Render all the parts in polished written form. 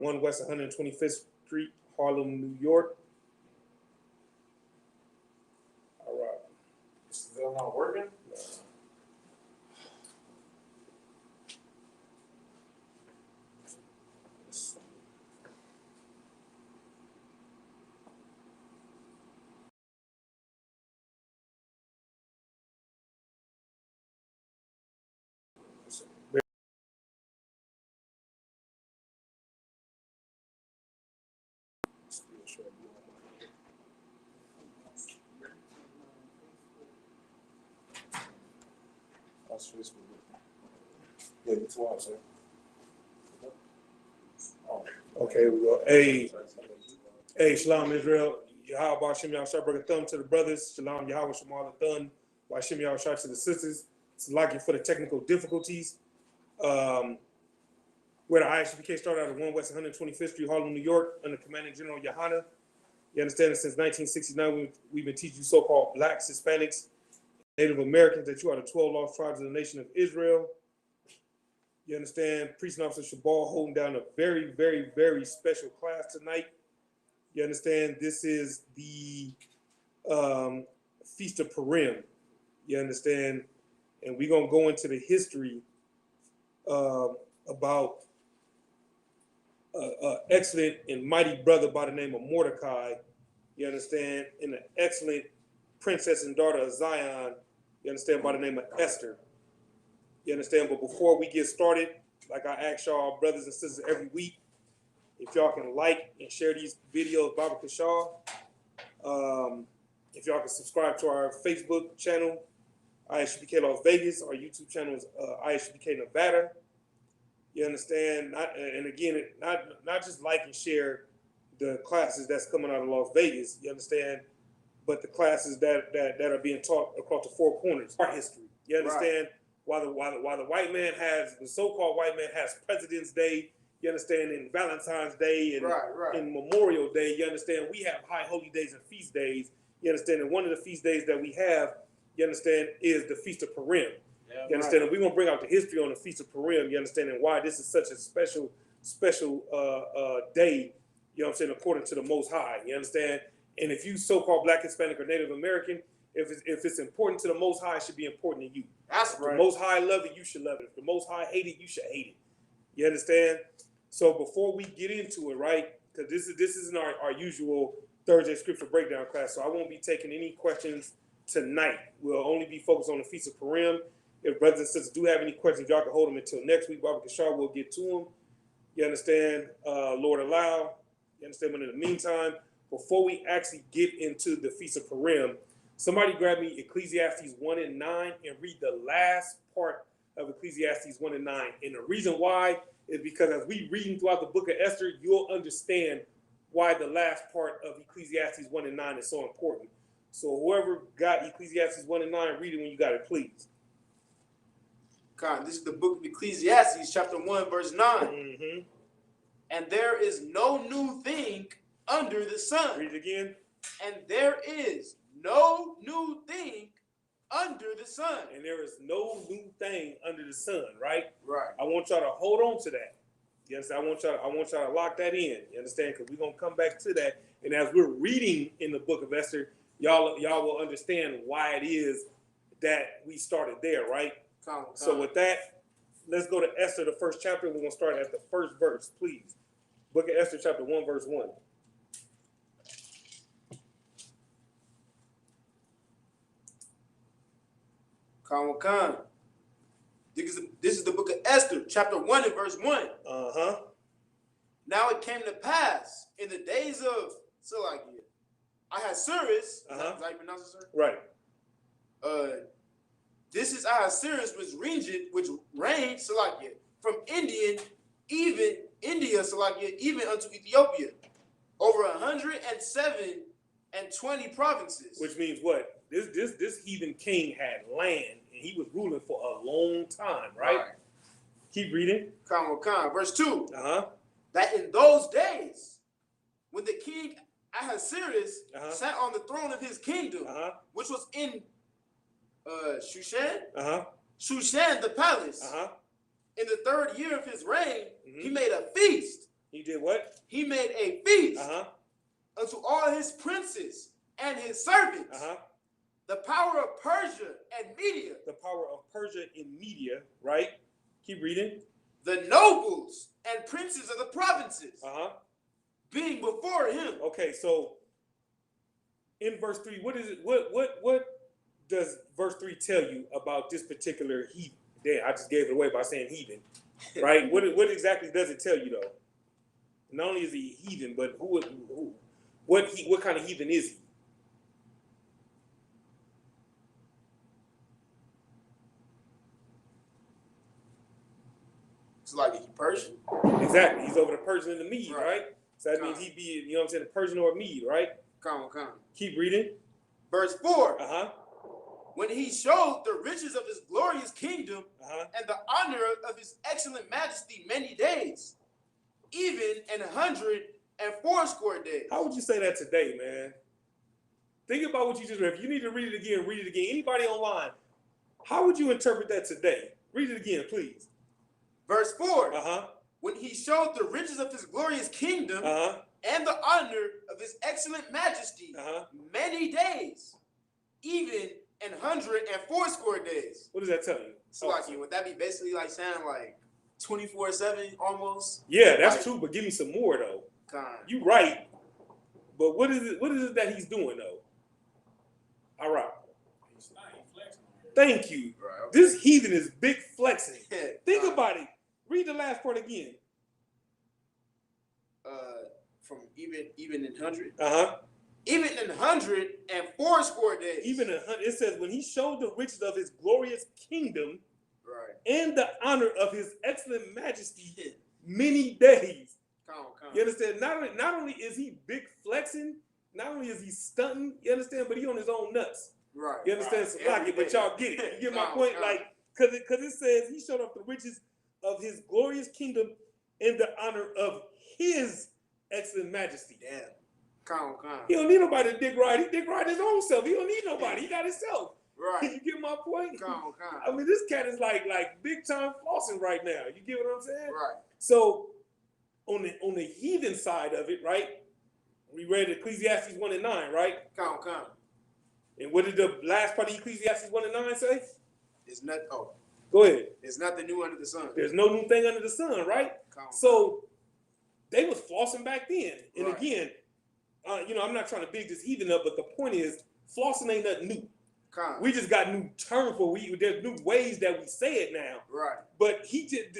1 West 125th Street, Harlem, New York. All right. Is it still not working? Yeah, it's wild, sir. Oh. Okay, we go. Hey, Shalom Israel. Yahweh Hashem Yahweh bring a thumb to the brothers. Shalom Yahweh Shemal Thun. Hashem Yahweh to the sisters. It's lucky for the technical difficulties. Where the ISUPK started out at 1 West 125th Street, Harlem, New York, under Commanding General Yohana. You understand that since 1969, we've been teaching you so-called blacks, Hispanics, Native Americans that you are the 12 lost tribes of the nation of Israel. You understand? Priest and Officer Shabal holding down a very, very, very special class tonight. You understand? This is the Feast of Purim. You understand? And we're going to go into the history about an excellent and mighty brother by the name of Mordecai. You understand? And an excellent princess and daughter of Zion. You understand? By the name of Esther. You understand? But before we get started, like I ask y'all brothers and sisters every week, if y'all can like and share these videos, Baba Kashal. If y'all can subscribe to our Facebook channel, ISUPK Las Vegas. Our YouTube channel is ISUPK Nevada. You understand? And again, not just like and share the classes that's coming out of Las Vegas. You understand? But the classes that are being taught across the four corners, our history. You understand? Right. While the white man has, the so-called white man has President's Day, you understand, and Valentine's Day and, and Memorial Day, you understand, we have high holy days and feast days, you understand, and one of the feast days that we have, you understand, is the Feast of Purim. Yeah, you understand, and we're going to bring out the history on the Feast of Purim, you understand, and why this is such a special day, you know what I'm saying, according to the Most High, you understand, and if you so-called Black, Hispanic, or Native American, if it's important to the Most High, it should be important to you. That's right. If the Most High love it, you should love it. If the Most High hate it, you should hate it. You understand? So before we get into it, right, because this isn't our usual Thursday scripture breakdown class, so I won't be taking any questions tonight. We'll only be focused on the Feast of Purim. If brothers and sisters do have any questions, y'all can hold them until next week. Baba Kashar will get to them. You understand? Lord allow. You understand? But in the meantime, before we actually get into the Feast of Purim, somebody grab me Ecclesiastes 1 and 9 and read the last part of Ecclesiastes 1 and 9. And the reason why is because as we reading throughout the book of Esther, you'll understand why the last part of Ecclesiastes 1 and 9 is so important. So whoever got Ecclesiastes 1 and 9, read it when you got it, please. God, this is the book of Ecclesiastes, chapter 1, verse 9. Mm-hmm. And there is no new thing under the sun. Read it again. And there is no new thing under the sun. And there is no new thing under the sun, right? Right. I want y'all to hold on to that. You understand? I want y'all to lock that in. You understand? Because we're gonna come back to that. And as we're reading in the book of Esther, y'all will understand why it is that we started there, right? So with that, let's go to Esther, the first chapter. We're gonna start at the first verse, please. Book of Esther, chapter 1, verse 1. Khan. This is the book of Esther, chapter 1 and verse 1. Uh-huh. Now it came to pass in the days of Ahasuerus. Is that how you pronounce it, sir? Right. This is Ahasuerus which reigned from India, even unto Ethiopia, over 107 provinces. Which means what? This heathen king had land, and he was ruling for a long time, right? Keep reading. Verse 2. Uh-huh. That in those days, when the king Ahasuerus sat on the throne of his kingdom, which was in Shushan, Shushan the palace, in the 3rd year of his reign, he made a feast He did what? He made a feast Uh-huh. unto all his princes and his servants. Uh-huh. The power of Persia and Media. The power of Persia and Media, right? Keep reading. The nobles and princes of the provinces. Uh-huh. Being before him. Okay, so in verse 3, what is it? What does verse 3 tell you about this particular heathen? Damn, I just gave it away by saying heathen. Right? What exactly does it tell you though? Not only is he heathen, but what kind of heathen is he? It's like he Persian. Exactly. He's over the Persian and the Mede, right? So that Come. means he'd be, you know what I'm saying, the Persian or a Mede, right? Come. Keep reading. Verse 4. Uh-huh. When he showed the riches of his glorious kingdom and the honor of his excellent majesty many days, even in 180 days. How would you say that today, man? Think about what you just read. If you need to read it again, read it again. Anybody online, how would you interpret that today? Read it again, please. Verse 4. Uh-huh. When he showed the riches of his glorious kingdom and the honor of his excellent majesty many days, even in 180 days. What does that tell you? So like, would that be basically like saying like 24/7 almost? Yeah, that's like, true, but give me some more though. Kind. You right. But what is it that he's doing though? All right. Thank you. Right, okay. This heathen is big flexing. Think about it. Read the last part again. From even in 100. Even in 180 days. Even in 100, it says when he showed the riches of his glorious kingdom, right, and the honor of his excellent majesty, many days. Come. You understand? Not only is he big flexing, not only is he stunting. You understand? But he on his own nuts. Right. You understand? Right. But y'all get it. You get my point? Like, because it says he showed off the riches of his glorious kingdom and the honor of his excellent majesty. Damn. Come. He don't need nobody to dick ride. He dick ride his own self. He don't need nobody. He got himself. Right. You get my point? Come. I mean, this cat is like big time flossing right now. You get what I'm saying? Right. So on the heathen side of it, right? We read Ecclesiastes 1 and 9, right? Come. And what did the last part of Ecclesiastes 1 and 9 say? It's not. Oh. Go ahead. It's nothing new under the sun. There's no new thing under the sun, right? So they was flossing back then. And again, I'm not trying to big this heathen up, but the point is, flossing ain't nothing new. We just got new terms for there's new ways that we say it now. Right. But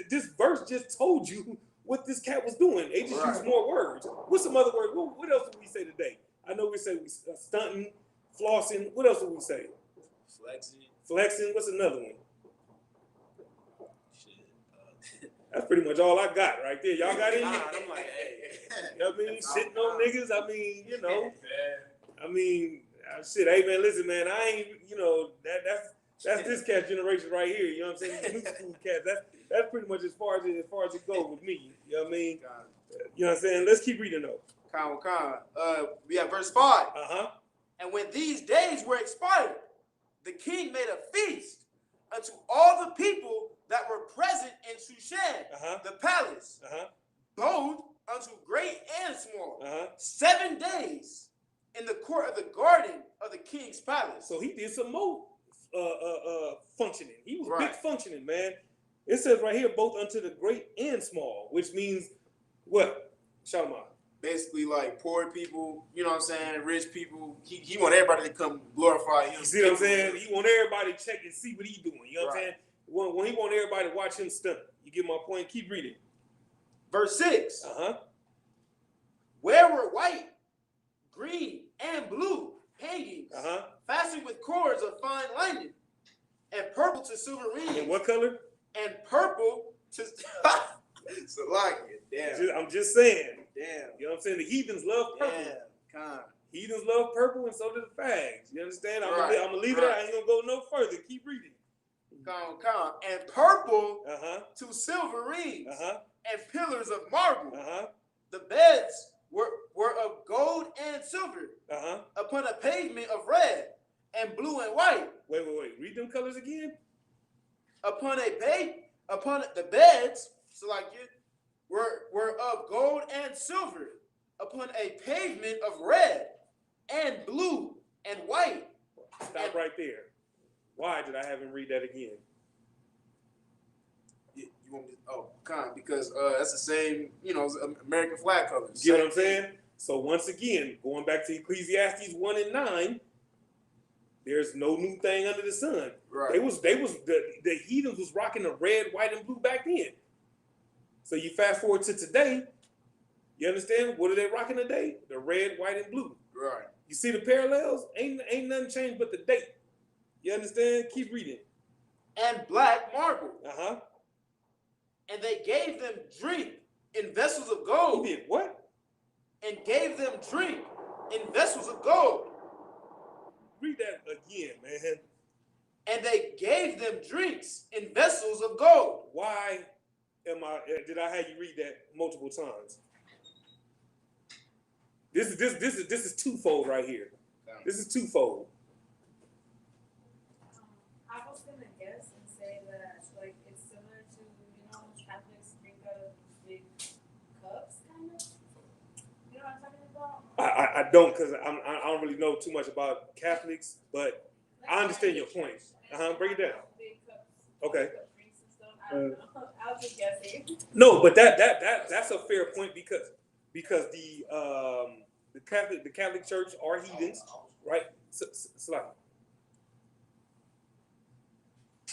this verse just told you what this cat was doing. They just used more words. What's some other words? What else do we say today? I know we say stunting, flossing. What else do we say? Flexing. What's another one? That's pretty much all I got right there. Y'all got any? I'm like, hey. You know what I mean? Shitting on niggas. I mean, shit. Hey man, listen, man. I ain't. That's this cat generation right here. You know what I'm saying? These new school cats. That's pretty much as far as it goes with me. You know what I mean? You know what I'm saying? Let's keep reading though. We have verse 5. And when these days were expired, the king made a feast unto all the people that were present in Shushan, the palace, both unto great and small, 7 days in the court of the garden of the king's palace. So he did some more functioning. He was big functioning, man. It says right here, both unto the great and small, which means what? Shout him out. Basically, like poor people, you know what I'm saying, rich people. He want everybody to come glorify him. You see what I'm saying? He want everybody to check and see what he's doing. You know what I'm saying? When he want everybody to watch him stunt. You get my point? Keep reading. Verse 6. Where were white, green, and blue hangings, fastened with cords of fine linen, and purple to silver rings. And what color? And purple to Damn. I'm just saying. Damn. You know what I'm saying? The heathens love purple. Damn. Heathens love purple, and so do the fags. You understand? I'm gonna leave it. I ain't gonna go no further. Keep reading. And purple to silver rings, and pillars of marble. The beds were of gold and silver, upon a pavement of red and blue and white. Wait. Read them colors again. Upon the beds, so like you, were of gold and silver, upon a pavement of red and blue and white. Stop right there. Why did I have him read that again? You want me to, because that's the same, American flag colors. You get what I'm saying? So once again, going back to Ecclesiastes 1:9, there's no new thing under the sun. Right. The heathens was rocking the red, white, and blue back then. So you fast forward to today, you understand? What are they rocking today? The red, white, and blue. Right. You see the parallels? Ain't nothing changed but the date. You understand? Keep reading. And black marble. Uh-huh. And they gave them drink in vessels of gold. He did what? And gave them drink in vessels of gold. Read that again, man. And they gave them drinks in vessels of gold. Why did I have you read that multiple times? This is twofold right here. This is twofold. I was gonna guess and say that like it's similar to Catholics drink out of big cups, kind of. You know what I'm talking about? I don't, because I don't really know too much about Catholics, but I understand your point. Break it down. Big cups. Okay. Drinks and stuff. I don't know. I was just guessing. No, but that's a fair point because the Catholic Church are heathens, right?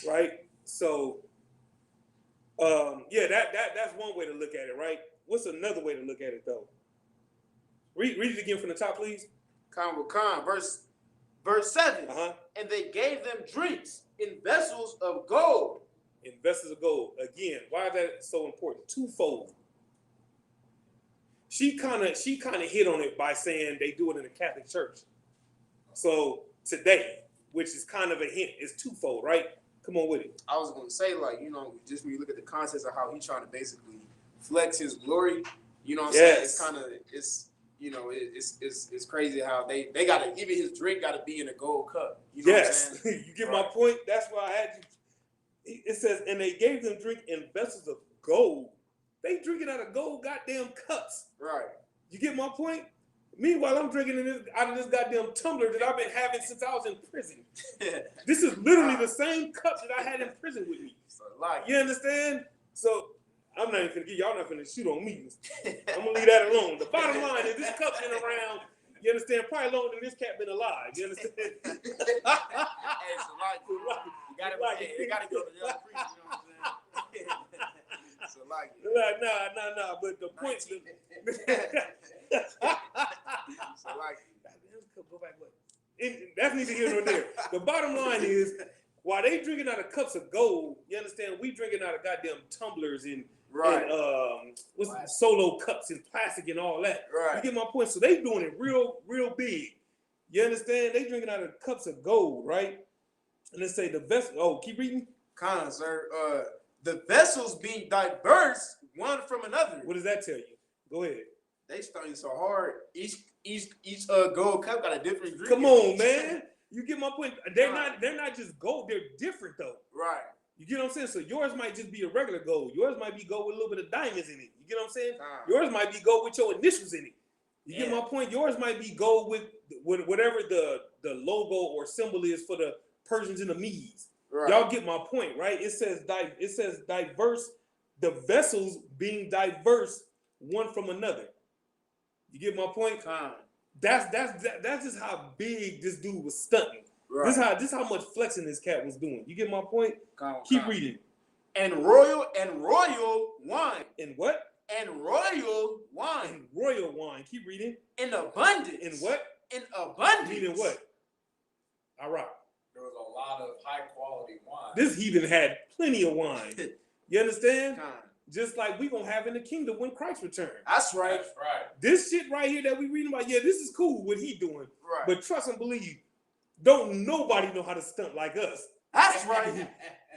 Right. So that's one way to look at it, right? What's another way to look at it though? Read it again from the top, please. Verse 7. And they gave them drinks in vessels of gold. In vessels of gold. Again, why is that so important? Twofold. She kind of hit on it by saying they do it in the Catholic Church. So today, which is kind of a hint, is twofold, right? Come on with it. I was going to say, just when you look at the context of how he's trying to basically flex his glory, you know what I'm saying? It's kind of, it's crazy how they got to, even his drink got to be in a gold cup. You know what I'm saying? You get my point? That's why I had you. It says, and they gave them drink in vessels of gold. They drinking out of gold goddamn cups. Right. You get my point? Meanwhile, I'm drinking out of this goddamn tumbler that I've been having since I was in prison. This is literally the same cup that I had in prison with me. You understand? So I'm not even gonna y'all not gonna shoot on me. I'm gonna leave that alone. The bottom line is this cup's been around. You understand? Probably longer than this cat been alive. You understand? Hey, it's a lot. You gotta go to the other priest. You know what I'm saying? So Nah. But the point is, go back. That's neither here nor there. The bottom line is, while they drinking out of cups of gold, you understand, we drinking out of goddamn tumblers and solo cups and plastic and all that. Right. You get my point? So they doing it real big. You understand? They drinking out of cups of gold, right? And let's say the vessel. Oh, keep reading. Sir. The vessels being diverse one from another. What does that tell you? Go ahead. They studying so hard. Each gold cup got a different drink. Come on, man. You get my point. They're not just gold. They're different though. Right. You get what I'm saying? So yours might just be a regular gold. Yours might be gold with a little bit of diamonds in it. You get what I'm saying? Yours might be gold with your initials in it. You get my point? Yours might be gold with whatever the logo or symbol is for the Persians and the Medes. Right. Y'all get my point, right? It says diverse, the vessels being diverse one from another. You get my point? That's just how big this dude was stunting. Right. This how much flexing this cat was doing. You get my point? Keep reading. And royal wine. And what? And royal wine. And royal wine. Keep reading. In abundance. In what? In abundance. Meaning what? All right. There was a lot of high quality wine. This heathen had plenty of wine. You understand? Just like we gonna have in the kingdom when Christ returns. That's right. That's right. This shit right here that we reading about, this is cool what he doing. Right. But trust and believe, don't nobody know how to stunt like us. That's right.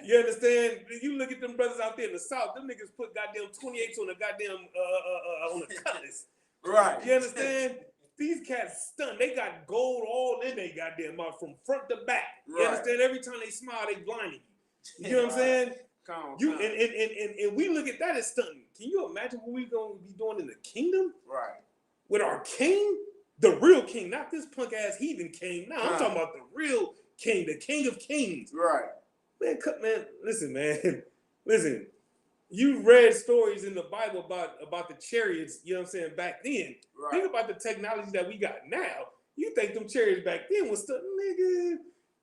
You understand? You look at them brothers out there in the South, them niggas put goddamn 28s on the goddamn on the cutlass. Right. You understand? These cats stunned. They got gold all in their goddamn mouth from front to back. You understand? Every time they smile, they blinding you. You know what I'm saying? And we look at that as stunning. Can you imagine what we're gonna be doing in the kingdom? Right. With our king, the real king, not this punk ass heathen king. No, I'm talking about the real king, the king of kings. Right. Man, listen, man. Listen. You read stories in the Bible about the chariots, you know what I'm saying, back then. Right. Think about the technology that we got now. You think them chariots back then was stuff, nigga.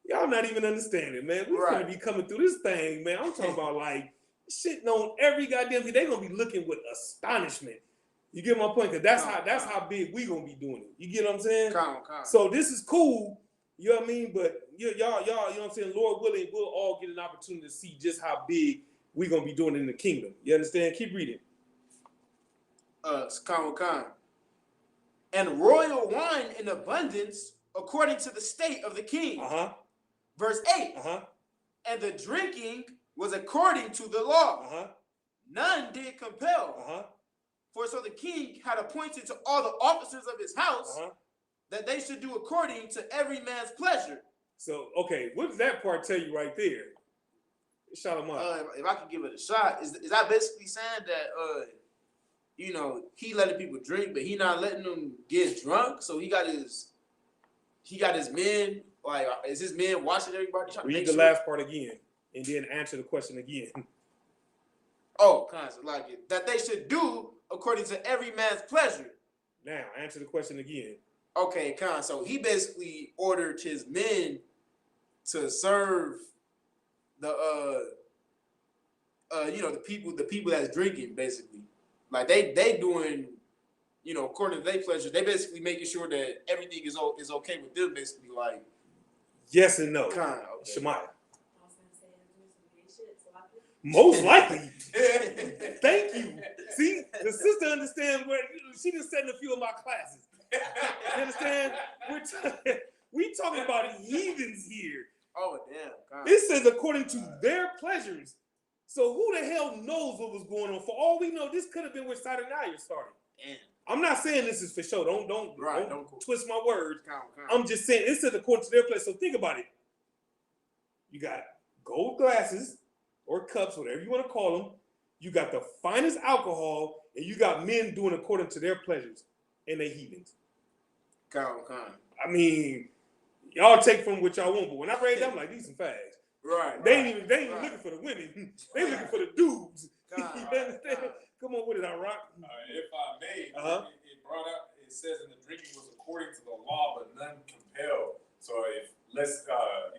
Y'all not even understanding, man. We're gonna be coming through this thing, man. I'm talking about like shitting on every goddamn thing. They're gonna be looking with astonishment. You get my point? Cause that's how big we gonna be doing it. You get what I'm saying? So this is cool, you know what I mean? But y'all, you know what I'm saying? Lord willing, we'll all get an opportunity to see just how big we're gonna be doing it in the kingdom. You understand? Keep reading. And royal wine in abundance according to the state of the king. Verse 8. And the drinking was according to the law. None did compel. For so the king had appointed to all the officers of his house that they should do according to every man's pleasure. So, okay, what does that part tell you right there? Shot him up. If I could give it a shot, is that basically saying that you know, he letting people drink, but he not letting them get drunk? So he got his men, like, is his men watching everybody? Read the last part again, and then answer the question again. Oh, concept like it. That they should do according to every man's pleasure. Now, answer the question again. Okay, so he basically ordered his men to serve the you know, the people that's drinking, basically. Like they doing, you know, according to their pleasure, they basically making sure that everything is okay with them, basically. Like, yes and no. Okay. Shemaiah. Most likely. Thank you. See, the sister understands where she just sat in a few of my classes. You understand? We talking about heathens here. Oh damn! It says according to their pleasures. So who the hell knows what was going on? For all we know, this could have been where Saturnalia started. Damn. I'm not saying this is for sure. Don't twist my words. I'm just saying it says according to their place. So think about it. You got gold glasses or cups, whatever you want to call them. You got the finest alcohol, and you got men doing according to their pleasures, and they heathens. I mean, y'all take from what y'all want, but when I read that, I'm like, these some fags. Right. They ain't even looking for the women. They looking for the dudes. You understand? Come on with it, I rock. If I may, it brought up. It says in the drinking was according to the law, but none compelled. So if you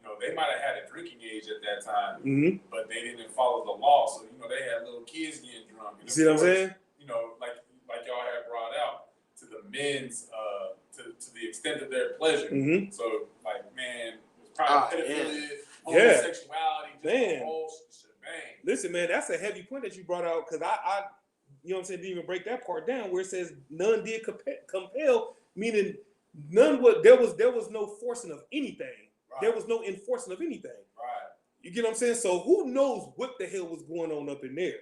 know, they might have had a drinking age at that time, but they didn't follow the law. So you know, they had little kids getting drunk. And see what I'm saying? You know, like y'all had brought out to the men's to the extent of their pleasure. So like, man, it was probably pedophilia, homosexuality, just the whole shebang. Listen, man, that's a heavy point that you brought out, because I you know what I'm saying, didn't even break that part down where it says none did compel, meaning there was no forcing of anything. Right. There was no enforcing of anything. Right. You get what I'm saying? So who knows what the hell was going on up in there?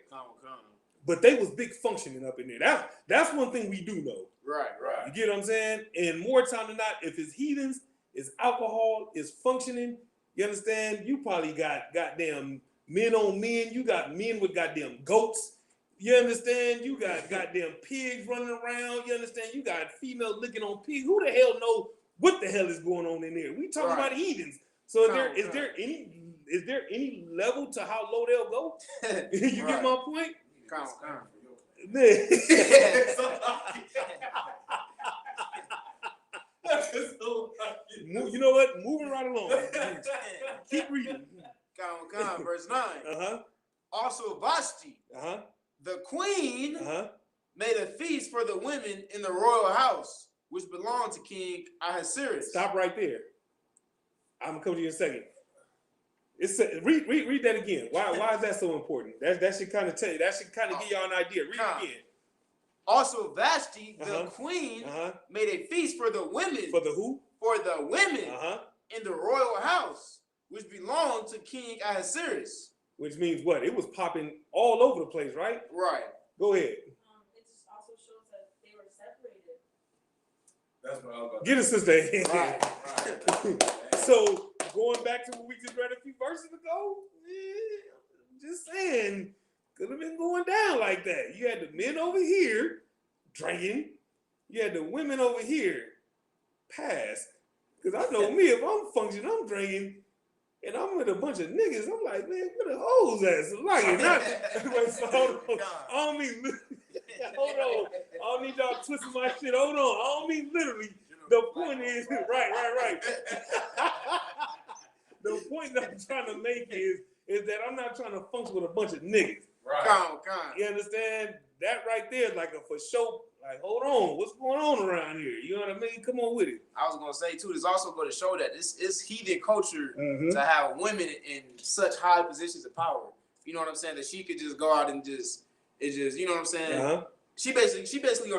But they was big functioning up in there. That's one thing we do know. Right. You get what I'm saying? And more time than not, if it's heathens, it's alcohol, it's functioning, you understand? You probably got goddamn men on men. You got men with goddamn goats. You understand? You got goddamn pigs running around. You understand? You got females licking on pigs. Who the hell know what the hell is going on in there? We talking about heathens. So is there any level to how low they'll go? You get my point? Man. You know what? Moving right along. Keep reading. Verse 9. Also Vashti, the queen, made a feast for the women in the royal house, which belonged to King Ahasuerus. Stop right there. I'm gonna come to you in a second. Read that again. Why is that so important? That should kind of tell you. That should kind of give y'all an idea. Read it again. Also Vashti, the queen, made a feast for the women. For the who? For the women in the royal house, which belonged to King Ahasuerus. Which means what? It was popping all over the place, right? Right. Go ahead. It just also shows that they were separated. That's what I was about Get a sister. Right. So going back to what we just read a few verses ago, Just saying, could have been going down like that. You had the men over here drinking. You had the women over here pass. Because I know me, if I'm functioning, I'm drinking, and I'm with a bunch of niggas, I'm like, man, where the hoes at? So like, not, so hold on. I don't mean, hold on. I don't need y'all twisting my shit. Hold on. I don't mean literally. The point is, right. The point that I'm trying to make is that I'm not trying to function with a bunch of niggas. Right. Come. You understand? That right there is like a for sure. Like, hold on, what's going on around here? You know what I mean? Come on with it. I was gonna say too. This also going to show that this is heathen culture to have women in such high positions of power. You know what I'm saying? That she could just go out and just you know what I'm saying? She basically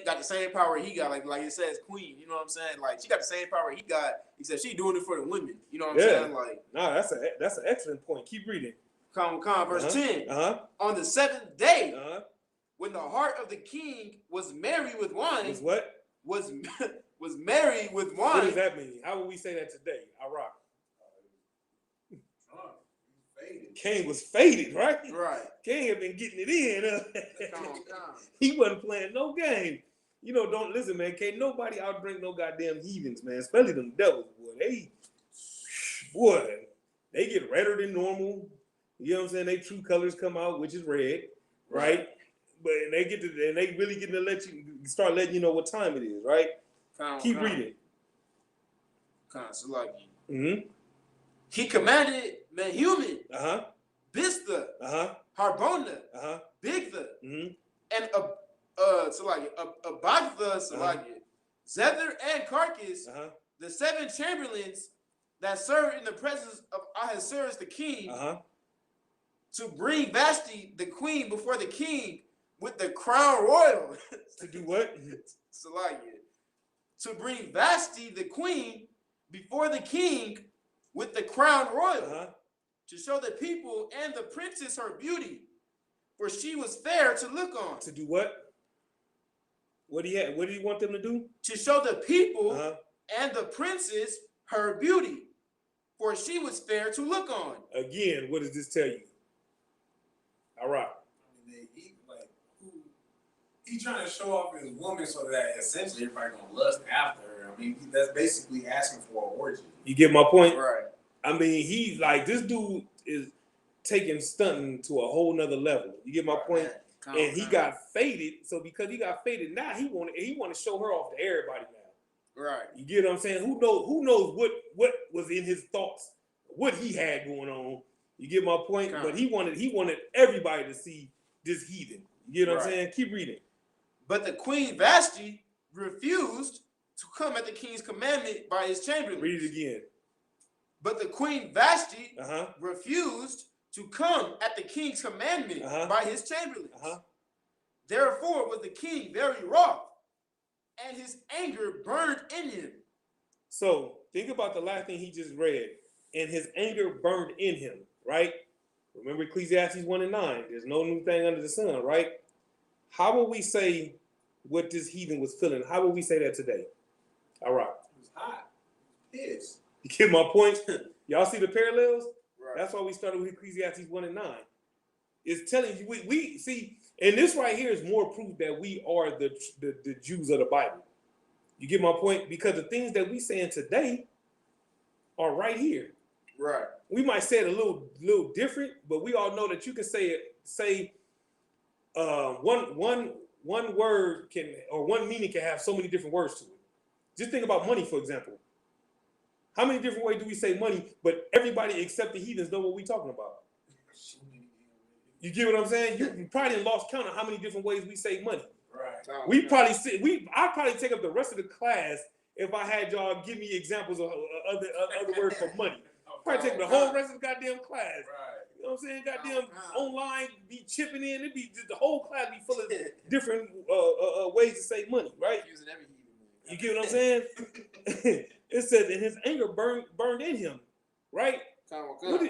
got the same power he got. Like it says queen. You know what I'm saying? Like she got the same power he got, except she doing it for the women. You know what I'm saying? Like, no, that's an excellent point. Keep reading. Come. Verse 10. On the 7th day. When the heart of the king was merry with wine. Was what? Was merry with wine. What does that mean? How would we say that today? I rock. Cain was faded, right? Right. Cain had been getting it in. Come. He wasn't playing no game. You know, don't listen, man. Can't nobody outdrink no goddamn heathens, man. Especially them devils, boy. They get redder than normal. You know what I'm saying? They true colors come out, which is red, right? But they really get to letting you know what time it is, right? Keep reading. So like, he commanded Mehuman, Bista, Harbona, Bigtha, and Abagtha, Zethar, and Carcass, the 7 chamberlains that served in the presence of Ahasuerus the king, to bring Vashti the queen before the king with the crown royal. To do what? To bring Vashti the queen before the king with the crown royal, to show the people and the princess her beauty, for she was fair to look on. To do what? What do you want them to do? To show the people and the princess her beauty, for she was fair to look on. Again, what does this tell you? All right. He's trying to show off his woman so that essentially everybody gonna lust after her. I mean, that's basically asking for an orgy. You get my point? Right. I mean, he's like, this dude is taking stunting to a whole nother level. You get my point? And he got faded. So because he got faded, now he want to show her off to everybody now. Right. You get what I'm saying? Who knows what was in his thoughts, what he had going on. You get my point? But he wanted everybody to see this heathen. You get what I'm saying? Keep reading. But the queen Vashti refused to come at the king's commandment by his chamberlains. Read it again. But the queen Vashti refused to come at the king's commandment by his chamberlains. Therefore was the king very wroth, and his anger burned in him. So think about the last thing he just read. And his anger burned in him, right? Remember Ecclesiastes 1:9. There's no new thing under the sun, right? How will we say what this heathen was feeling? How will we say that today? All right. It was hot. Pissed. You get my point? Y'all see the parallels? Right. That's why we started with Ecclesiastes 1:9. It's telling you, we see, and this right here is more proof that we are the Jews of the Bible. You get my point? Because the things that we saying today are right here. Right. We might say it a little different, but we all know that you can say one word can, or one meaning can have so many different words to it. Just think about money, for example. How many different ways do we say money, but everybody except the heathens know what we're talking about? You get what I'm saying? You probably done lost count of how many different ways we say money. Right. I'd probably take up the rest of the class if I had y'all give me examples of other words for money. Probably take the whole rest of the goddamn class. Right. You know what I'm saying? Goddamn online be chipping in. It'd be just the whole class be full of different ways to say money, right? Using every heathen. You get what I'm saying? It says, and his anger burned in him, right? What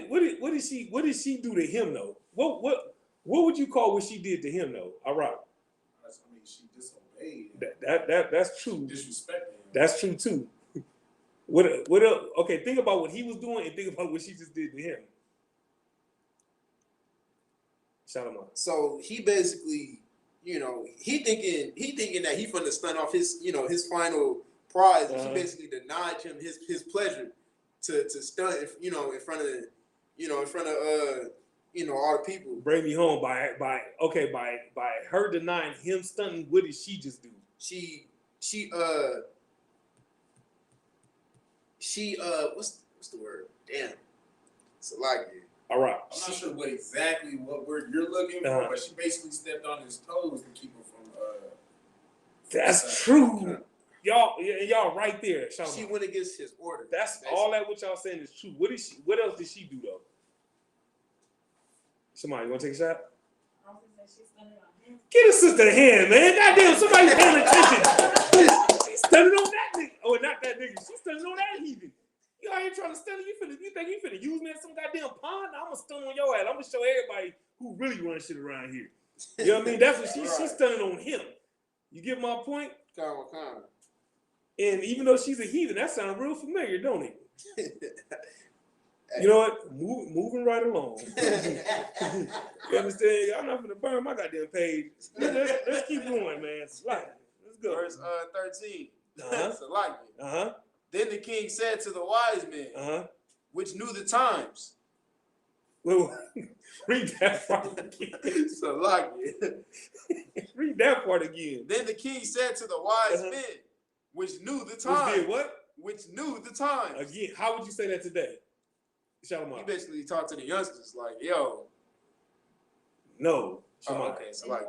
did she do to him though? What would you call what she did to him though? All right. I mean, she disobeyed. That's true. Disrespected him. That's true too. What else? Okay, think about what he was doing and think about what she just did to him. Shout him out. So he basically, you know, he thinking that he finna stun off his, you know, his final prize. He basically denied him his pleasure to stunt, you know, in front of you know, all the people. Bring me home by her denying him stunting. What did she just do? She what's the word? Damn. It's a lot here. All right. I'm not sure what word you're looking for, but she basically stepped on his toes to keep him from. That's true. Y'all right there. She went against his order. That's basically. All that what y'all saying is true. What else did she do though? Somebody, you want to take a shot? I don't think she's stunning on him. Get a sister a hand, man. Goddamn, somebody paying attention. She's stunning on that nigga. Oh, not that nigga. She's stunning on that heathen. You out here trying to stun you think you finna use me at some goddamn pond? I'm gonna stun on your ass. I'm gonna show everybody who really runs shit around here. You know what I mean? That's what she's stunning on him. You get my point? Come. And even though she's a heathen, that sounds real familiar, don't it? You know what? Moving right along. You understand? I'm not gonna burn my goddamn page. Let's keep going, man. Let's go. Verse 13. Uh-huh. Then the king said to the wise men, which knew the times. Well, read that part again. Read that part again. Then the king said to the wise men, which knew the times. Which did what? Which knew the times. Again, how would you say that today? Shout him out. He basically talked to the youngsters like, yo. No. Okay, so like.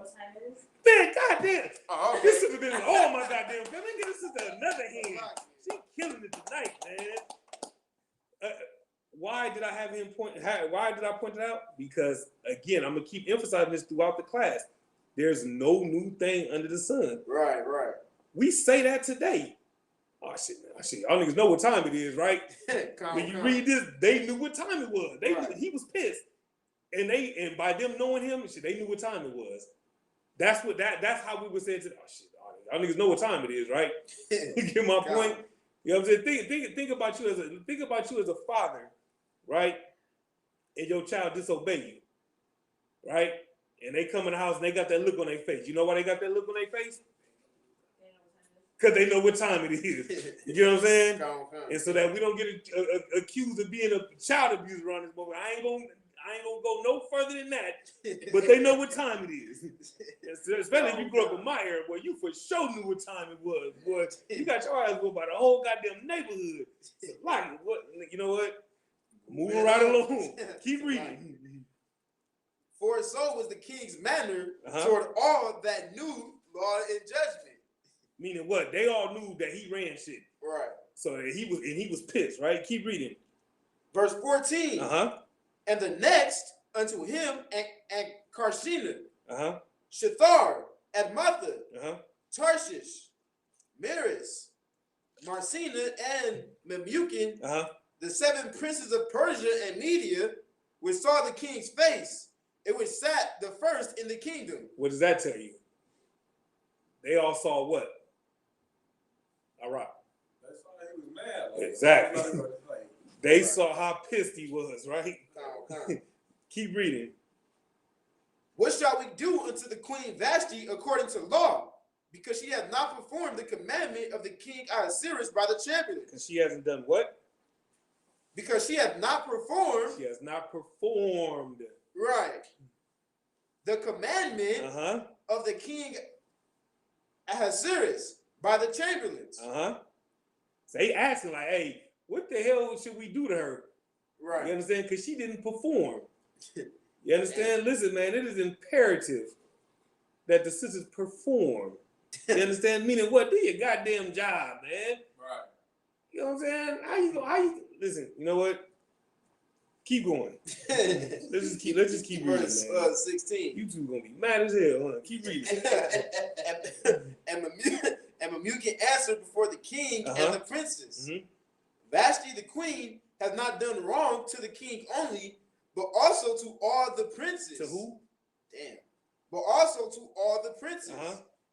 Man, goddamn. Oh, okay. This should have been all my goddamn family. Let me get this sister another hand. She killing it tonight, man. Why did I have him why did I point it out? Because, again, I'm going to keep emphasizing this throughout the class. There's no new thing under the sun. Right. We say that today. Oh, shit, man. Y'all niggas know what time it is, right? When you read this, they knew what time it was. He was pissed. And by them knowing him, they knew what time it was. That's how we would say it today. Oh, shit, y'all niggas know what time it is, right? You get my point? You know what I'm saying? Think about you as a father, right? And your child disobey you, right? And they come in the house and they got that look on their face. You know why they got that look on their face? Because they know what time it is. You know what I'm saying? And so that we don't get accused of being a child abuser around this moment. I ain't gonna go no further than that. But they know what time it is. Especially if you grew up in my era, boy, you for sure knew what time it was. Boy, you got your ass whooped by the whole goddamn neighborhood. Like, what? You know what? Moving right along. Keep reading. For so was the king's manner toward all that knew law and judgment. Meaning what? They all knew that he ran shit. Right. So he was pissed, right? Keep reading. Verse 14. And the next unto him and Karshina, Shethar, Admatha, Tarshish, Meres, Marcina, and Memucan, the 7 princes of Persia and Media, which saw the king's face, it which sat the first in the kingdom. What does that tell you? They all saw what? All right. That's why he was mad. Like, exactly. They saw how pissed he was, right? Keep reading. What shall we do unto the queen Vashti according to law? Because she hath not performed the commandment of the king Ahasuerus by the chamberlain. Because she hasn't done what? Because she hath not performed. She has not performed. Right. The commandment of the king Ahasuerus by the chamberlains. So they asking like, hey, what the hell should we do to her? Right. You understand? Because she didn't perform. You understand? Listen, man, it is imperative that the sisters perform. You understand? Meaning what? Do your goddamn job, man. Right. You know what I'm saying? How you listen, you know what? Keep going. Let's just keep reading. Verse 16. You two gonna be mad as hell, huh? Keep reading. And Memucan answered before the king and the princes. Vashti the queen has not done wrong to the king only, but also to all the princes. To who? Damn. But also to all the princes.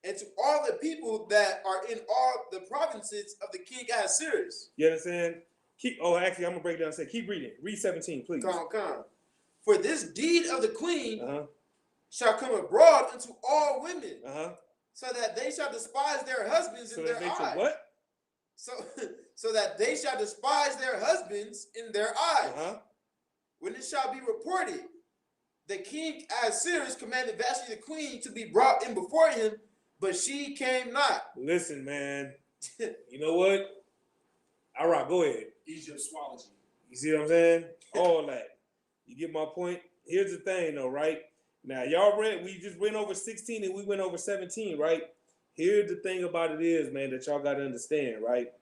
And to all the people that are in all the provinces of the king Ahasuerus. You understand? Actually, I'm gonna break it down and say, keep reading. Read 17, please. Come. For this deed of the queen shall come abroad unto all women, Uh-huh. so that they shall despise their husbands So in that their makes it eyes. what? So that they shall despise their husbands in their eyes. Uh-huh. When it shall be reported, the king Ahasuerus commanded Vashti the queen to be brought in before him, but she came not. Listen, man. You know what? All right, go ahead. Egyptology. You see what I'm saying? All that. You get my point? Here's the thing, though, right? Now, we just went over 16 and we went over 17, right? Here's the thing about it is, man, that y'all got to understand, right?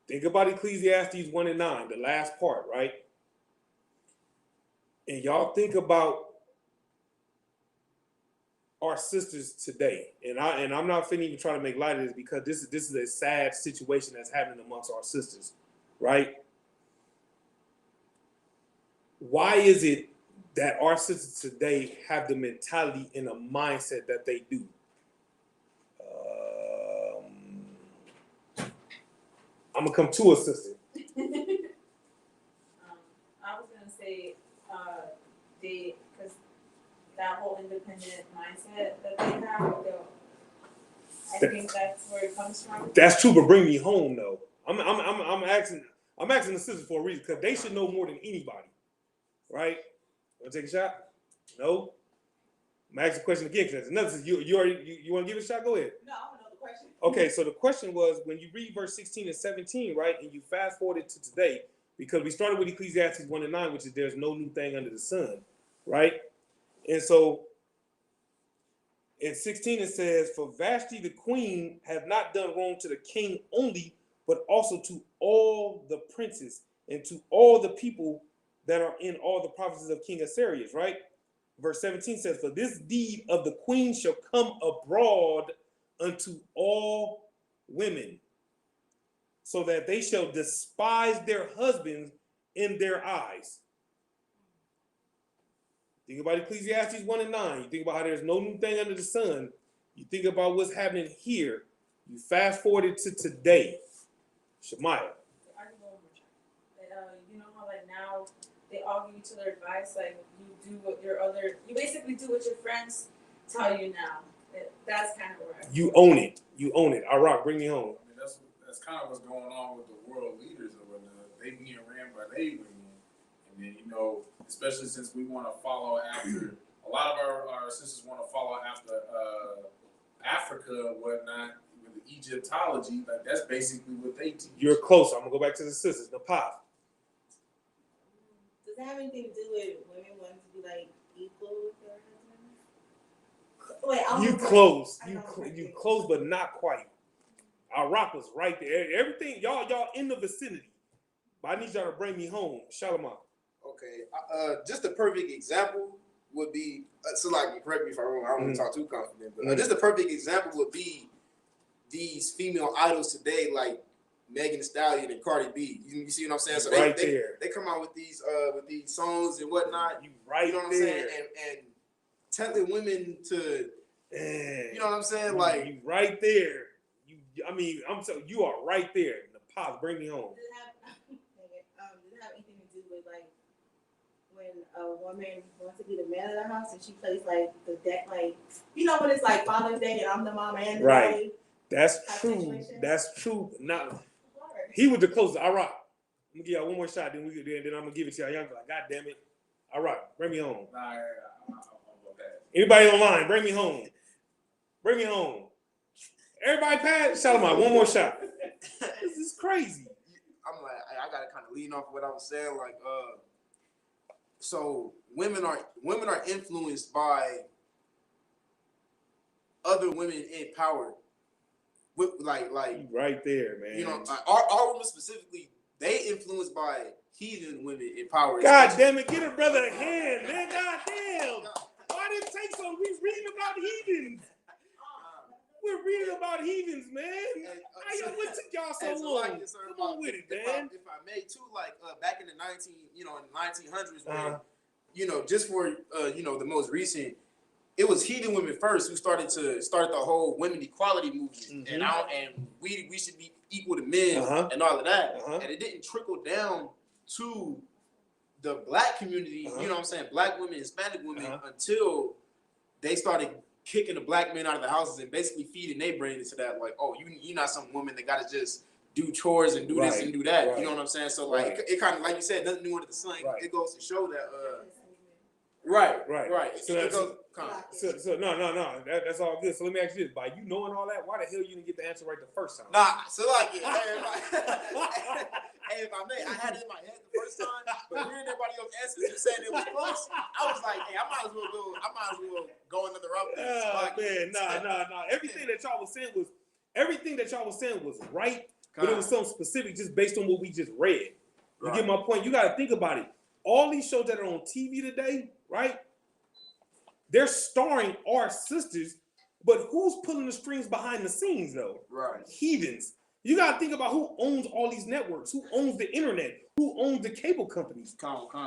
Think about Ecclesiastes 1 and 9, the last part, right? And y'all think about our sisters today. And I'm not finna even try to make light of this because this is a sad situation that's happening amongst our sisters, right? Why is it that our sisters today have the mentality and the mindset that they do? I'm gonna come to a sister. I was gonna say, because that whole independent mindset that they have, I think that's where it comes from. That's true, but bring me home though. I'm asking the sisters for a reason because they should know more than anybody, right? Want to take a shot? No. I'm asking the question again because another. You want to give it a shot? Go ahead. No, I don't know the question. Okay, so the question was when you read verse 16 and 17, right, and you fast forward it to today, because we started with Ecclesiastes 1 and 9, which is there's no new thing under the sun, right? And so in 16 it says, for Vashti the queen have not done wrong to the king only, but also to all the princes and to all the people that are in all the provinces of King Ahasuerus, right? Verse 17 says, for this deed of the queen shall come abroad unto all women, so that they shall despise their husbands in their eyes. Think about Ecclesiastes 1 and 9. You think about how there's no new thing under the sun. You think about what's happening here. You fast forward it to today. Shemaiah. You know how like now they all give each other advice, like you basically do what your friends tell you now. That's kind of where you own it. You own it. All right, bring me home. I mean, that's kind of what's going on with the world leaders or whatnot. They being ran by they women, and then especially since we want to follow after a lot of our sisters want to follow after Africa and whatnot with the Egyptology. Like that's basically what they teach. You're close. I'm gonna go back to the sisters. The pop. Does that have anything to do with women wanting to be like equal with their husbands? Wait, You close. You close, but not quite. Our rock was right there. Everything, y'all in the vicinity. But I need y'all to bring me home. Shalimar. Okay, just a perfect example would be, so like, correct me if I'm wrong, I don't want to talk too confident, but just a perfect example would be these female idols today, like Megan Thee Stallion and Cardi B. You see what I'm saying? So they come out with these songs and whatnot. You right, you know what I'm saying? And telling women to, you know what I'm saying? Like you right there. You are right there. The pops, bring me home. Does it have anything to do with like when a woman wants to be the man of the house and she plays like the deck, like when it's like Father's Day and I'm the mama and the daddy? That's true. Situation? That's true. Now he was the closest. All right, I'm gonna give y'all one more shot. Then I'm gonna give it to y'all. Y'all be like, God damn it! All right, bring me home. Anybody online? Bring me home. Bring me home. Everybody pass. Shalimar, one more shot. This is crazy. I'm like, I gotta kind of lean off what I was saying. Like, so women are influenced by other women in power. With like right there, man. Our women specifically, they influenced by heathen women in power. God damn it, get a brother a hand, man. God damn. Why did it take so? We reading about heathens. We're reading about heathens, man. What took y'all so long? Come on with it, man. If I may too, like back in the 1900s, when, just for the most recent, it was heathen women first who started the whole women equality movement, and we should be equal to men and all of that, and it didn't trickle down to the black community, you know what I'm saying, black women, Hispanic women, until they started kicking the black men out of the houses and basically feeding their brain into that, like, oh, you're not some woman that gotta just do chores and do this and do that. You know what I'm saying? So like it kind of, like you said, nothing new under the sun. It goes to show that right. So no. That's all good. So let me ask you this: by you knowing all that, why the hell you didn't get the answer right the first time? Nah, so like, hey, if I may, I had it in my head the first time, but hearing everybody else answers, you saying it was close, I was like, hey, I might as well go another route. Nah. Everything that y'all was saying was right, but it was something specific just based on what we just read. You get my point? You got to think about it. All these shows that are on TV today, right? They're starring our sisters, but who's pulling the strings behind the scenes, though? Right. Heathens. You got to think about who owns all these networks, who owns the internet, who owns the cable companies.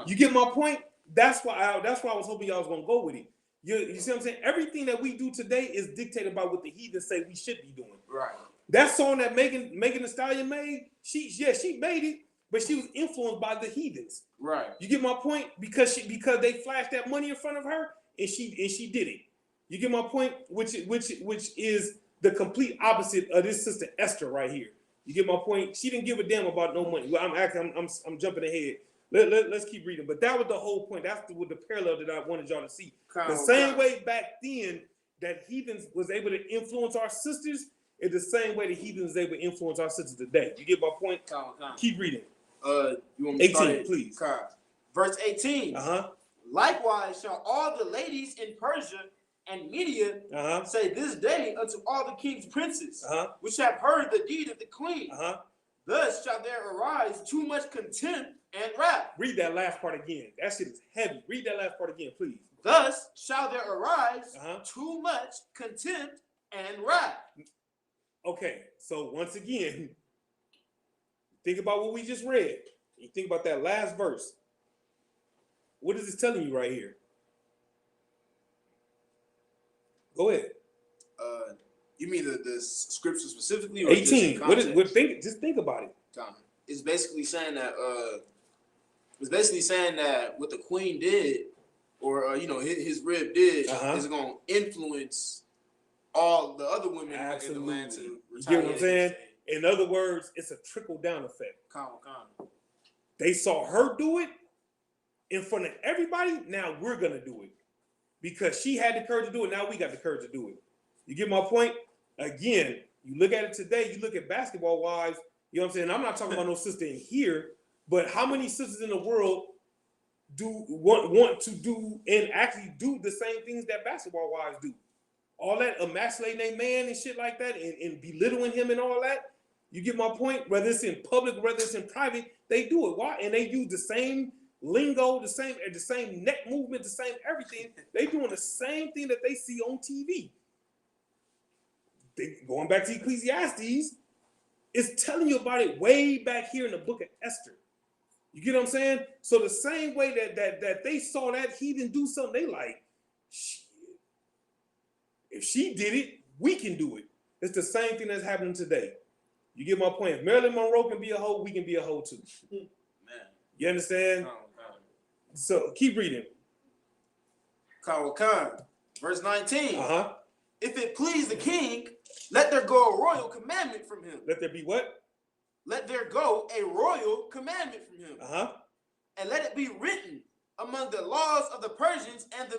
You get my point? That's why I was hoping y'all was going to go with it. You see what I'm saying? Everything that we do today is dictated by what the heathens say we should be doing. Right. That song that Megan Thee Stallion made, she made it, but she was influenced by the heathens. Right. You get my point? Because they flashed that money in front of her and she did it. You get my point? Which is the complete opposite of this sister Esther right here. You get my point? She didn't give a damn about no money. Well, I'm jumping ahead. Let's keep reading. But that was the whole point. That's the parallel that I wanted y'all to see. The same way back then that heathens was able to influence our sisters is the same way the heathens is able to influence our sisters today. You get my point? Keep reading. You want me to 18, please. Verse 18. Likewise shall all the ladies in Persia and Media say this day unto all the king's princes, which have heard the deed of the queen. Thus shall there arise too much contempt and wrath. Read that last part again. That shit is heavy. Read that last part again, please. Thus shall there arise too much contempt and wrath. Okay, so once again, think about what we just read. You think about that last verse. What is this telling you right here? Go ahead. You mean the scripture specifically? Or 18. Just think about it. It's basically saying that what the queen did, or his rib did, is going to influence all the other women in the land to retaliate. You get what I'm saying? In other words, it's a trickle-down effect. They saw her do it in front of everybody. Now we're going to do it. Because she had the courage to do it, now we got the courage to do it. You get my point? Again, you look at it today, you look at basketball wives, you know what I'm saying? I'm not talking about no sister in here, but how many sisters in the world do want to do and actually do the same things that basketball wives do? All that emasculating their man and shit like that and belittling him and all that. You get my point? Whether it's in public, whether it's in private, they do it. Why? And they use the same lingo, the same neck movement, the same everything. They doing the same thing that they see on TV. Going back to Ecclesiastes, it's telling you about it way back here in the book of Esther. You get what I'm saying? So the same way that they saw that heathen do something, they like, shit. If she did it, we can do it. It's the same thing that's happening today. You get my point? If Marilyn Monroe can be a hoe, we can be a hoe too. Man. You understand? So keep reading. Verse 19. If it please the king, let there go a royal commandment from him. Let there be what? Let there go a royal commandment from him. And let it be written among the laws of the Persians and the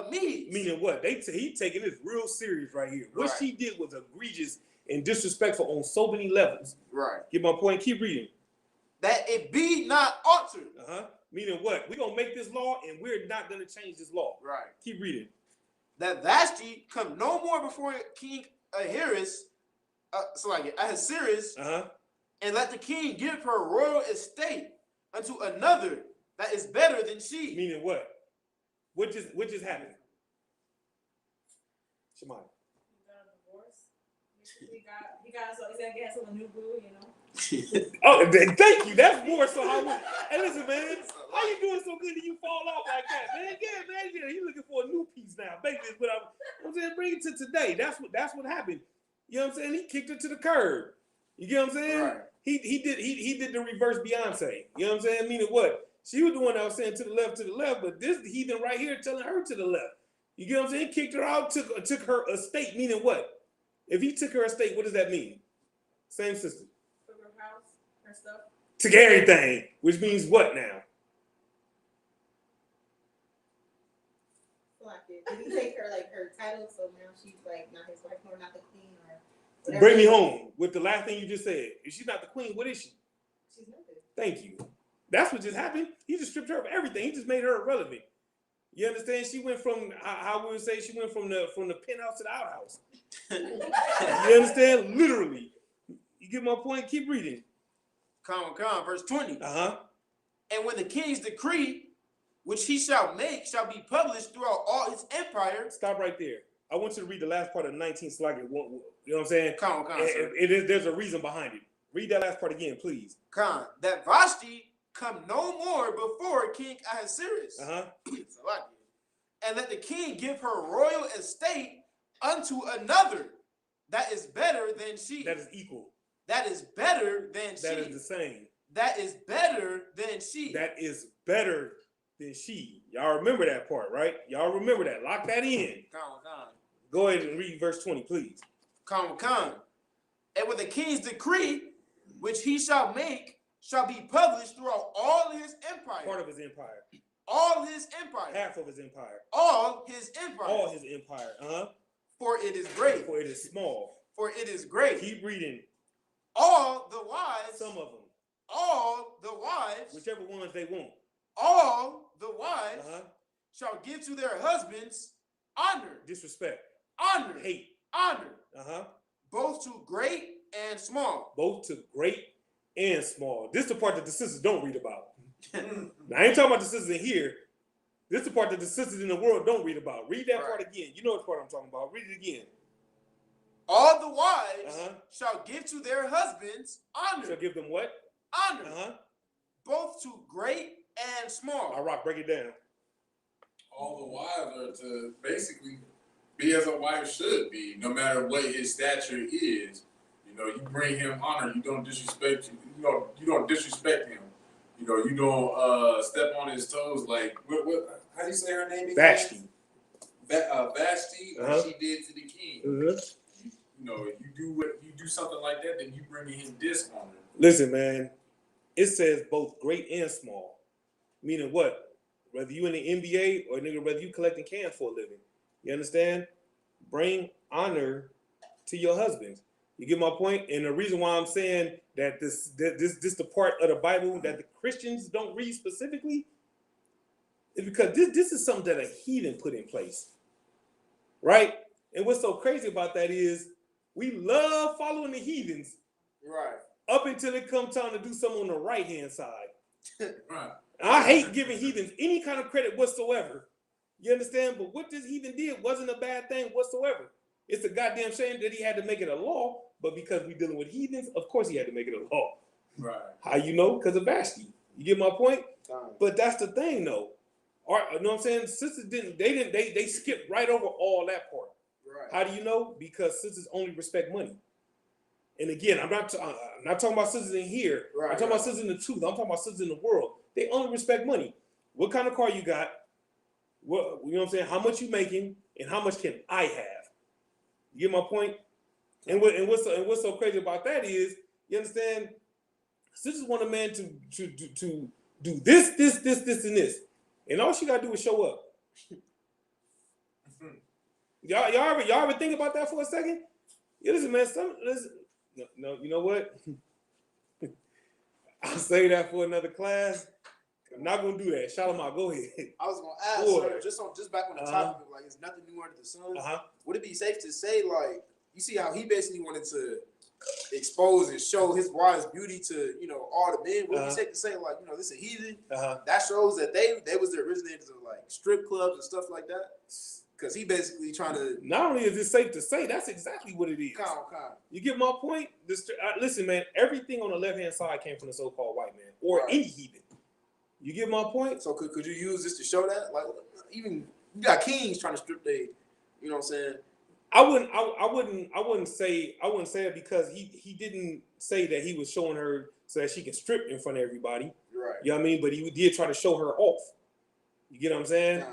Medes. Meaning what? He taking this real serious right here. What she did was egregious and disrespectful on so many levels. Right. Get my point? Keep reading. That it be not altered. Meaning what? We're going to make this law and we're not going to change this law. Right. Keep reading. That Vashti come no more before King Ahasuerus, and let the king give her royal estate unto another that is better than she. Meaning what? What just happened? Shemai. He got a divorce. He got a new boo, you know. Oh, thank you. That's more so how we. Hey, listen, man. How you doing so good that you fall off like that, man? Yeah, you looking for a new piece now, baby. But I'm saying, bring it to today. That's what happened. You know what I'm saying? He kicked her to the curb. You get what I'm saying? Right. He did the reverse Beyonce. You know what I'm saying? Meaning what? She was the one that was saying to the left, but this heathen right here telling her to the left. You get what I'm saying? Kicked her out, took her estate, meaning what? If he took her estate, what does that mean? Same sister. Took her house, her stuff. Took everything, which means what now? Like it. Did he take her like her title, so now she's like not his wife or not the queen or whatever? Bring me home with the last thing you just said. If she's not the queen, what is she? She's nothing. Thank you. That's what just happened. He just stripped her of everything. He just made her irrelevant. You understand? She went from how we would say she went from the penthouse to the outhouse. You understand? Literally. You get my point? Keep reading. Verse 20. Uh-huh. And when the king's decree, which he shall make, shall be published throughout all his empire. Stop right there. I want you to read the last part of 19 so I can, you know what I'm saying? There's a reason behind it. Read that last part again, please. That Vashti come no more before King Ahasuerus. And let the king give her royal estate unto another that is better than she. That is equal. That is better than she. That is the same. That is better than she. That is better than she. Y'all remember that part, right? Y'all remember that. Lock that in. Go ahead and read verse 20, please. And with the king's decree, which he shall make, shall be published throughout all his empire. Part of his empire. All his empire. Half of his empire. All his empire. All his empire. Uh-huh. For it is great. For it is small. For it is great. Keep reading. All the wives. Some of them. All the wives. Whichever ones they want. All the wives shall give to their husbands honor. Disrespect. Honor. Hate. Honor. Both to great and small. Both to great and small. This is the part that the sisters don't read about. Now, I ain't talking about the sisters in here. This is the part that the sisters in the world don't read about. Read that part again. You know what part I'm talking about. Read it again. All the wives shall give to their husbands honor. Shall give them what? Honor. Both to great and small. All right, break it down. All the wives are to basically be as a wife should be, no matter what his stature is. You know, you bring him honor. You don't disrespect him. You don't disrespect him. You know, you don't step on his toes. Like what? How do you say her name again? Vashti. Vashti, what she did to the king. You know, you do something like that, then you bringing him dishonor. Listen, man. It says both great and small. Meaning what? Whether you in the NBA or nigga, whether you collecting cans for a living. You understand? Bring honor to your husbands. You get my point? And the reason why I'm saying that this the part of the Bible that the Christians don't read specifically is because this is something that a heathen put in place. Right? And what's so crazy about that is we love following the heathens. Right. Up until it comes time to do something on the right-hand side. Right. I hate giving heathens any kind of credit whatsoever. You understand? But what this heathen did wasn't a bad thing whatsoever. It's a goddamn shame that he had to make it a law, but because we're dealing with heathens, of course he had to make it a law. Right. How you know? Because of Vashti. You get my point? But that's the thing, though. You know what I'm saying? Sisters they skipped right over all that part. Right. How do you know? Because sisters only respect money. And again, I'm not talking about sisters in here. Right, I'm talking about sisters in the truth. I'm talking about sisters in the world. They only respect money. What kind of car you got? What, you know what I'm saying? How much you making? And how much can I have? You get my point? And what's so crazy about that is, you understand? Sisters want a man to do this, and this. And all she gotta do is show up. Y'all ever think about that for a second? Yeah, listen, man. No, you know what? I'll say that for another class. I'm not gonna do that. Shalimar, go ahead. I was gonna ask, just back on the topic of like, it's nothing new under the sun. Would it be safe to say, like, you see how he basically wanted to expose and show his wife's beauty to, you know, all the men? Would it be safe to say, like, you know, this is a heathen? That shows that they was the originators of like strip clubs and stuff like that. Because he basically trying to. Not only is it safe to say, that's exactly what it is. You get my point? Listen, man, everything on the left-hand side came from the so-called white man or any heathen. You get my point? So could you use this to show that? Like, even you got kings trying to strip they, you know what I'm saying? I wouldn't say it because he didn't say that he was showing her so that she can strip in front of everybody. Right. You know what I mean? But he did try to show her off. You get what I'm saying?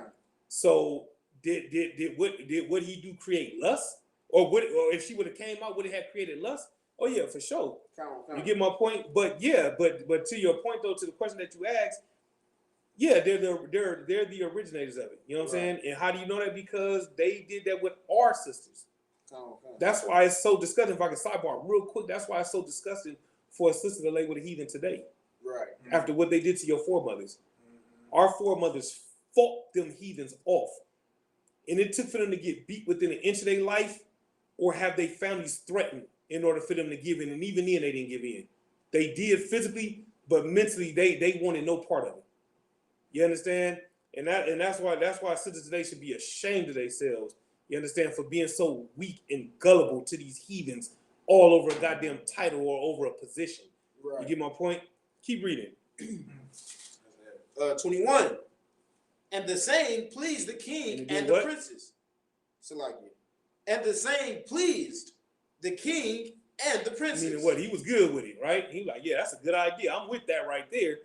So did what he do create lust? Or if she would have came out, would it have created lust? Oh yeah, for sure. You get my point? But yeah, but to your point though, to the question that you asked, yeah, they're the originators of it. You know what I'm saying? And how do you know that? Because they did that with our sisters. That's why it's so disgusting. If I can sidebar real quick, that's why it's so disgusting for a sister to lay with a heathen today. Right. After what they did to your foremothers. Our foremothers fought them heathens off. And it took for them to get beat within an inch of their life or have their families threatened in order for them to give in. And even then, they didn't give in. They did physically, but mentally, they wanted no part of it. You understand? And that's why sisters today should be ashamed of themselves. You understand? For being so weak and gullible to these heathens all over a goddamn title or over a position. Right. You get my point? Keep reading. 21. And the same pleased the king and the princes. So like it. And the same pleased the king and the princes. Meaning what? He was good with it, right? He was like, yeah, that's a good idea. I'm with that right there.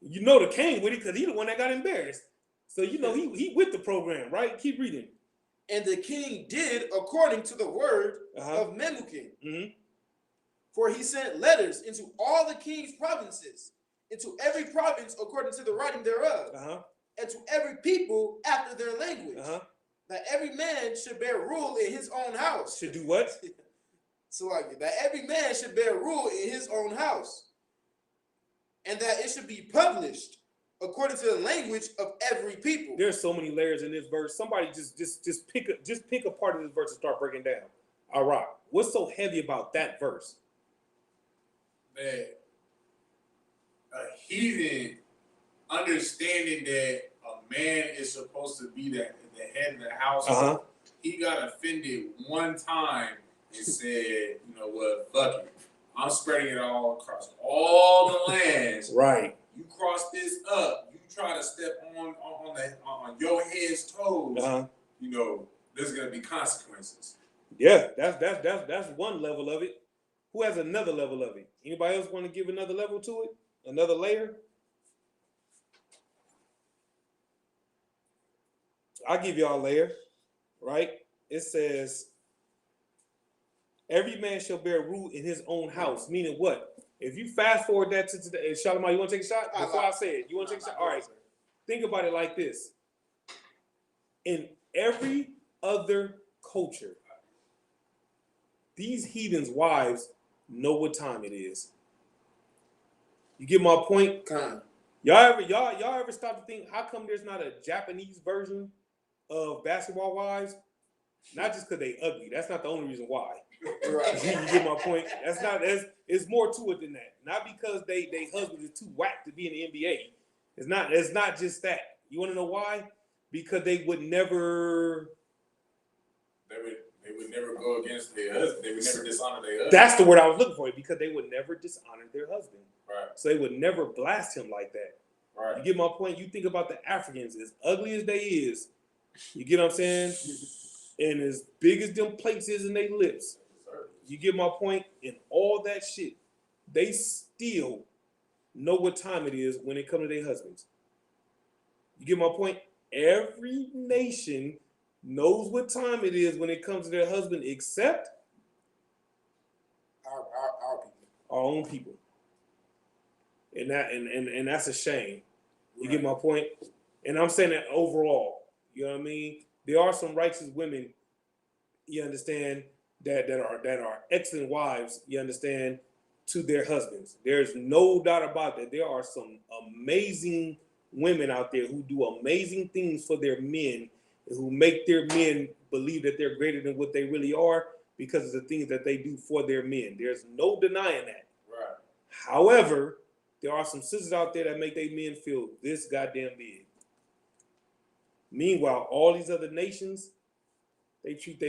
You know the king with it because he the one that got embarrassed. So you know he with the program, right? Keep reading. And the king did according to the word of Memucan. Mm-hmm. For he sent letters into all the king's provinces, into every province according to the writing thereof, and to every people after their language, that every man should bear rule in his own house. Should do what? So like that every man should bear rule in his own house, and that it should be published according to the language of every people. There's so many layers in this verse. Somebody just pick a part of this verse and start breaking down. All right, what's so heavy about that verse? Man, a heathen understanding that a man is supposed to be the head of the household. He got offended one time and said, you know what, fuck it. I'm spreading it all across all the lands. Right. You cross this up, you try to step on your head's toes, you know, there's gonna be consequences. Yeah, that's one level of it. Who has another level of it? Anybody else want to give another level to it? Another layer? I'll give y'all a layer, right? It says, every man shall bear rule in his own house. Meaning what? If you fast forward that to today, Shalimar, you want to take a shot? Before I say it, you want to take a shot? All right. Think about it like this. In every other culture, these heathens' wives know what time it is. You get my point? Y'all ever stop to think how come there's not a Japanese version of Basketball Wives? Not just because they ugly. That's not the only reason why. Right. You get my point? It's more to it than that. Not because they husbands are too whack to be in the NBA. It's not just that. You want to know why? Because they would never. They would never go against their husband. They would never dishonor their husband. That's the word I was looking for. Because they would never dishonor their husband. Right. So they would never blast him like that. Right. You get my point? You think about the Africans, as ugly as they is, you get what I'm saying? And as big as them plates is in their lips. You get my point? And all that shit, they still know what time it is when it comes to their husbands. You get my point? Every nation knows what time it is when it comes to their husband, except our people, our own people. And that's a shame. You get my point? And I'm saying that overall. You know what I mean? There are some righteous women, you understand, that are excellent wives, you understand, to their husbands. There's no doubt about that. There are some amazing women out there who do amazing things for their men, who make their men believe that they're greater than what they really are because of the things that they do for their men. There's no denying that. Right. However, there are some sisters out there that make their men feel this goddamn big. Meanwhile, all these other nations, they treat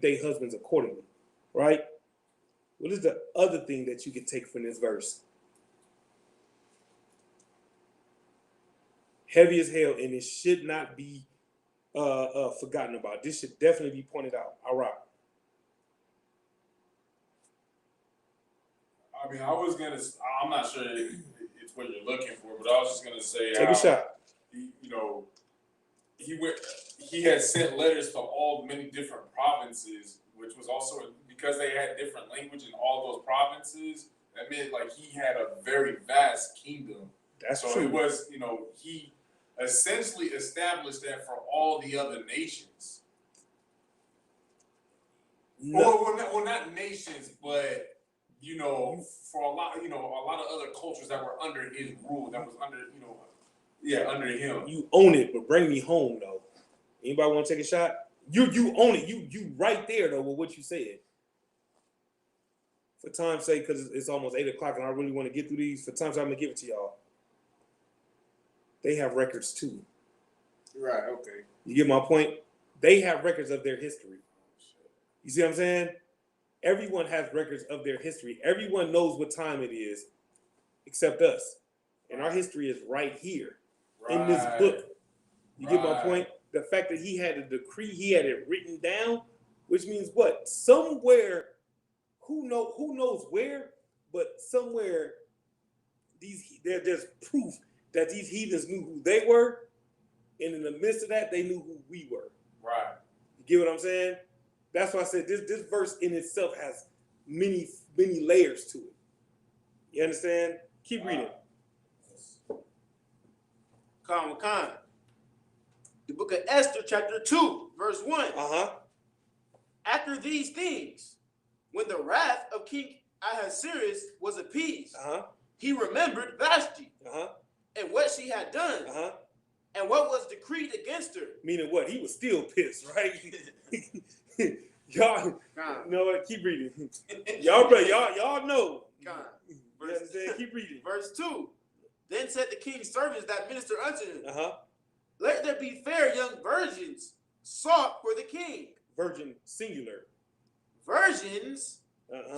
their husbands accordingly, right? What is the other thing that you can take from this verse? Heavy as hell, and it should not be forgotten about. This should definitely be pointed out. All right. I mean, I'm not sure it's what you're looking for, but I was just gonna say, take a shot. He had sent letters to all many different provinces, which was also because they had different language in all those provinces. That meant like he had a very vast kingdom. That's so true. It was, he essentially established that for all the other nations. No. Well, not nations, but for a lot of other cultures that were under his rule, that was under under him. You own it, but bring me home though. Anybody want to take a shot? You own it. You right there though with what you said. For time's sake, because it's almost 8 o'clock and I really want to get through these. For time's sake, I'm gonna give it to y'all. They have records too. Right. Okay. You get my point? They have records of their history. You see what I'm saying? Everyone has records of their history. Everyone knows what time it is, except us. And our history is right here in this book. You get my point? The fact that he had a decree, he had it written down, which means what? Somewhere, who knows where, but somewhere there's proof that these heathens knew who they were, and in the midst of that, they knew who we were. Right. You get what I'm saying? That's why I said this verse in itself has many layers to it. You understand? Keep reading. Khan. The book of Esther, chapter 2, verse 1. After these things, when the wrath of King Ahasuerus was appeased, he remembered Vashti and what she had done and what was decreed against her. Meaning what? He was still pissed, right? Y'all know what? Keep reading. Y'all know. You understand? Keep reading. Verse 2. Then said the king's servants that minister unto him, let there be fair young virgins sought for the king. Virgin, singular. Virgins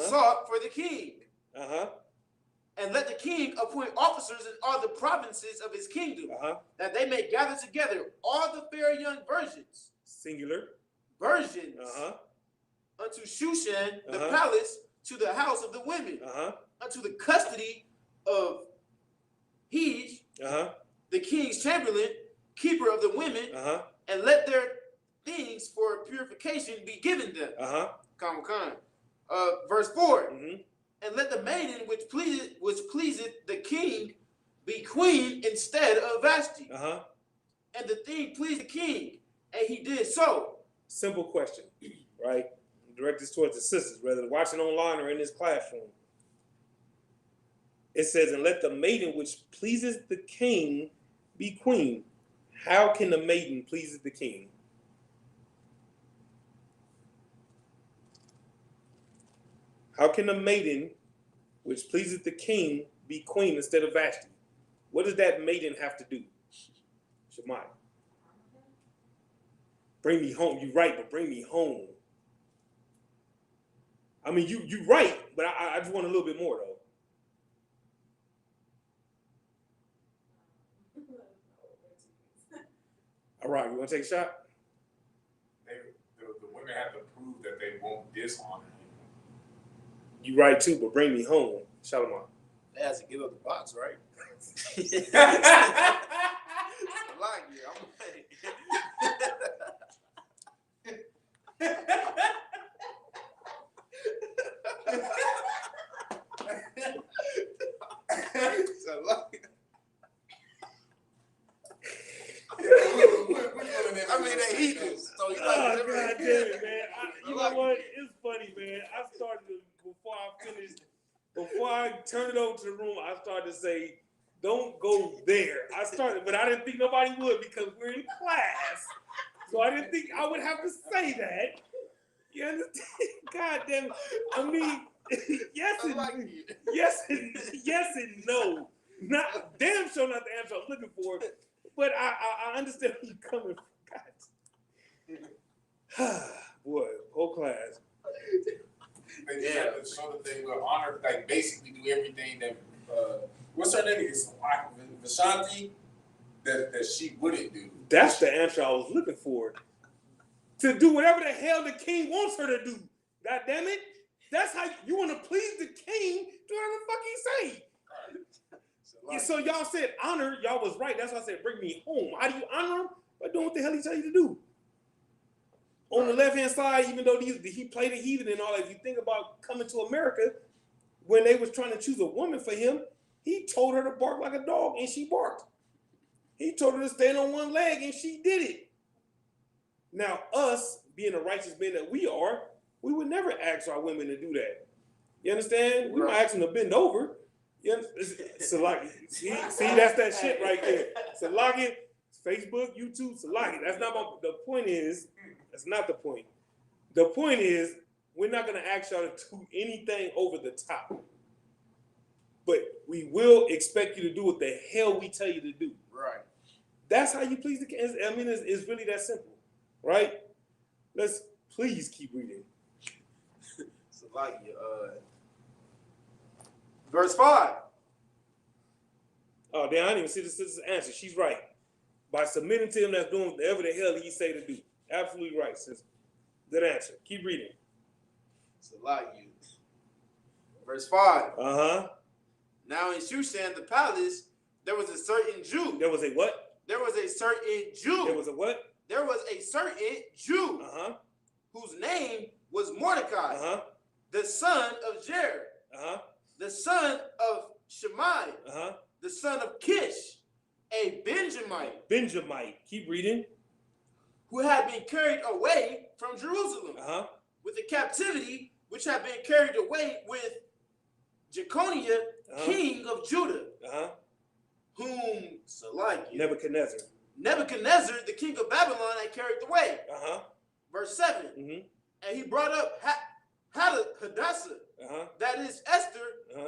sought for the king. And let the king appoint officers in all the provinces of his kingdom, that they may gather together all the fair young virgins. Singular. Virgins. Unto Shushan, the palace, to the house of the women, unto the custody of Hej, the king's chamberlain, keeper of the women, and let their things for purification be given them. Verse 4. And let the maiden which pleaseth the king be queen instead of Vashti. And the thing pleased the king, and he did so. Simple question, right? Direct this towards the sisters, whether watching online or in this classroom. It says, and let the maiden which pleases the king be queen. How can the maiden please the king? How can the maiden which pleases the king be queen instead of Vashti? What does that maiden have to do? Shemai. Bring me home. You're right, but bring me home. I mean, you're right, but I just want a little bit more, though. All right, you want to take a shot? The women have to prove that they won't dishonor him. You right, too, but bring me home. Shalom. They has to give up the box, right? I mean, they heathens. So you God damn it, man. You know what? It's funny, man. I started to, before I turned it over to the room, I started to say, don't go there. But I didn't think nobody would because we're in class. So I didn't think I would have to say that. You understand? God damn it. I mean, yes and no. Not damn sure not the answer I'm looking for. But I understand where you're coming from. God. Boy, whole class. They just have to show that they will honor, like basically do everything that what's her name? Is Vashti that she wouldn't do. That's the answer I was looking for. To do whatever the hell the king wants her to do. God damn it. That's how you want to please the king. Do whatever the fuck he say. So y'all said honor. Y'all was right. That's why I said bring me home. How do you honor him? By doing what the hell he tell you to do. On the left-hand side, even though he played a heathen and all that, if you think about coming to America, when they was trying to choose a woman for him, he told her to bark like a dog, and she barked. He told her to stand on one leg, and she did it. Now, us, being the righteous men that we are, we would never ask our women to do that. You understand? We might ask them to bend over. Salaki. See, that's that shit right there. Salaki, Facebook, YouTube, Salaki. That's not the point is, that's not the point. The point is, we're not going to ask y'all to do anything over the top. But we will expect you to do what the hell we tell you to do. Right. That's how you please the king. I mean, it's really that simple. Right? Let's please keep reading. Salaki, verse 5. Oh, damn, I didn't even see the sister's answer. She's right. By submitting to him, that's doing whatever the hell he say to do. Absolutely right, sister. Good answer. Keep reading. Salaki. Verse 5. Uh-huh. Now in Shushan, the palace, there was a certain Jew. There was a what? There was a certain Jew. There was a what? There was a certain Jew. Uh-huh. Whose name was Mordecai. Uh-huh. The son of Jair. Uh-huh. The son of Shimei. Uh-huh. The son of Kish, a Benjamite. Benjamite. Keep reading. Who had been carried away from Jerusalem. Uh-huh. With the captivity which had been carried away with Jeconiah, king of Judah. Uh-huh. Whom Salaki, Nebuchadnezzar, the king of Babylon, had carried away. Uh-huh. Verse 7. Mm-hmm. And he brought up Hadassah, that is Esther,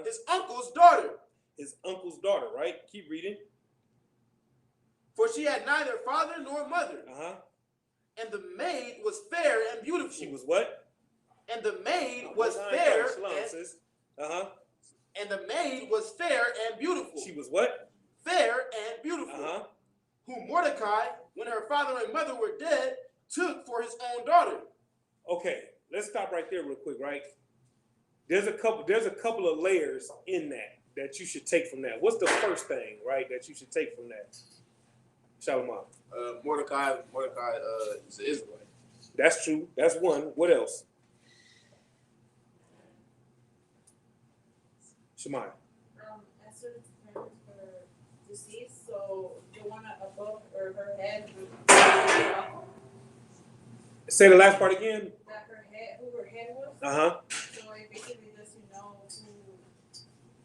his uncle's daughter. His uncle's daughter, right? Keep reading. For she had neither father nor mother. Uh-huh. And the maid was fair and beautiful. She was what? And the maid was fair. Uh-huh. And the maid was fair and beautiful. She was what? Fair and beautiful. Uh-huh. Whom Mordecai, when her father and mother were dead, took for his own daughter. Okay, let's stop right there real quick, right? There's a couple of layers in that you should take from that. What's the first thing, right, that you should take from that? Shalom. Mordecai is an Israelite. That's true. That's one. What else? Shemai. Esther's parents were deceased, so the one above her head. Say the last part again. That who her head was. Uh-huh. So it basically lets you know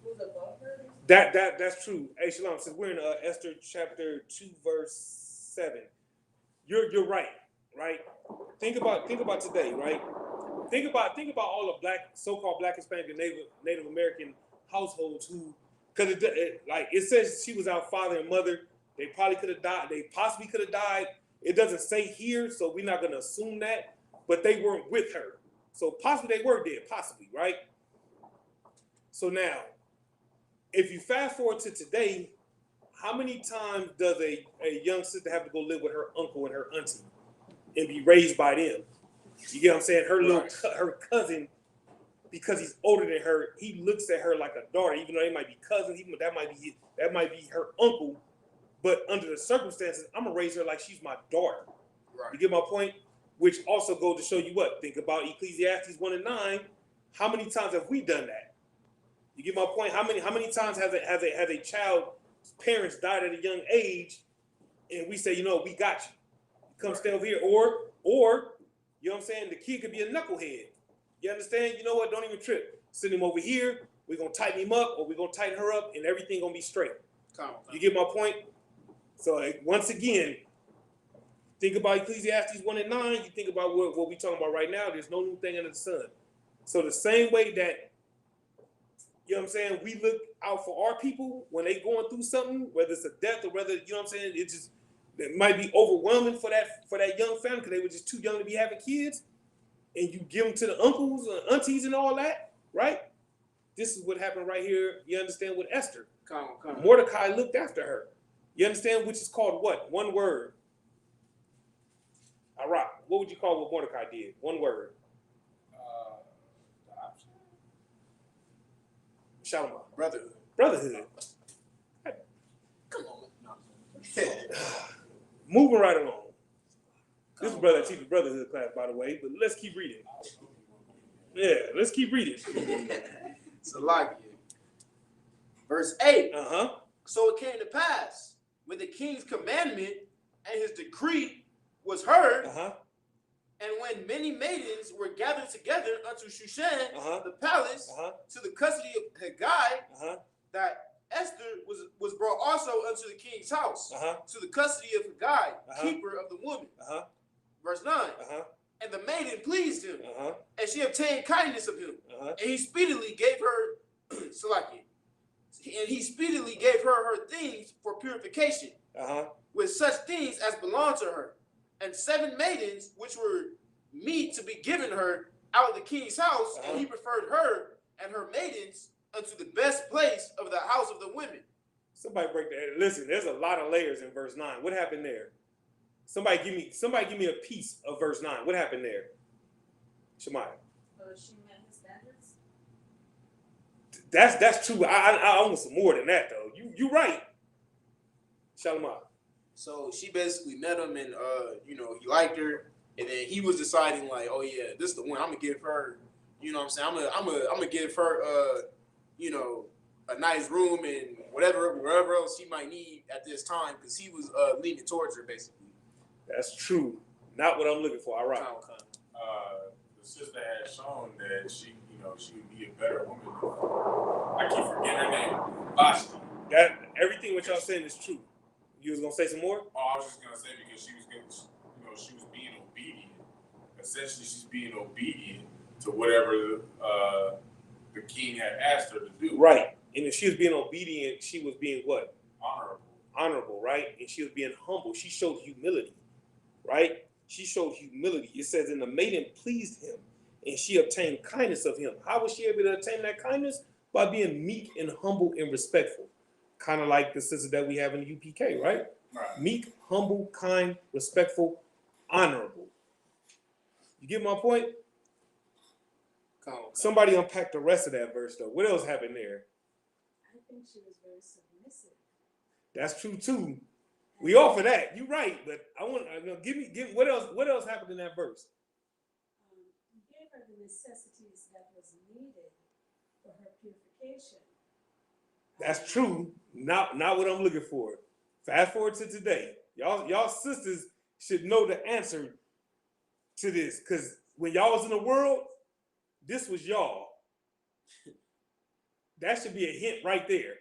who's above her. That's true. Hey, Shalom, since we're in Esther chapter 2, verse 7, you're right, right? Think about today, right? Think about all the so-called black, Hispanic, and Native American households who, because it says she was our father and mother. They probably could have died. They possibly could have died. It doesn't say here, so we're not going to assume that. But they weren't with her, so possibly they were dead, possibly, right? So now, if you fast forward to today, how many times does a young sister have to go live with her uncle and her auntie and be raised by them? You get what I'm saying? Her cousin, because he's older than her, he looks at her like a daughter, even though they might be cousins. Even that might be her uncle. But under the circumstances, I'm gonna raise her like she's my daughter. Right. You get my point? Which also goes to show you what? Think about Ecclesiastes 1:9. How many times have we done that? You get my point? How many times has a child's parents died at a young age, and we say, we got you. Come stay over here, or you know what I'm saying? The kid could be a knucklehead. You understand? You know what? Don't even trip. Send him over here. We're gonna tighten him up, or we're gonna tighten her up, and everything gonna be straight. You get my point? So once again, think about Ecclesiastes 1:9. You think about what we're talking about right now. There's no new thing under the sun. So the same way that, you know what I'm saying, we look out for our people when they going through something, whether it's a death or whether, you know what I'm saying, it might be overwhelming for that young family because they were just too young to be having kids, and you give them to the uncles and aunties and all that, right? This is what happened right here, you understand, with Esther. Come on. Mordecai looked after her. You understand, which is called what? One word. Arak. What would you call what Mordecai did? One word. Shalom. Brotherhood. Brotherhood. Moving right along. This is brother teaches brotherhood class, by the way, but let's keep reading. Yeah, let's keep reading. Salakia. Verse 8. So it came to pass, when the king's commandment and his decree was heard, and when many maidens were gathered together unto Shushan, the palace, to the custody of Haggai, that Esther was brought also unto the king's house, to the custody of Haggai, keeper of the woman. Verse 9. And the maiden pleased him, and she obtained kindness of him, and he speedily gave her Salakia. And he speedily gave her things for purification, with such things as belonged to her, and 7 maidens which were meet to be given her out of the king's house, and he preferred her and her maidens unto the best place of the house of the women. Somebody break that. Listen, there's a lot of layers in verse 9. What happened there? Somebody give me a piece of verse 9. What happened there? Shemaiah. She met his standards. That's true. I want some more than that though. You right. Shalom. So she basically met him, and he liked her, and then he was deciding like, oh yeah, this is the one I'm gonna give her. You know what I'm saying? I'm gonna give her a nice room and wherever else she might need at this time, because he was leaning towards her basically. That's true. Not what I'm looking for. All right. The sister had shown that she would be a better woman. I keep forgetting her name. Vashti. That everything what y'all saying is true. You was gonna say some more? Oh, I was just gonna say because she was being obedient. Essentially, she's being obedient to whatever the king had asked her to do. Right. And if she was being obedient, she was being what? Honorable, right? And she was being humble. She showed humility, right? She showed humility. It says, and the maiden pleased him, and she obtained kindness of him. How was she able to obtain that kindness? By being meek and humble and respectful. Kind of like the sister that we have in the UPK, right? Meek, humble, kind, respectful, honorable. You get my point? Somebody unpack the rest of that verse, though. What else happened there? I think she was very submissive. That's true too. We offer that. You're right, but I want give what else? What else happened in that verse? He gave her the necessities that was needed for her purification. That's true. Not what I'm looking for. Fast forward to today. Y'all sisters should know the answer to this, because when y'all was in the world, this was y'all. That should be a hint right there.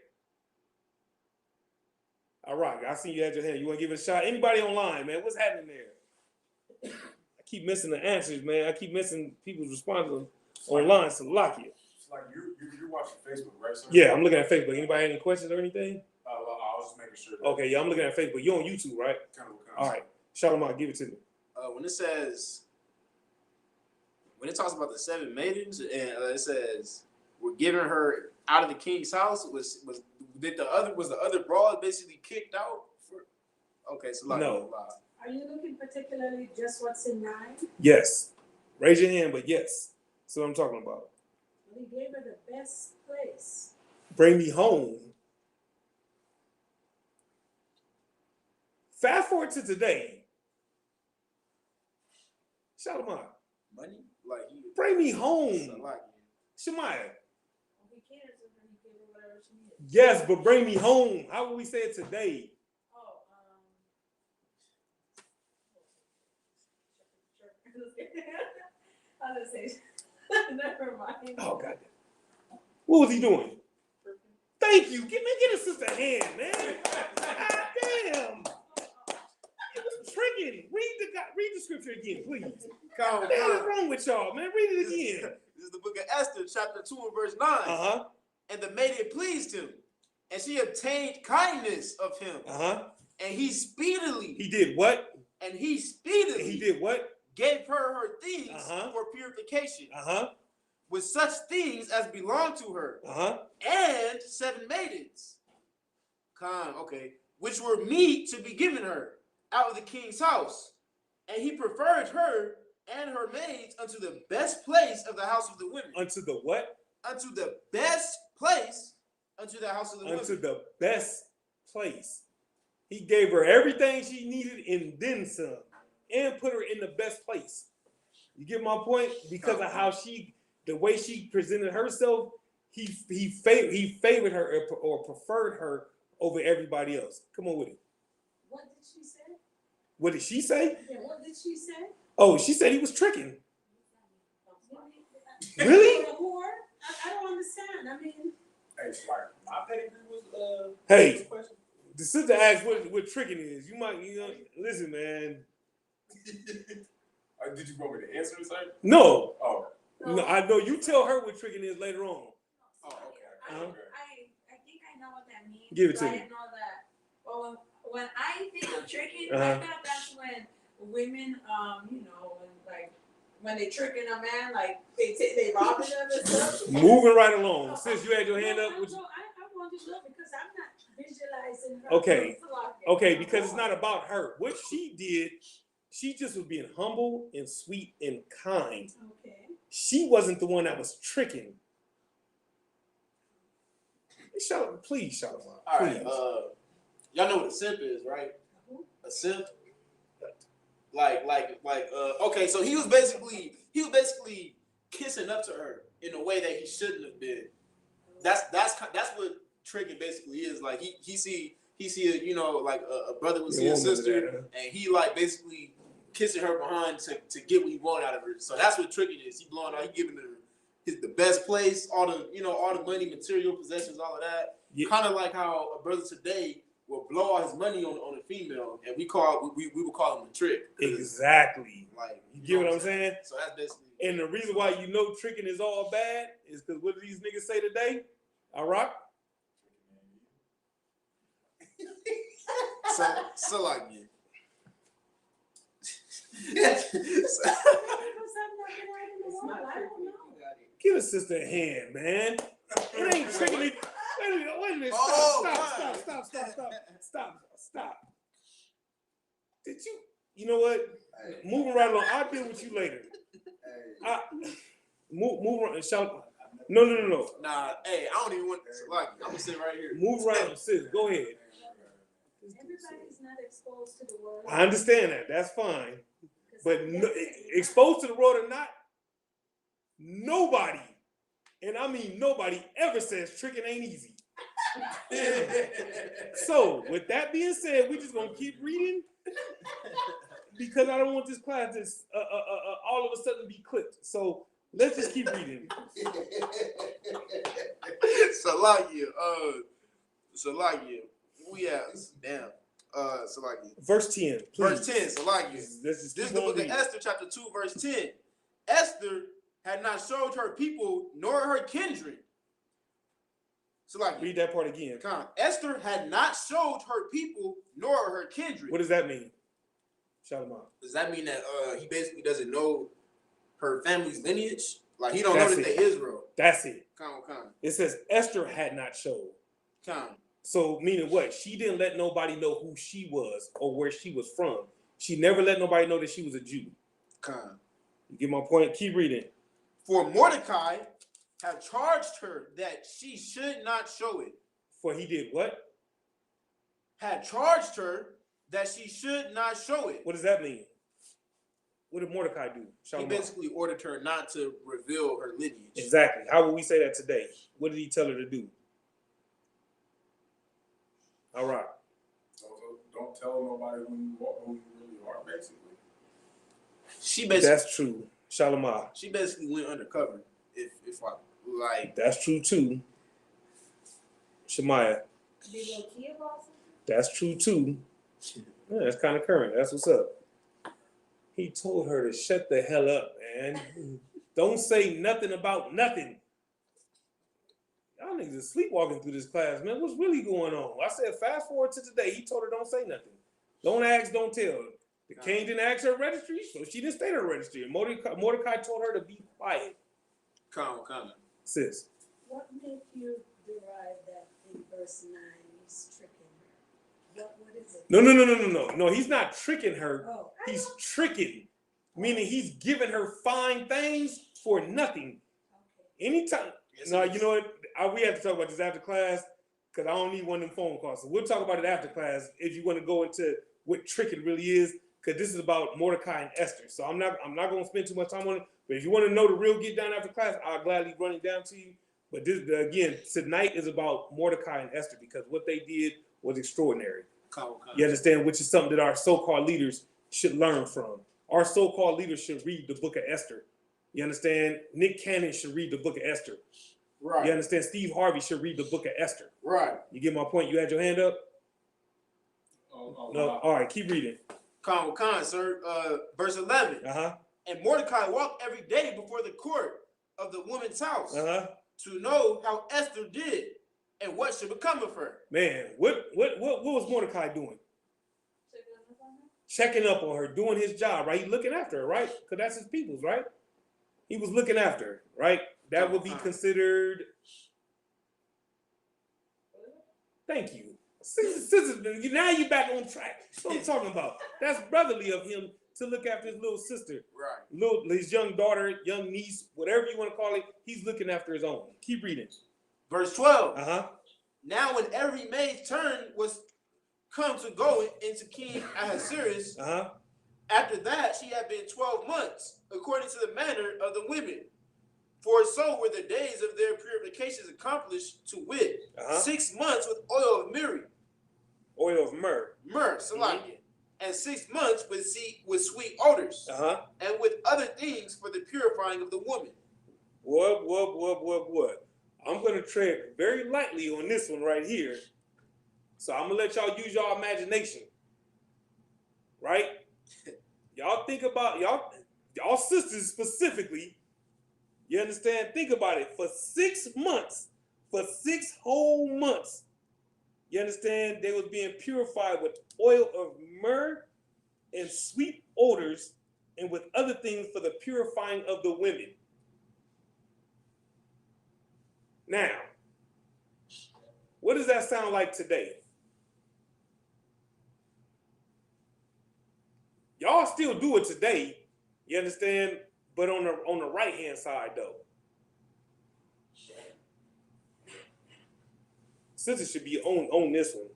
All right, I see you had your hand. You want to give it a shot? Anybody online, man? What's happening there? I keep missing the answers, man. I keep missing people's responses online. So lock you. It's like you're watching Facebook, right, sir? Yeah, I'm looking at Facebook. Anybody have any questions or anything? I was just making sure. Okay, yeah, I'm looking at Facebook. You're on YouTube, right? Kind of. All right. Shalom, give it to me. When it talks about the 7 maidens, and it says we're giving her out of the king's house, was the other broad basically kicked out? Okay, so like, no. Are you looking particularly just what's in 9? Yes. Raise your hand, but yes. That's what I'm talking about. Well, he gave her the best place. Bring me home. Fast forward to today. Shalom. Money? Bring me home. Shemaiah. He cares if he gave her whatever she needed. Yes, but bring me home. How would we say it today? I was gonna say, never mind. Oh, God. What was he doing? Thank you. Get a sister a hand, man. God damn. Tricking. Read the scripture again, please. What the hell is wrong with y'all, man? Read it again. This is the book of Esther, chapter 2 and verse 9. And the maiden pleased him, and she obtained kindness of him. And he speedily. He did what? And he speedily. He did what? Gave her things for purification. With such things as belonged to her. And 7 maidens. Which were meet to be given her out of the king's house. And he preferred her and her maids unto the best place of the house of the women. Unto the what? Unto the best place unto the house of the women. Unto the best place. He gave her everything she needed and then some, and put her in the best place. You get my point? Because of how the way she presented herself, he favored her or preferred her over everybody else. Come on with it. What did she say? What did she say? Yeah, what did she say? Oh, she said he was tricking. Really? Really? A whore? I don't understand. I mean, Hey, like my pedigree was Hey. was a question. The sister asked what tricking is. You might, listen, man. Did you want me to answer it, sir? No. Oh. No, I know you tell her what tricking is later on. Oh, okay. Uh-huh. I think I know what that means. Give it to I me. didn't know that. Well, when I think of tricking, Uh-huh. I thought that's when women, when they tricking a man, like they robbing them and stuff. Moving right along. Sis, you had your hand up. I wanted to know because I'm not visualizing her. Okay. Okay, because it's not about her. What she did, she just was being humble and sweet and kind. Okay. She wasn't the one that was tricking. Please, shout him out. All right, Please. y'all know what a simp is, right? A simp. Okay, so he was basically kissing up to her in a way that he shouldn't have been. That's what tricking basically is. Like he see a brother would see a sister, and he like basically kissing her behind to get what he want out of her. So that's what tricking is. He blowing out, he giving her the best place, all the money, material possessions, all of that. Yeah. Kind of like how a brother today will blow all his money on a female, and we would call him a trick. Exactly. Like, you get what I'm saying? So that's basically. And the reason why tricking is all bad is because what do these niggas say today? I rock. So like you. Give a sister a hand, man. It ain't tricking me. Wait a minute. Stop. Did you? You know what? Moving right along. I'll deal with you later. Move around. Shout. No. Nah, hey, I don't even want to. Like, I'm gonna sit right here. Move around, sis. Go ahead. Everybody's not exposed to the world. I understand that. That's fine. But exposed to the world or not, nobody, and I mean nobody, ever says tricking ain't easy. So, with that being said, we just gonna keep reading because I don't want this class to all of a sudden be clipped. So let's just keep reading. Salakia. We at damn. Salakia. Verse 10. Please. Verse 10. Salakia. This is the book of Esther, chapter 2, verse 10. Esther had not showed her people nor her kindred. Salakia. Read that part again. Esther had not showed her people nor her kindred. What does that mean? Shalom. Does that mean that he basically doesn't know her family's lineage? Like he don't know that they're Israel. That's it. Come. It says Esther had not showed. So meaning what? She didn't let nobody know who she was or where she was from. She never let nobody know that she was a Jew. You get my point? Keep reading. For Mordecai had charged her that she should not show it. For he did what? Had charged her that she should not show it. What does that mean? What did Mordecai do? He basically ordered her not to reveal her lineage. Exactly. How would we say that today? What did he tell her to do? All right. Don't tell nobody who you really are, basically. That's true. Shalimah. She basically went undercover. If I like. That's true too. Shemaiah. That's true too. Yeah, that's kind of current. That's what's up. He told her to shut the hell up, man. Don't say nothing about nothing. Y'all niggas is sleepwalking through this class, man. What's really going on? I said fast forward to today. He told her don't say nothing. Don't ask, don't tell. The king didn't ask her registry, so she didn't stay at her registry. And Mordecai told her to be quiet. Come. Sis. What made you derive that in verse 9 he's tricking her? What is it? No, he's not tricking her. Oh, he's tricking. Meaning he's giving her fine things for nothing. Okay. Anytime. No, you know what? We have to talk about this after class because I don't need one of them phone calls. So we'll talk about it after class if you want to go into what tricking really is, because this is about Mordecai and Esther. So I'm not going to spend too much time on it. But if you want to know the real get down after class, I'll gladly run it down to you. But this, again, tonight is about Mordecai and Esther, because what they did was extraordinary. You understand? Which is something that our so-called leaders should learn from. Our so-called leaders should read the book of Esther. You understand? Nick Cannon should read the book of Esther. Right. You understand? Steve Harvey should read the book of Esther. Right. You get my point? You had your hand up? No. All right, keep reading. Sir. Verse 11. And Mordecai walked every day before the court of the woman's house to know how Esther did and what should become of her. Man, what was Mordecai doing? Checking up on her, doing his job, right? He looking after her, right? Because that's his people's, right? He was looking after her, right? That would be considered. Thank you. Now you're back on track. That's what I'm talking about. That's brotherly of him to look after his little sister. Right. His young daughter, young niece, whatever you want to call it. He's looking after his own. Keep reading. Verse 12. Now when every maid's turn was come to go into King Ahasuerus, after that she had been 12 months, according to the manner of the women. For so were the days of their purifications accomplished, to wit, 6 months with oil of myrrh. Oil of myrrh. Myrrh, Salakia. And 6 months with sweet odors. And with other things for the purifying of the woman. What? I'm going to tread very lightly on this one right here. So I'm going to let y'all use y'all imagination. Right? Y'all think about, y'all sisters specifically, you understand? Think about it. For 6 months, for 6 whole months, you understand? They was being purified with oil of myrrh and sweet odors and with other things for the purifying of the women. Now, what does that sound like today? Y'all still do it today, you understand? But on the right-hand side, though. Sisters should be on this one.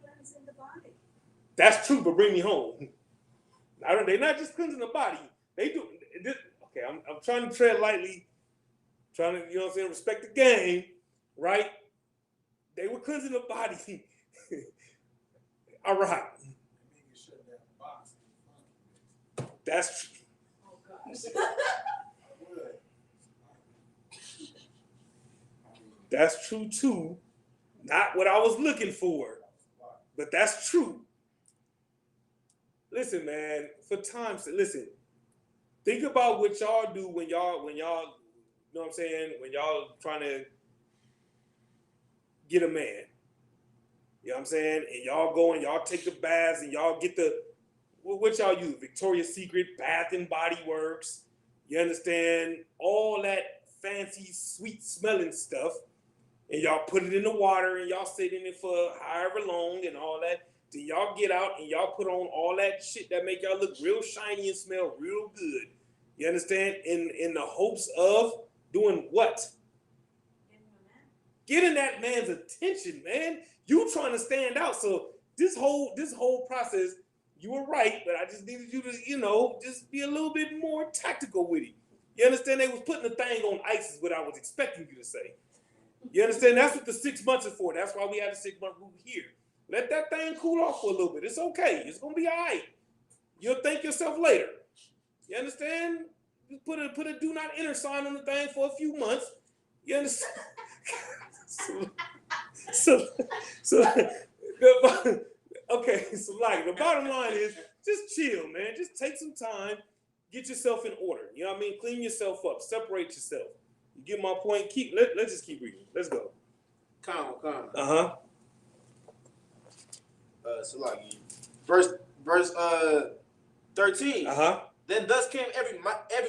Cleansing the body. That's true, but bring me home. They're not just cleansing the body. They do. Okay, I'm trying to tread lightly, trying to, you know what I'm saying, respect the game, right? They were cleansing the body. All right. That's true. Oh gosh. That's true too. Not what I was looking for, but that's true. Listen, man, listen, think about what y'all do when y'all, you know what I'm saying, when y'all trying to get a man. You know what I'm saying? And y'all go and y'all take the baths and y'all get what y'all use? Victoria's Secret, Bath and Body Works. You understand? All that fancy, sweet smelling stuff. And y'all put it in the water and y'all sit in it for however long and all that. Then y'all get out and y'all put on all that shit that make y'all look real shiny and smell real good. You understand? In the hopes of doing what? Getting that man's attention, man. You trying to stand out. So this whole process, you were right, but I just needed you to, just be a little bit more tactical with it. You understand? They was putting the thing on ice is what I was expecting you to say. You understand? That's what the 6 months is for. That's why we have the 6 month rule here. Let that thing cool off for a little bit. It's okay. It's gonna be all right. You'll thank yourself later. You understand? Just put a do not enter sign on the thing for a few months. You understand? Okay, so like the bottom line is just chill, man. Just take some time, get yourself in order. You know what I mean? Clean yourself up, separate yourself. You get my point? Let's just keep reading. Let's go. Calm. Verse 13. Then thus came every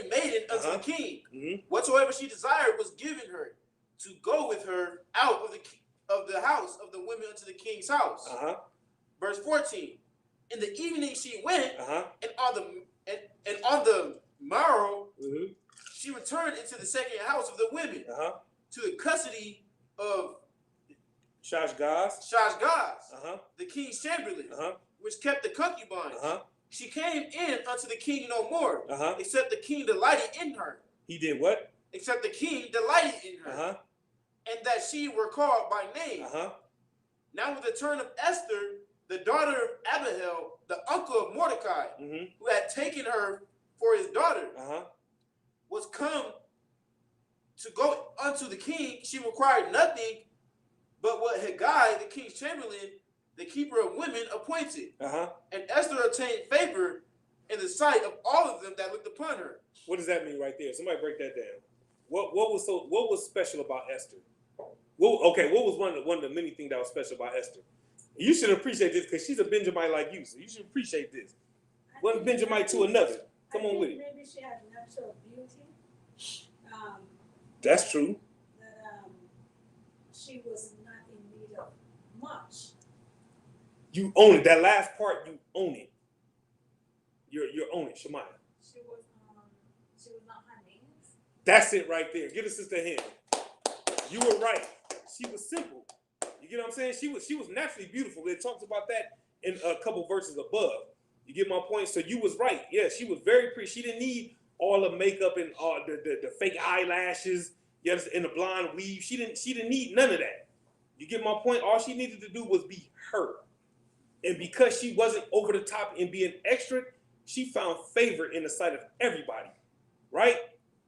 maiden unto the king. Whatsoever she desired was given her, to go with her out of the house of the women unto the king's house. Verse 14. In the evening she went, and on the morrow she returned into the second house of the women, to the custody of Shashgaz, the king's chamberlain, uh-huh, which kept the concubines. uh-huh, She came in unto the king no more, uh-huh. except the king delighted in her. He did what? Except the king delighted in her, Uh-huh, and that she were called by name. uh-huh. Now with the turn of Esther, the daughter of Abihail, the uncle of Mordecai, Mm-hmm. who had taken her for his daughter, Uh-huh. was come to go unto the king. She required nothing but what Haggai, the king's chamberlain, the keeper of women, appointed. Uh-huh. And Esther obtained favor in the sight of all of them that looked upon her. What does that mean right there? Somebody break that down. What was special about Esther? What was one of the many things that was special about Esther? You should appreciate this because she's a Benjamite like you, so you should appreciate this. One Benjamite to another. Come on with it. Maybe she had natural beauty. That's true. That she was not in need of much. You own it. That last part, you own it. You're own it, Shemaiah. She was not her names. That's it right there. Get a sister a hand. You were right. She was simple. You get what I'm saying? She was naturally beautiful. It talks about that in a couple verses above. You get my point? So you was right. Yeah, she was very pretty. She didn't need all the makeup and all the fake eyelashes, yes, and the blonde weave. She didn't need none of that. You get my point? All she needed to do was be her. And because she wasn't over the top and being extra, she found favor in the sight of everybody. Right?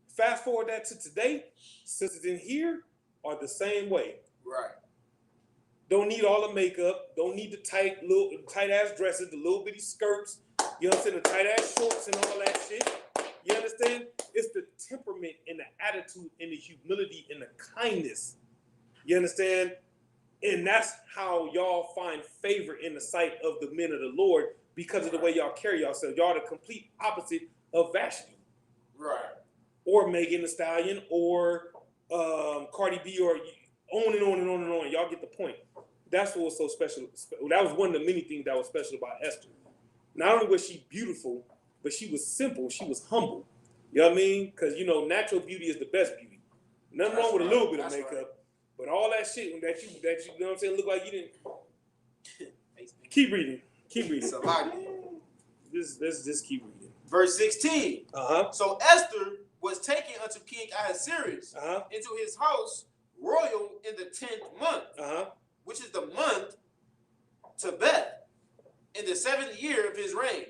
Fast forward that to today, sisters in here are the same way. Right. Don't need all the makeup. Don't need the tight ass dresses, the little bitty skirts. You know what I'm saying? The tight ass shorts and all that shit. You understand? It's the temperament and the attitude and the humility and the kindness. You understand? And that's how y'all find favor in the sight of the men of the Lord because of the way y'all carry yourselves. Y'all the complete opposite of Vashti. Right. Or Megan Thee Stallion or Cardi B or on and on and on and on. Y'all get the point. That's what was so special. That was one of the many things that was special about Esther. Not only was she beautiful, but she was simple. She was humble. You know what I mean? Because, natural beauty is the best beauty. Nothing wrong with a little bit of makeup. Right. But all that shit that you know what I'm saying, look like you didn't. Keep reading. Keep reading. Just keep reading. Verse 16. Uh-huh. So Esther was taken unto King Ahasuerus into his house royal in the 10th month, which is the month Tebeth, in the 7th year of his reign.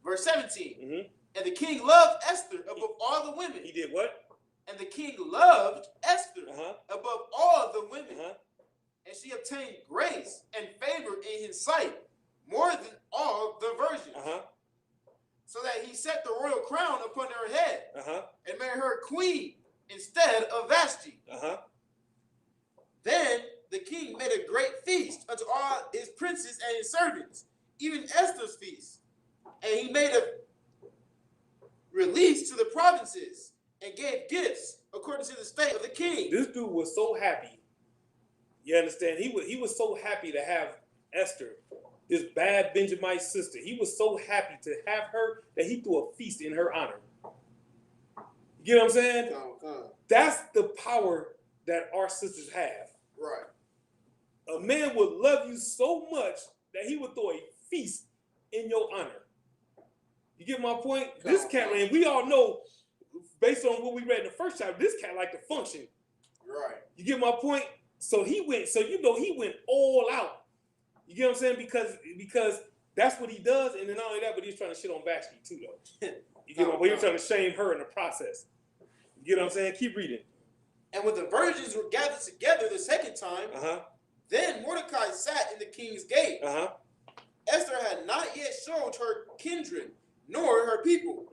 Verse 17. Mm-hmm. And the king loved Esther above all the women. He did what? And the king loved Esther above all the women. And she obtained grace and favor in his sight more than all the virgins. So that he set the royal crown upon her head and made her queen instead of Vashti. Then the king made a great feast unto all his princes and his servants, even Esther's feast. And he made a release to the provinces and gave gifts according to the state of the king. This dude was so happy. You understand? He was so happy to have Esther, this bad Benjamite sister. He was so happy to have her that he threw a feast in her honor. You know what I'm saying? That's the power that our sisters have. Right. A man would love you so much that he would throw a feast in your honor. You get my point? This cat, man, we all know, based on what we read in the first chapter, this cat like to function. Right. You get my point? So he went all out. You get what I'm saying? Because that's what he does, and then not only that, but he's trying to shit on Vashti too, though. You get my point? He was trying to shame her in the process. You get what I'm saying? Keep reading. And when the virgins were gathered together the second time, then Mordecai sat in the king's gate. Esther had not yet showed her kindred, nor her people,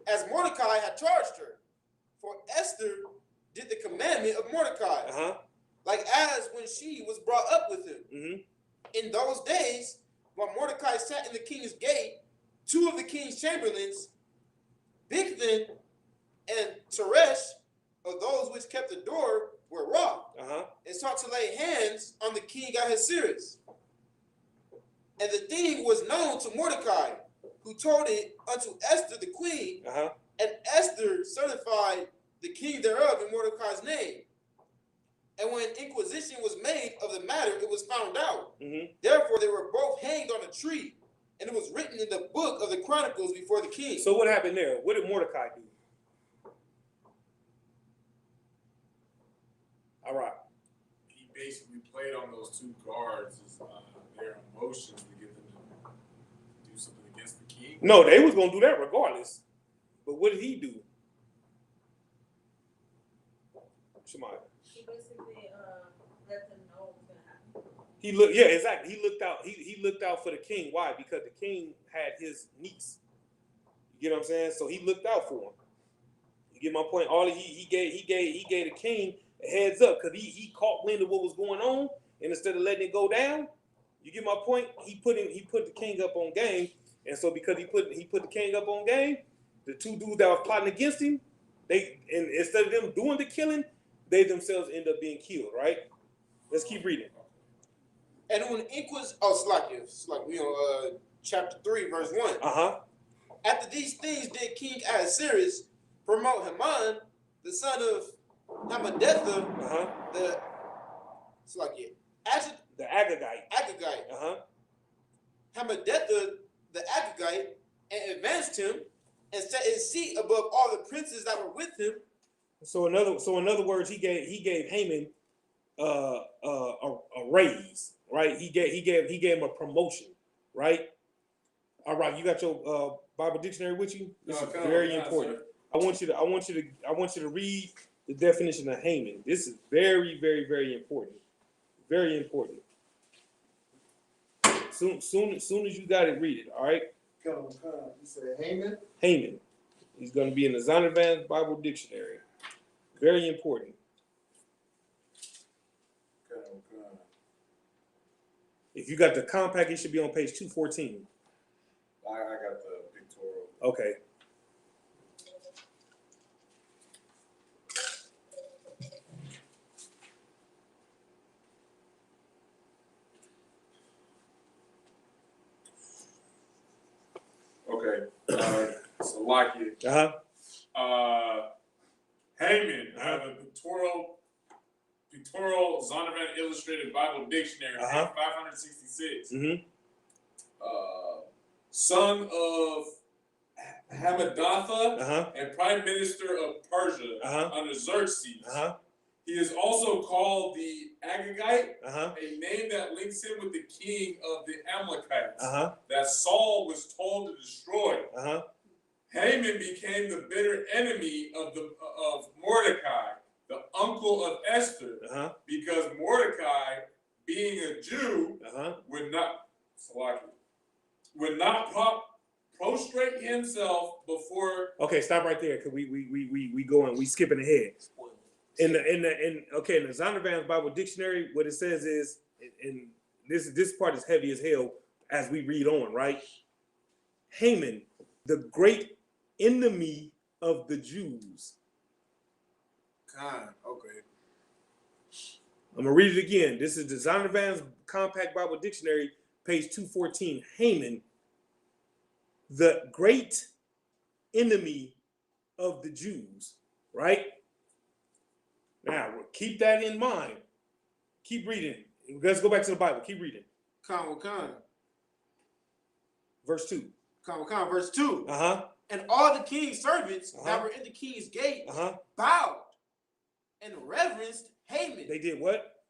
as Mordecai had charged her. For Esther did the commandment of Mordecai, like as when she was brought up with him. In those days, while Mordecai sat in the king's gate, two of the king's chamberlains, Bigthan and Teresh, of those which kept the door, were wroth, and sought to lay hands on the king Ahasuerus. And the thing was known to Mordecai, who told it unto Esther the queen, and Esther certified the king thereof in Mordecai's name. And when inquisition was made of the matter, it was found out. Mm-hmm. Therefore, they were both hanged on a tree, and it was written in the book of the Chronicles before the king. So what happened there? What did Mordecai do? All right. He basically played on those two guards, their emotions to get them to do something against the king. No, they was gonna do that regardless. But what did he do? Shemaiah. He basically let them know what was gonna happen. He looked, yeah, exactly. He looked out. He looked out for the king. Why? Because the king had his niece. You get what I'm saying? So he looked out for him. You get my point? All he gave the king a heads up because he caught wind of what was going on, and instead of letting it go down, you get my point. He put the king up on game, and so because he put the king up on game, the two dudes that was plotting against him, instead of them doing the killing, they themselves end up being killed. Right? Let's keep reading. And when chapter 3, verse 1. After these things did King Ahasuerus promote Haman, the son of Hammedatha, the Agagite. Hammedatha, the Agagite, and advanced him and set his seat above all the princes that were with him. So in other words, he gave Haman a raise, right? He gave him a promotion, right? All right, you got your Bible dictionary with you? This is very important. Sir. I want you to read the definition of Haman. This is very, very, very important. Very important. Soon as you got it, read it. All right. Come. You said Haman? Haman. He's going to be in the Zondervan's Bible Dictionary. Very important. If you got the compact, it should be on page 214. I got the pictorial. Okay. Okay. Salakia. Haman, I have a pictorial Zondervan Illustrated Bible Dictionary, page 566. Son of Hammedatha and Prime Minister of Persia under Xerxes. He is also called the Agagite, a name that links him with the king of the Amalekites that Saul was told to destroy. Haman became the bitter enemy of Mordecai, the uncle of Esther, because Mordecai, being a Jew, would not prostrate himself before. Okay, stop right there because we going, we skipping ahead. In the Zondervan's Bible Dictionary, what it says is, and this part is heavy as hell as we read on, right? Haman, the great enemy of the Jews. Okay. I'm gonna read it again. This is the Zondervan's Compact Bible Dictionary, page 214. Haman, the great enemy of the Jews, right? Now, keep that in mind. Keep reading. Let's go back to the Bible. Keep reading. Verse 2. Verse 2. And all the king's servants that were in the king's gate bowed and reverenced Haman. They did what?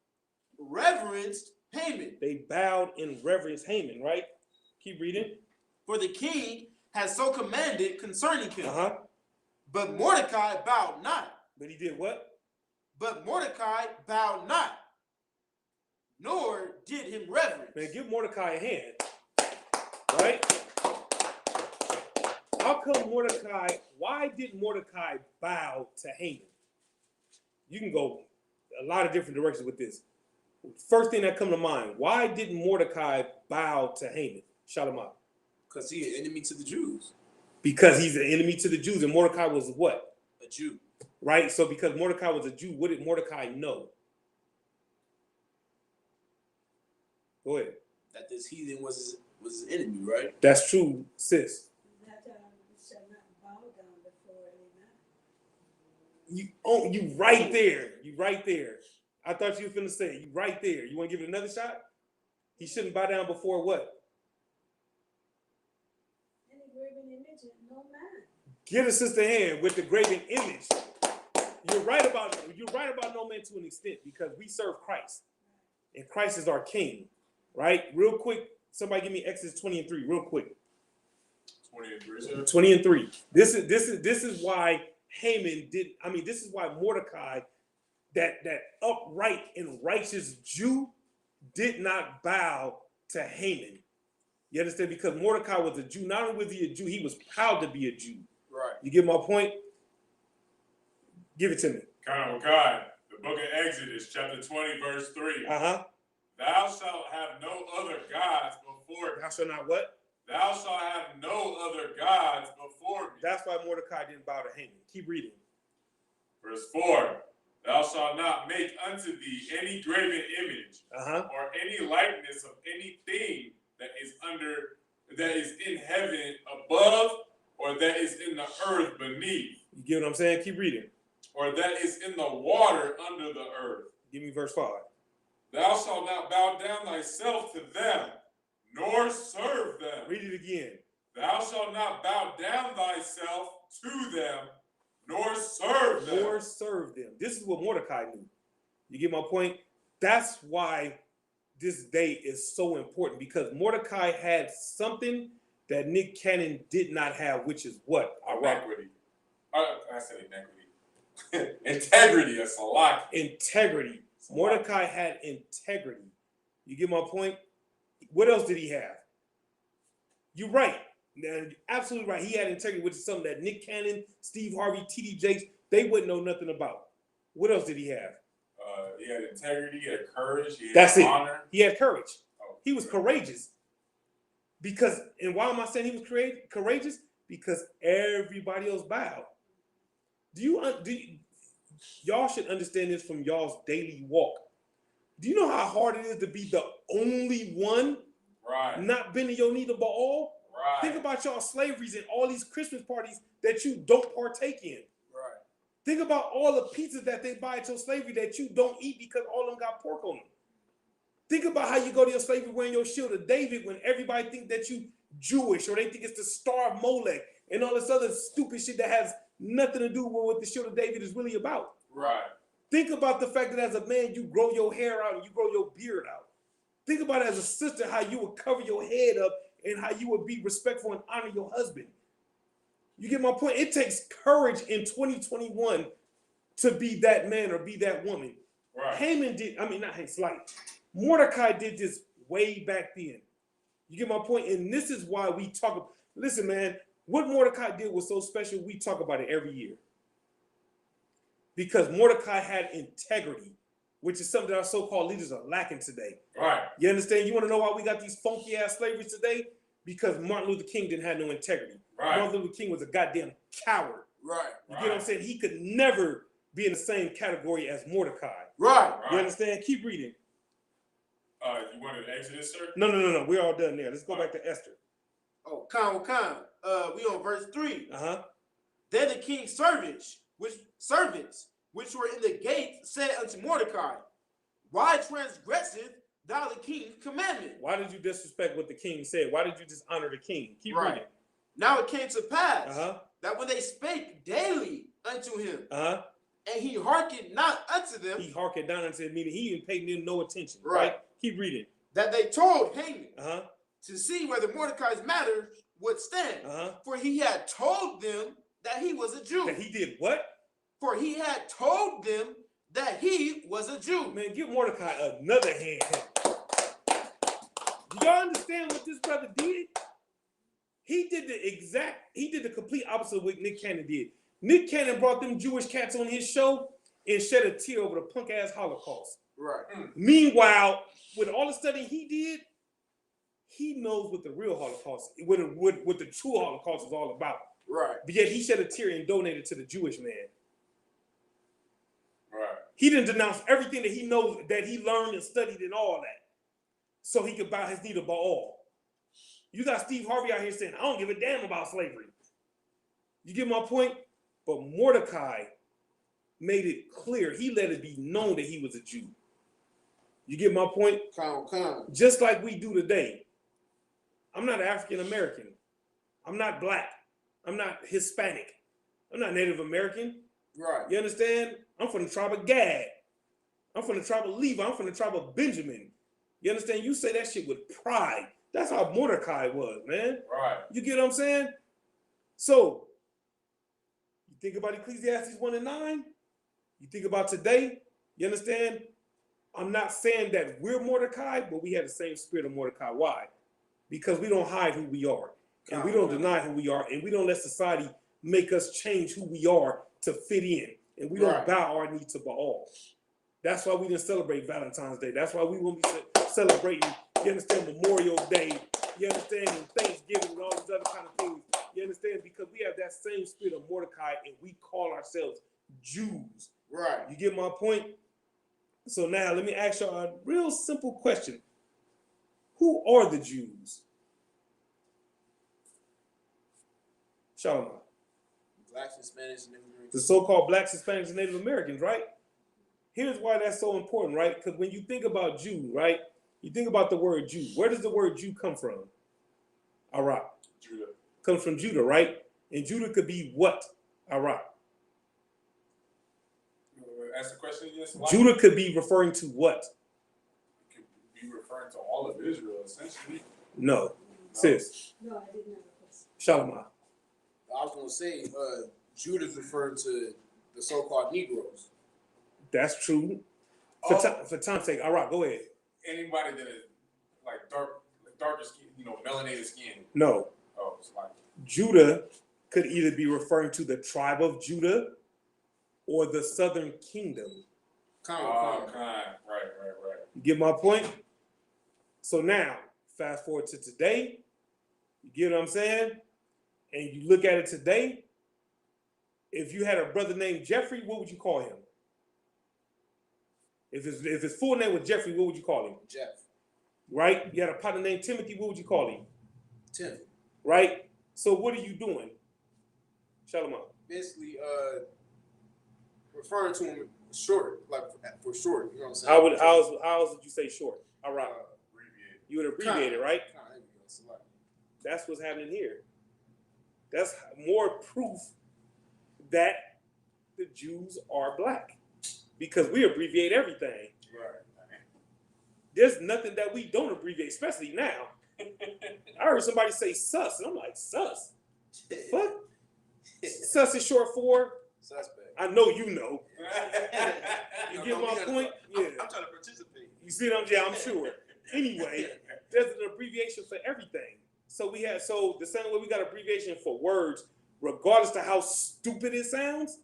Reverenced Haman. They bowed and reverenced Haman, right? Keep reading. For the king has so commanded concerning him. But Mordecai bowed not. But he did what? But Mordecai bowed not, nor did him reverence. Man, give Mordecai a hand. Right? How come why did Mordecai bow to Haman? You can go a lot of different directions with this. First thing that come to mind, why didn't Mordecai bow to Haman? Shout him out. Because he's an enemy to the Jews. Because he's an enemy to the Jews, and Mordecai was what? A Jew. Right? So because Mordecai was a Jew, what did Mordecai know? Go ahead. That this heathen was his enemy, right? That's true, sis. You right there. You right there. I thought you were finna say it. You right there. You want to give it another shot? He shouldn't bow down before what? Any graven image and no man. Get a sister hand with the graven image. You're right about no man to an extent because we serve Christ. And Christ is our king. Right? Real quick, somebody give me Exodus 20 and 3, real quick. 20 and 3, sir. 20 and 3. This is why this is why Mordecai, that upright and righteous Jew, did not bow to Haman. You understand? Because Mordecai was a Jew. Not only was he a Jew, he was proud to be a Jew. Right. You get my point? Give it to me. God. The book of Exodus, chapter 20, verse 3. Uh-huh. Thou shalt have no other gods before me. Thou shalt not what? Thou shalt have no other gods before me. That's why Mordecai didn't bow to Haman. Keep reading. Verse 4. Thou shalt not make unto thee any graven image or any likeness of anything that is in heaven above, or that is in the earth beneath. You get what I'm saying? Keep reading. Or that is in the water under the earth. Give me verse 5. Thou shalt not bow down thyself to them, nor serve them. Read it again. Thou shalt not bow down thyself to them, nor serve them. Nor serve them. This is what Mordecai knew. You get my point? That's why this day is so important, because Mordecai had something that Nick Cannon did not have, which is what? Equity. I said inequity. Integrity, that's a lot. Integrity. Mordecai had integrity. You get my point? What else did he have? You're right. You're absolutely right. He had integrity, which is something that Nick Cannon, Steve Harvey, T.D. Jakes, they wouldn't know nothing about. What else did he have? He had integrity, he had courage, he had honor. He had courage. He was courageous. Because, and why am I saying he was courageous? Because everybody else bowed. Y'all should understand this from y'all's daily walk. Do you know how hard it is to be the only one not bending your knee to Baal? Right. Think about y'all slaveries and all these Christmas parties that you don't partake in. Right. Think about all the pizzas that they buy at your slavery that you don't eat because all of them got pork on them. Think about how you go to your slavery wearing your shield of David when everybody think that you Jewish, or they think it's the Star of Molech and all this other stupid shit that has nothing to do with what the shield of David is really about. Right. Think about the fact that as a man, you grow your hair out and you grow your beard out. Think about it as a sister, how you would cover your head up and how you would be respectful and honor your husband. You get my point? It takes courage in 2021 to be that man or be that woman. Right. Haman did, Mordecai did this way back then. You get my point? And this is why we talk. Listen, man, what Mordecai did was so special, we talk about it every year. Because Mordecai had integrity, which is something that our so-called leaders are lacking today. Right. You understand? You want to know why we got these funky-ass slaveries today? Because Martin Luther King didn't have no integrity. Right. Martin Luther King was a goddamn coward. Right. You get what I'm saying? He could never be in the same category as Mordecai. Right. You understand? Keep reading. You wanted Exodus, sir? No. We're all done there. Let's go back to Esther. Oh, we on verse 3. Then the king's servants, which were in the gate, said unto Mordecai, why transgresseth thou the king's commandment? Why did you disrespect what the king said? Why did you dishonor the king? Keep reading. Now it came to pass that when they spake daily unto him, and he hearkened not unto them. He hearkened down unto him, meaning he didn't pay them no attention. Right? Keep reading. That they told Haman to see whether Mordecai's matter would stand. For he had told them that he was a Jew. That he did what? For he had told them that he was a Jew. Man, give Mordecai another hand. Do y'all understand what this brother did? He did the complete opposite of what Nick Cannon did. Nick Cannon brought them Jewish cats on his show and shed a tear over the punk ass Holocaust. Right. Meanwhile, with all the studying he did, he knows what the real Holocaust, what the true Holocaust is all about. Right. But yet he shed a tear and donated to the Jewish man. Right. He didn't denounce everything that he knows, that he learned and studied and all that, so he could bow his knee to Baal. You got Steve Harvey out here saying, I don't give a damn about slavery. You get my point? But Mordecai made it clear. He let it be known that he was a Jew. You get my point? Just like we do today. I'm not African American. I'm not black. I'm not Hispanic. I'm not Native American. Right. You understand? I'm from the tribe of Gad. I'm from the tribe of Levi. I'm from the tribe of Benjamin. You understand? You say that shit with pride. That's how Mordecai was, man. Right. You get what I'm saying? So, you think about Ecclesiastes 1 and 9? You think about today? You understand? I'm not saying that we're Mordecai, but we have the same spirit of Mordecai. Why? Because we don't hide who we are. And we don't deny who we are. And we don't let society make us change who we are to fit in. And we don't bow our knee to Baal. That's why we didn't celebrate Valentine's Day. That's why we won't be celebrating, you understand, Memorial Day. You understand, and Thanksgiving and all these other kind of things. You understand? Because we have that same spirit of Mordecai and we call ourselves Jews. Right. You get my point? So now let me ask y'all a real simple question. Who are the Jews? Shalom. Blacks, Hispanics, and immigrants. The so-called Blacks, Hispanics, and Native Americans, right? Here's why that's so important, right? Because when you think about Jew, right? You think about the word Jew. Where does the word Jew come from? Iraq. Judah. Comes from Judah, right? And Judah could be what? Iraq. Ask the question again. Judah could be referring to what? It could be referring to all of Israel, essentially. No. Sis. No, I didn't have a question. Shalom. I was going to say, Judah's referring to the so-called Negroes. That's true. For time's sake, all right, go ahead. Anybody that is like darker skin, melanated skin. No. Oh, it's like Judah could either be referring to the tribe of Judah or the southern kingdom. Right. You get my point? So now, fast forward to today. You get what I'm saying? And you look at it today. If you had a brother named Jeffrey, what would you call him? If his full name was Jeffrey, what would you call him? Jeff. Right? You had a partner named Timothy, what would you call him? Tim. Right? So what are you doing? Shalom. Basically, referring to him short, like for short. You know what I'm saying? How else would you say short? All right. abbreviated. You would abbreviate it, right? There we go. That's what's happening here. That's more proof that the Jews are black. Because we abbreviate everything. Right. There's nothing that we don't abbreviate, especially now. I heard somebody say sus, and I'm like, sus? Fuck? Sus is short for? Suspect. I know you know. You get my point? Yeah. I'm trying to participate. You see what I'm saying? I'm sure. Anyway, there's an abbreviation for everything. So the same way we got abbreviation for words, regardless of how stupid it sounds,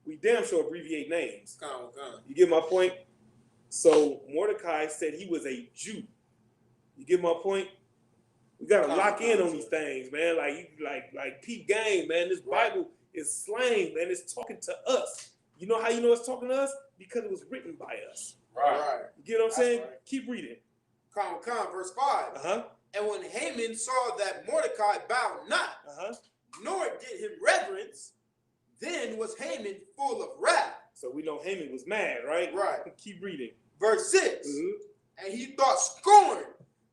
we damn sure abbreviate names. You get my point? So Mordecai said he was a Jew. You get my point? We gotta lock in on these things, man. Like peep game, man. This Bible is slang, man. It's talking to us. You know how you know it's talking to us? Because it was written by us. Right. You get what I'm saying? Right. Keep reading. Verse 5. Uh-huh. And when Haman saw that Mordecai bowed not, nor did him reverence, then was Haman full of wrath. So we know Haman was mad, right? Right. Keep reading. Verse 6. Mm-hmm. And he thought scorn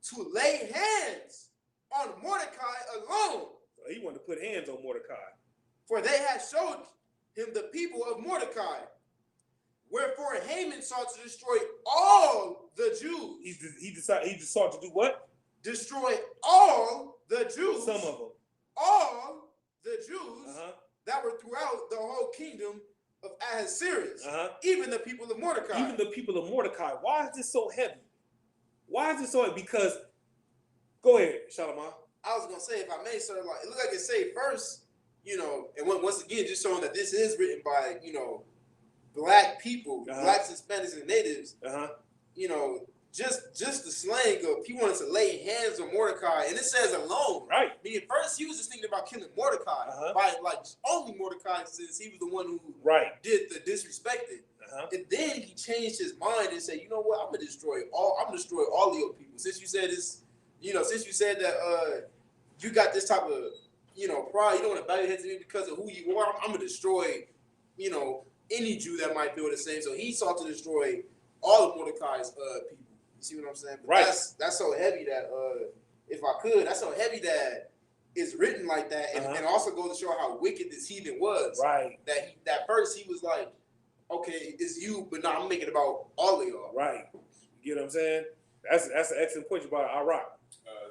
to lay hands on Mordecai alone. So he wanted to put hands on Mordecai. For they had showed him the people of Mordecai. Wherefore Haman sought to destroy all the Jews. He sought to do what? Destroy all the Jews. Some of them. All the Jews that were throughout the whole kingdom of Ahasuerus. Even the people of Mordecai. Even the people of Mordecai. Why is this so heavy? Why is it so heavy? Because, go ahead, Shalom. I was going to say, if I may, sir, like, it looked like it say first, and once again, just showing that this is written by, black people, blacks, Hispanics, and natives, just the slang of he wanted to lay hands on Mordecai, and it says alone. Right. I mean, at first he was just thinking about killing Mordecai by only Mordecai, since he was the one who did the disrespected. And then he changed his mind and said, you know what, I'm gonna destroy all of your people. Since you said this, since you said that you got this type of pride, you don't want to bow your head to me because of who you are, I'm gonna destroy any Jew that might feel the same. So he sought to destroy all of Mordecai's people. You see what I'm saying? But Right. That's so heavy that if I could, that's so heavy that it's written like that, and also goes to show how wicked this heathen was. Right. That first he was like, okay, it's you, but now I'm making it about all of y'all. Right. You get what I'm saying? That's an excellent point about Iraq.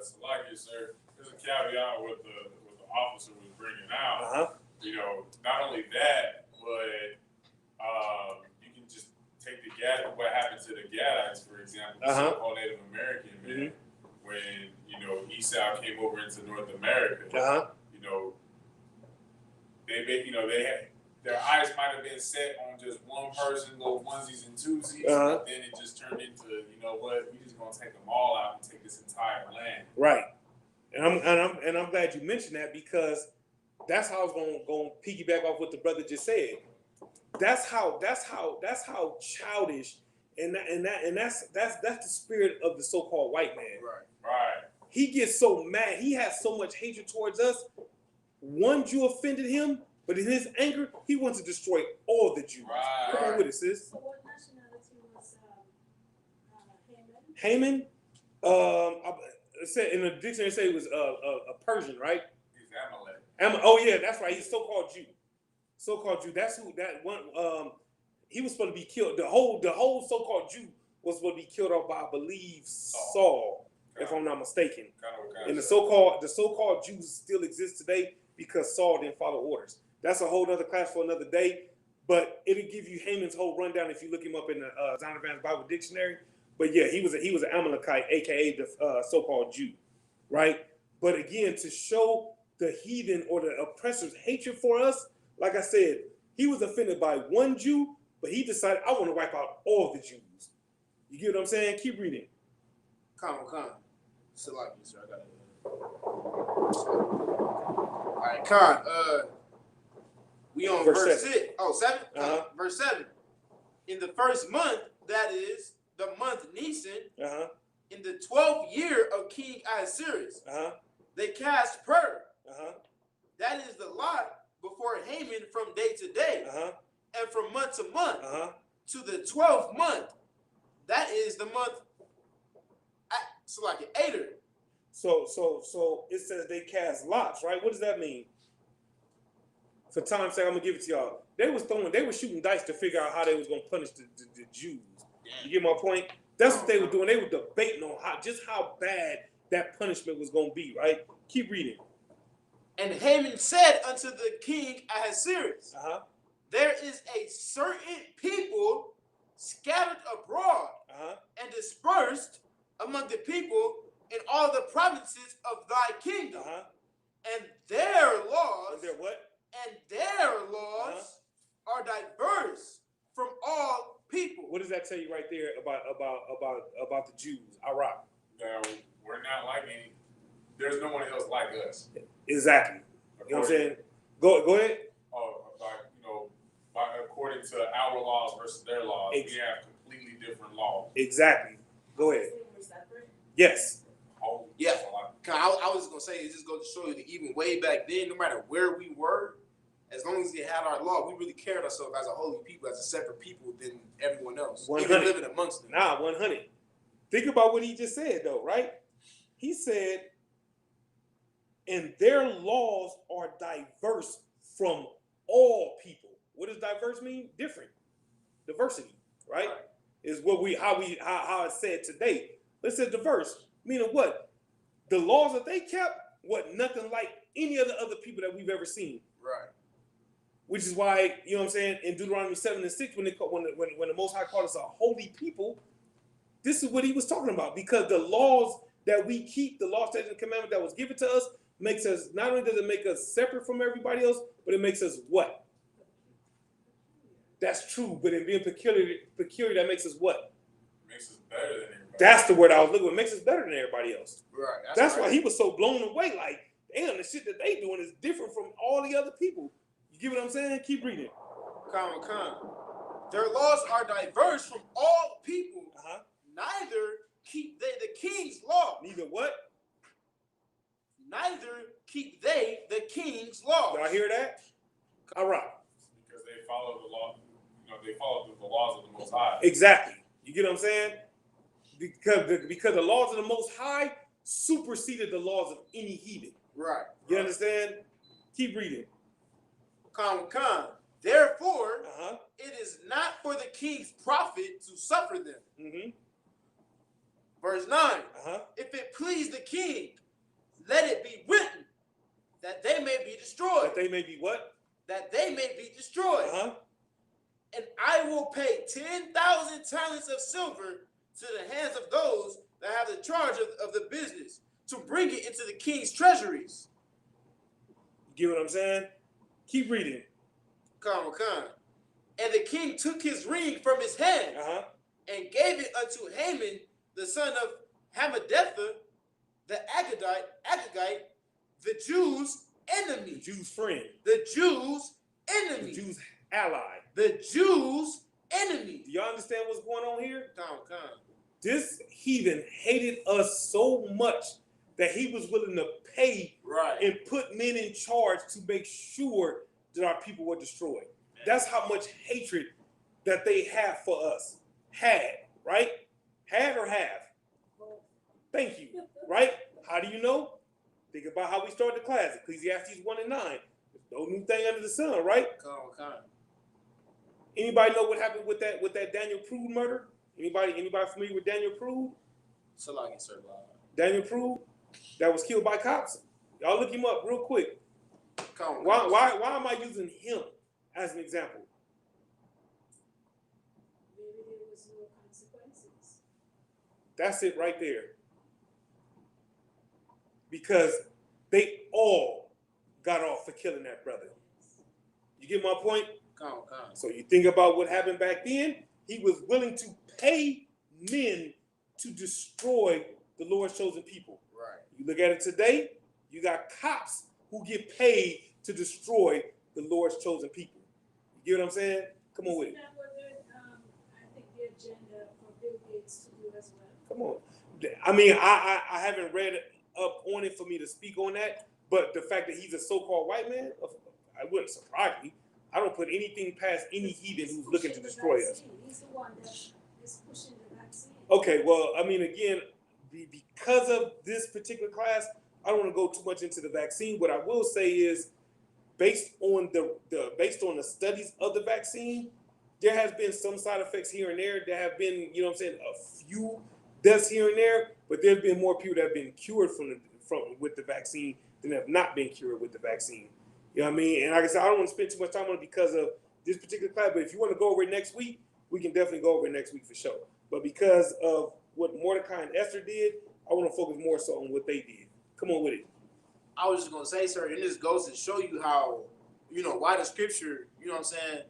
Salakia, sir. There's a caveat with the officer was bringing out. You know, not only that, but you can just take what happened to the Gadites, for example, the so-called Native American men, when Esau came over into North America. You know, they had their eyes might have been set on just one person, little onesies and twosies, but then it just turned into, you know what, we just gonna take them all out and take this entire land. Right. And I'm glad you mentioned that, because that's how I was going to piggyback off what the brother just said. That's how childish and that's the spirit of the so-called white man. Right. He gets so mad. He has so much hatred towards us. One Jew offended him, but in his anger, he wants to destroy all the Jews. Right. Come on with it, sis. So what nationality was Haman? Haman, it said in the dictionary, it said it was a Persian, right? He's Amalek. Oh yeah, that's right. He's so-called Jew. So-called Jew. That's who that one. He was supposed to be killed. The whole so-called Jew was supposed to be killed off by, I believe, Saul, if I'm not mistaken. And the so-called Jews still exist today because Saul didn't follow orders. That's a whole other class for another day. But it'll give you Haman's whole rundown if you look him up in the Zondervan's Bible Dictionary. But yeah, he was an Amalekite, aka the so-called Jew, right? But again, to show the heathen or the oppressor's hatred for us, like I said, he was offended by one Jew, but he decided, I want to wipe out all the Jews. You get what I'm saying? Keep reading. Come. Salakia, sir. I got it. All right, Khan. We on verse 6. Oh, 7? Verse 7. In the first month, that is the month Nisan, in the 12th year of King Ahasuerus, they cast Purim. That is the lot before Haman from day to day, and from month to month, to the 12th month. That is the month. It's like an Adar. So it says they cast lots, right? What does that mean? For time's sake, I'm gonna give it to y'all. They were shooting dice to figure out how they was gonna punish the Jews. You get my point? That's what they were doing. They were debating on how bad that punishment was gonna be, right? Keep reading. And Haman said unto the king Ahasuerus, there is a certain people scattered abroad and dispersed among the people in all the provinces of thy kingdom, and their laws. And their what? And their laws are diverse from all people. What does that tell you right there about the Jews, Iraq? Now, we're not like any. There's no one else like us. Exactly. You know what I'm saying? Go ahead. According to our laws versus their laws, we have completely different laws. Exactly. Go ahead. Yes. Oh, yeah. I was gonna say, it just goes to show you that even way back then, no matter where we were, as long as we had our law, we really carried ourselves as a holy people, as a separate people than everyone else, 100. even living amongst them. 100. Think about what he just said, though, right? He said, and their laws are diverse from all people. What does diverse mean? Different. Diversity, right? Is how it's said today. Let's say diverse, meaning what? The laws that they kept, nothing like any of the other people that we've ever seen. Right. Which is why, you know what I'm saying, in Deuteronomy 7 and 6, when the Most High called us a holy people, this is what he was talking about. Because the laws that we keep, the law, statutes, and commandment that was given to us, makes us, not only does it make us separate from everybody else, but it makes us what? That's true, but in being peculiar, that makes us what? Makes us better than everybody. That's the word I was looking for. It makes us better than everybody else. Right. That's why he was so blown away. Like, damn, the shit that they doing is different from all the other people. You get what I'm saying? Keep reading. Come. Their laws are diverse from all people. Neither keep they the king's law. Neither what? Neither keep they the king's law. Did I hear that? All right. Because they follow the law. they followed the laws of the Most High. Exactly. You get what I'm saying? Because the laws of the Most High superseded the laws of any heathen. Right. You understand? Keep reading. Con. Therefore, it is not for the king's profit to suffer them. Mm-hmm. Verse 9. If it please the king, let it be written that they may be destroyed. That they may be what? That they may be destroyed. And I will pay 10,000 talents of silver to the hands of those that have the charge of the business to bring it into the king's treasuries. You get what I'm saying? Keep reading. Con. And the king took his ring from his hand and gave it unto Haman, the son of Hammedatha, the Agagite, the Jews' enemy. The Jews' friend. The Jews' enemy. The Jews' ally. The Jews' enemy. Do y'all understand what's going on here? Con. This heathen hated us so much that he was willing to pay and put men in charge to make sure that our people were destroyed. That's how much hatred that they have for us. Had, right? Had or have? Thank you, right? How do you know? Think about how we started the class. Ecclesiastes 1 and 9. There's no new thing under the sun, right? Con. Anybody know what happened with that Daniel Prude murder? Anybody familiar with Daniel Prude? Daniel Prude, that was killed by cops. Y'all look him up real quick. Why am I using him as an example? Maybe there was no consequences. That's it right there. Because they all got off for killing that brother. You get my point? Con. So you think about what happened back then. He was willing to pay men to destroy the Lord's chosen people. Right. You look at it today, you got cops who get paid to destroy the Lord's chosen people. You get what I'm saying? Come on with it. Isn't that what I think the agenda for Bill Gates to do as well? Come on. I mean, I haven't read up on it for me to speak on that, but the fact that he's a so-called white man, I wouldn't surprise me. I don't put anything past any heathen who's looking to destroy us. He's the one that is pushing the vaccine. Okay, well, I mean, again, because of this particular class, I don't want to go too much into the vaccine. What I will say is, based on the studies of the vaccine, there has been some side effects here and there. There have been, you know what I'm saying, a few deaths here and there, but there's been more people that have been cured with the vaccine than have not been cured with the vaccine. You know what I mean? And like I said, I don't want to spend too much time on it because of this particular class, but if you want to go over it next week, we can definitely go over it next week for sure. But because of what Mordecai and Esther did, I want to focus more so on what they did. Come on with it. I was just going to say, sir, and this goes to show you how, why the scripture, you know what I'm saying,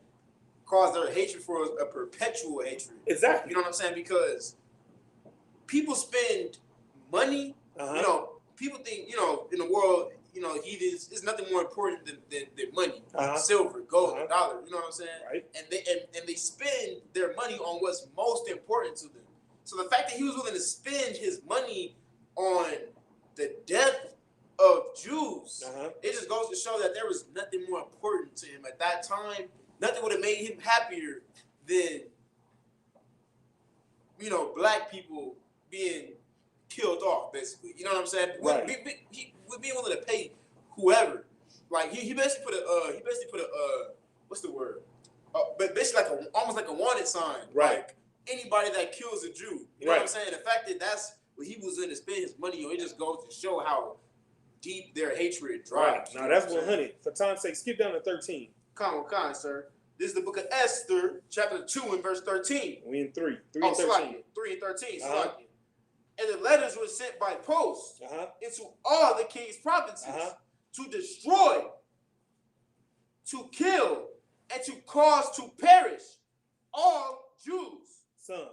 caused their hatred for us a perpetual hatred. Exactly. You know what I'm saying? Because people spend money, people think, in the world, heathens, it's nothing more important than money, silver, gold, dollar, you know what I'm saying? Right. And they spend their money on what's most important to them. So the fact that he was willing to spend his money on the death of Jews, it just goes to show that there was nothing more important to him at that time. Nothing would have made him happier than, black people being killed off, basically. You know what I'm saying? Right. We're being willing to pay whoever. Like he basically put a what's the word? But basically almost like a wanted sign. Right. Like anybody that kills a Jew. You know what I'm saying? The fact that that's what he was going to spend his money on, it just goes to show how deep their hatred drives. Right. Now that's 100. For time's sake, skip down to 13. Come on, sir. This is the book of Esther, chapter 2 and verse 13. We in 3. 3 Oh, and 13. 3 and 13. And the letters were sent by post into all the king's provinces to destroy, to kill, and to cause to perish all Jews. Son.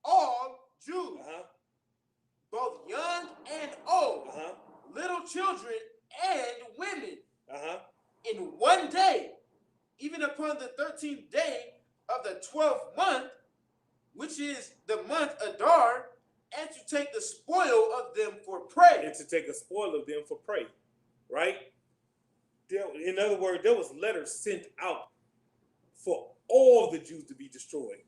All Jews. Both young and old, little children and women. In one day, even upon the 13th day of the 12th month, which is the month Adar, and to take the spoil of them for prey. And to take a spoil of them for prey, right? In other words, there was letters sent out for all the Jews to be destroyed.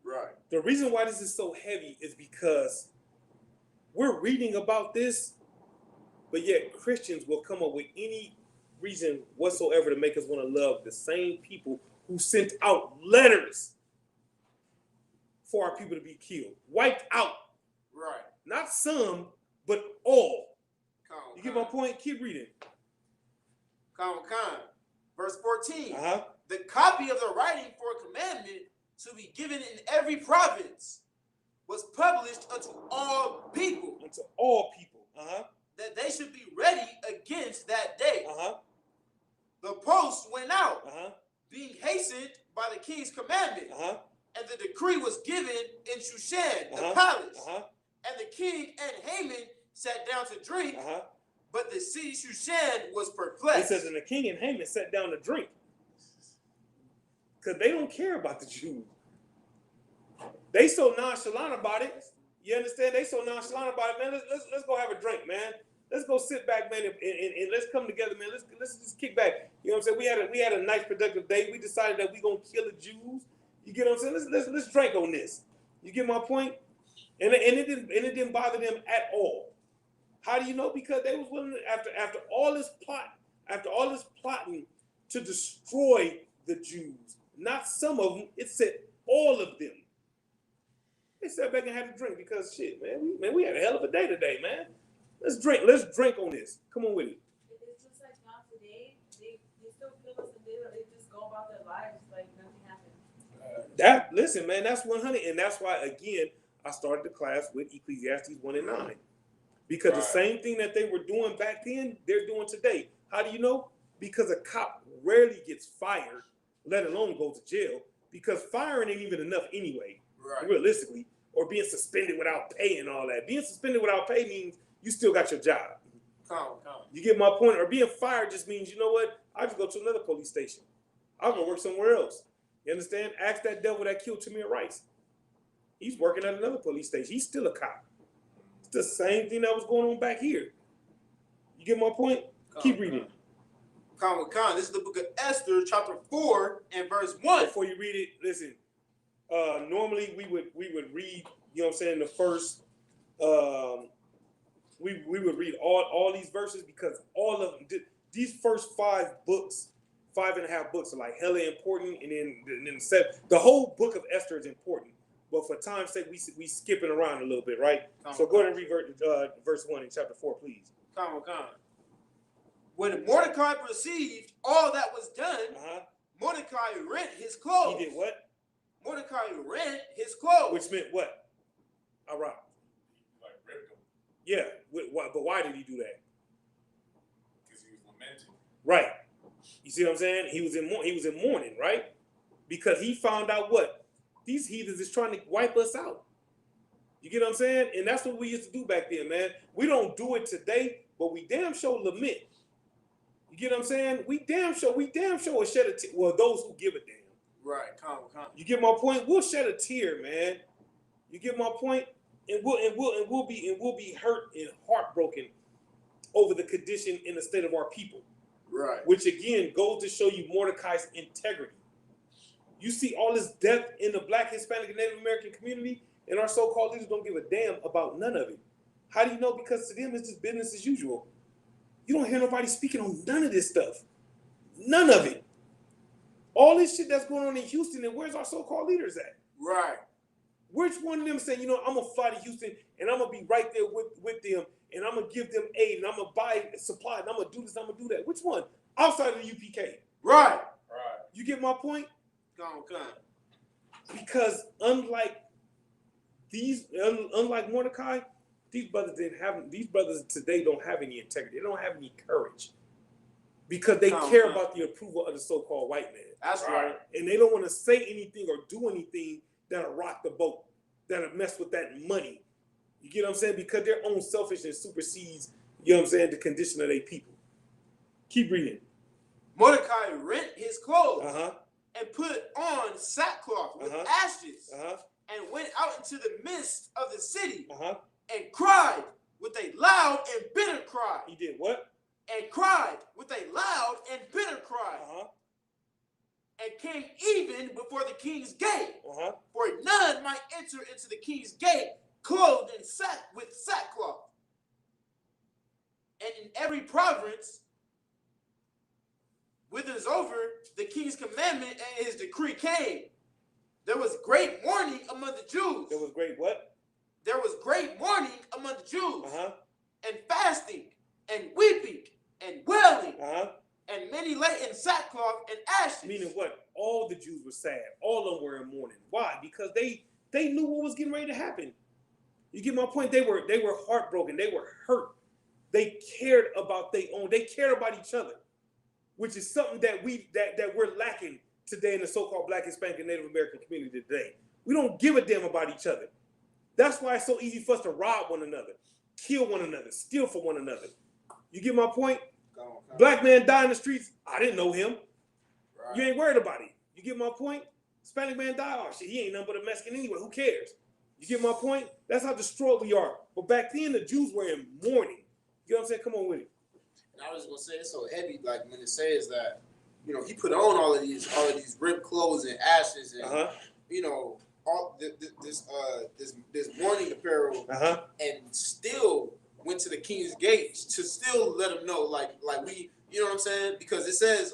Right. The reason why this is so heavy is because we're reading about this, but yet Christians will come up with any reason whatsoever to make us want to love the same people who sent out letters for our people to be killed, wiped out. Right. Not some, but all. You get my Con. point? Keep reading. Con. Verse 14. Uh-huh. The copy of the writing for a commandment to be given in every province was published unto all people. Unto all people. Uh-huh. That they should be ready against that day. Uh-huh. The post went out, Uh-huh. being hastened by the king's commandment. Uh-huh. And the decree was given in Shushan, the Uh-huh. palace. Uh-huh. And the king and Haman sat down to drink, Uh-huh. but the city Shushan was perplexed. It says, and the king and Haman sat down to drink. Because they don't care about the Jews. They so nonchalant about it. You understand? They so nonchalant about it, man. Let's go have a drink, man. Let's go sit back, man, and let's come together, man. Let's just kick back. You know what I'm saying? We had a nice productive day. We decided that we're gonna kill the Jews. You get what I'm saying? Let's drink on this. You get my point? And it didn't bother them at all. How do you know? Because they was willing to, after all this plotting to destroy the Jews. Not some of them. It said all of them. They sat back and had a drink because shit, man. We had a hell of a day today, man. Let's drink on this. Come on with it. It's just like now today, they still kill us and they just go about their lives like nothing happened. Listen, man, that's 100. And that's why, again, I started the class with Ecclesiastes 1 and 9. Because the same thing that they were doing back then, they're doing today. How do you know? Because a cop rarely gets fired, let alone go to jail. Because firing ain't even enough anyway, realistically. Or being suspended without pay and all that. Being suspended without pay means you still got your job. You get my point? Or being fired just means, you know what? I'll just go to another police station. I'll go work somewhere else. You understand? Ask that devil that killed Tamir Rice. He's working at another police station. He's still a cop. It's the same thing that was going on back here. You get my point? Keep reading. This is the book of Esther, chapter 4 and verse 1. Before you read it, listen. Normally we would read, you know what I'm saying, the first we would read all these verses because all of them, these first 5 books, 5.5 books are like hella important, and then the whole book of Esther is important. But for time's sake, we skipping around a little bit, right? So go ahead and read verse 1 in chapter 4, please. When Mordecai perceived all that was done, Mordecai rent his clothes. He did what? Mordecai rent his clothes. Which meant what? All right. Like ripped him. Yeah, but why did he do that? Because he was lamenting. Right. You see what I'm saying? He was in mourning, right? Because he found out what? These heathens is trying to wipe us out. You get what I'm saying? And that's what we used to do back then, man. We don't do it today, but we damn sure lament. You get what I'm saying? We damn sure will shed a tear. Well, those who give a damn. Right, come. You get my point? We'll shed a tear, man. You get my point? And we'll be hurt and heartbroken over the condition in the state of our people. Right. Which again goes to show you Mordecai's integrity. You see all this death in the Black, Hispanic, and Native American community, and our so-called leaders don't give a damn about none of it. How do you know? Because to them it's just business as usual. You don't hear nobody speaking on none of this stuff. None of it. All this shit that's going on in Houston, and where's our so-called leaders at? Right. Which one of them saying, you know, I'm going to fly to Houston, and I'm going to be right there with them, and I'm going to give them aid, and I'm going to buy supply, and I'm going to do this, I'm going to do that. Which one? Outside of the UPK. Right. You get my point? Come. Because unlike Mordecai, these brothers today don't have any integrity. They don't have any courage. Because they care about the approval of the so-called white man. That's right. And they don't want to say anything or do anything that'll rock the boat, that'll mess with that money. You get what I'm saying? Because their own selfishness supersedes, you know what I'm saying, the condition of their people. Keep reading. Mordecai rent his clothes and put on sackcloth with ashes and went out into the midst of the city and cried with a loud and bitter cry. He did what? and cried with a loud and bitter cry, and came even before the king's gate, for none might enter into the king's gate clothed in with sackcloth. And in every province, withers over the king's commandment and his decree came, there was great mourning among the Jews. There was great what? There was great mourning among the Jews, and fasting, and weeping, and wailing, and many lay in sackcloth and ashes. Meaning what? All the Jews were sad. All of them were in mourning. Why? Because they knew what was getting ready to happen. You get my point? They were heartbroken. They were hurt. They cared about their own. They cared about each other, which is something that we're lacking today in the so-called Black, Hispanic, and Native American community today. We don't give a damn about each other. That's why it's so easy for us to rob one another, kill one another, steal from one another. You get my point? Black man died in the streets. I didn't know him. Right. You ain't worried about it. You get my point? Hispanic man died. Oh shit, he ain't nothing but a Mexican anyway. Who cares? You get my point? That's how destroyed we are. But back then, the Jews were in mourning. You know what I'm saying? Come on with it. And I was gonna say it's so heavy, like when it says that, you know, he put on all of these ripped clothes and ashes and you know, all this mourning apparel, and still went to the king's gate to still let him know, like we, you know what I'm saying? Because it says,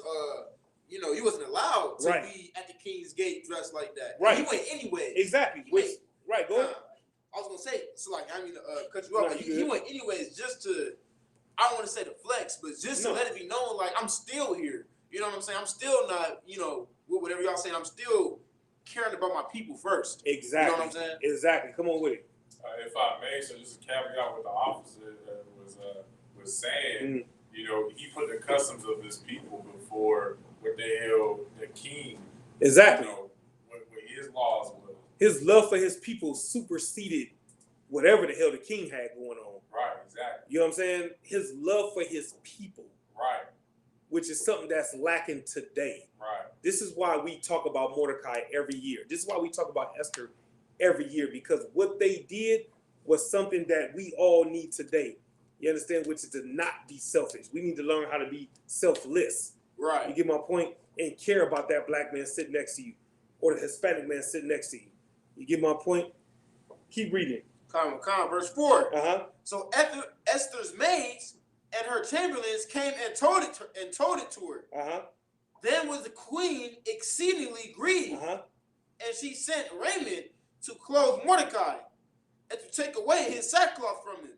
you know, he wasn't allowed to be at the king's gate dressed like that. Right. He went anyway. Exactly. Right. Go ahead. I was gonna say, so like, I mean, cut you off. No, he went anyways, just to, I don't want to say the flex, but just to let it be known, like, I'm still here. You know what I'm saying? I'm still not, you know, whatever y'all saying, I'm still caring about my people first. Exactly. You know what I'm saying? Exactly. Come on with it. If I may, so just to caveat what the officer was saying, you know, he put the customs of his people before what the hell the king, exactly, you know, what his laws were. His love for his people superseded whatever the hell the king had going on. Right, exactly. You know what I'm saying? His love for his people. Right. Which is something that's lacking today. Right. This is why we talk about Mordecai every year. This is why we talk about Esther every year, because what they did was something that we all need today. You understand? Which is to not be selfish. We need to learn how to be selfless. Right. You get my point? And care about that black man sitting next to you or the Hispanic man sitting next to you. You get my point? Keep reading. Verse 4. So Esther's maids and her chamberlains came and told it to her. Then was the queen exceedingly grieved, and she sent raiment to clothe Mordecai and to take away his sackcloth from him.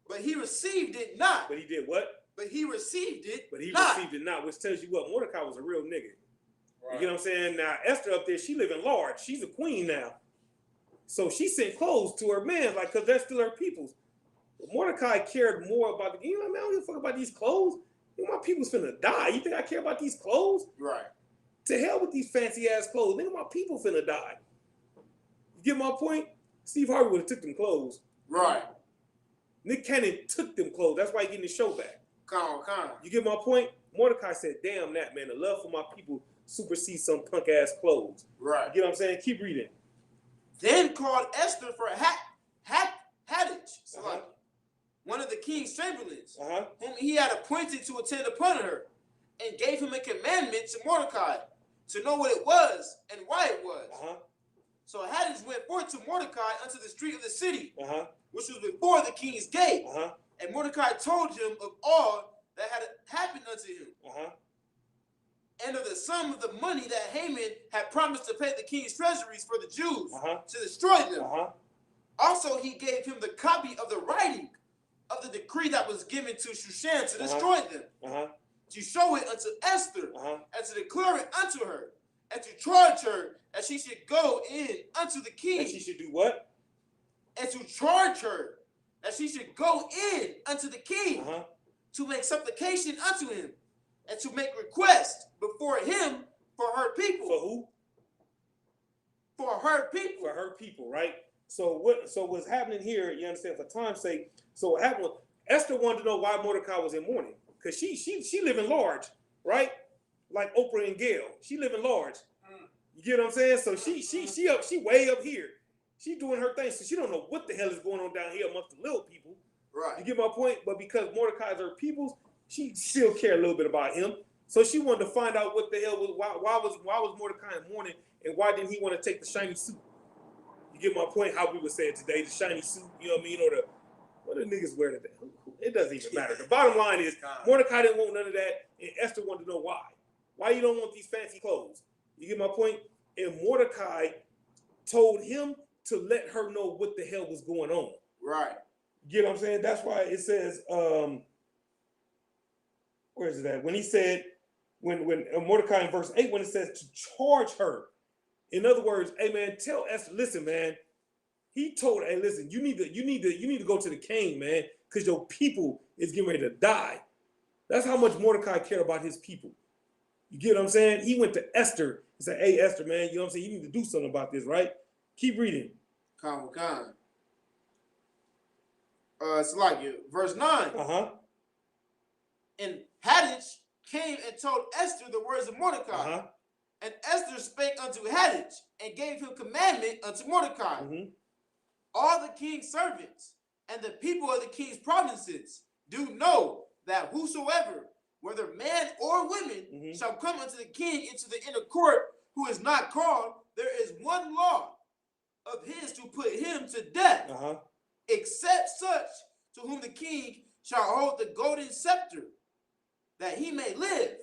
But he received it not. But he did what? But he received it received it not, which tells you what? Mordecai was a real nigga. Right. You know what I'm saying? Now, Esther up there, she living large. She's a queen now. So she sent clothes to her man, like, because they're still her people's. But Mordecai cared more about the, you know, man, I don't give a fuck about these clothes. You know, my people's finna die. You think I care about these clothes? Right. To hell with these fancy ass clothes. Nigga, my people finna die. You get my point? Steve Harvey would have took them clothes. Right. Nick Cannon took them clothes. That's why he getting his show back. You get my point? Mordecai said, damn that, man. The love for my people supersedes some punk ass clothes. Right. You get what I'm saying? Keep reading. Then called Esther for Hadich, one of the king's chamberlains, whom he had appointed to attend upon her, and gave him a commandment to Mordecai to know what it was and why it was. So Hadich went forth to Mordecai unto the street of the city, which was before the king's gate. And Mordecai told him of all that had happened unto him, and of the sum of the money that Haman had promised to pay the king's treasuries for the Jews to destroy them. Also, he gave him the copy of the writing of the decree that was given to Shushan to destroy them, to show it unto Esther, and to declare it unto her, and to charge her that she should go in unto the king. And she should do what? And to charge her that she should go in unto the king to make supplication unto him, and to make request before him for her people. For who? For her people. For her people, right? So what's happening here, you understand, for time's sake, so what happened was Esther wanted to know why Mordecai was in mourning. Because she living large, right? Like Oprah and Gail. She living large. You get what I'm saying? So she way up here. She doing her thing. So she don't know what the hell is going on down here amongst the little people. Right. You get my point? But because Mordecai is her people's, she still cared a little bit about him. So she wanted to find out what the hell was why was Mordecai in mourning, and why didn't he want to take the shiny suit? You get my point? How we would say it today, the shiny suit, you know what I mean? Or the what do niggas wear today? It doesn't even matter. The bottom line is Mordecai didn't want none of that, and Esther wanted to know why. Why you don't want these fancy clothes? You get my point? And Mordecai told him to let her know what the hell was going on. Right. You get what I'm saying? That's why it says, where is it at? When he said, when Mordecai in verse 8, when it says to charge her. In other words, hey man, tell Esther, listen, man. He told, hey, listen, you need to go to the king, man, because your people is getting ready to die. That's how much Mordecai cared about his people. You get what I'm saying? He went to Esther and said, hey, Esther, man, you know what I'm saying? You need to do something about this, right? Keep reading. It's like verse 9. And Hadach came and told Esther the words of Mordecai. And Esther spake unto Hadach and gave him commandment unto Mordecai. All the king's servants and the people of the king's provinces do know that whosoever, whether man or women, shall come unto the king into the inner court, who is not called, there is one law of his to put him to death, except such to whom the king shall hold the golden scepter, that he may live.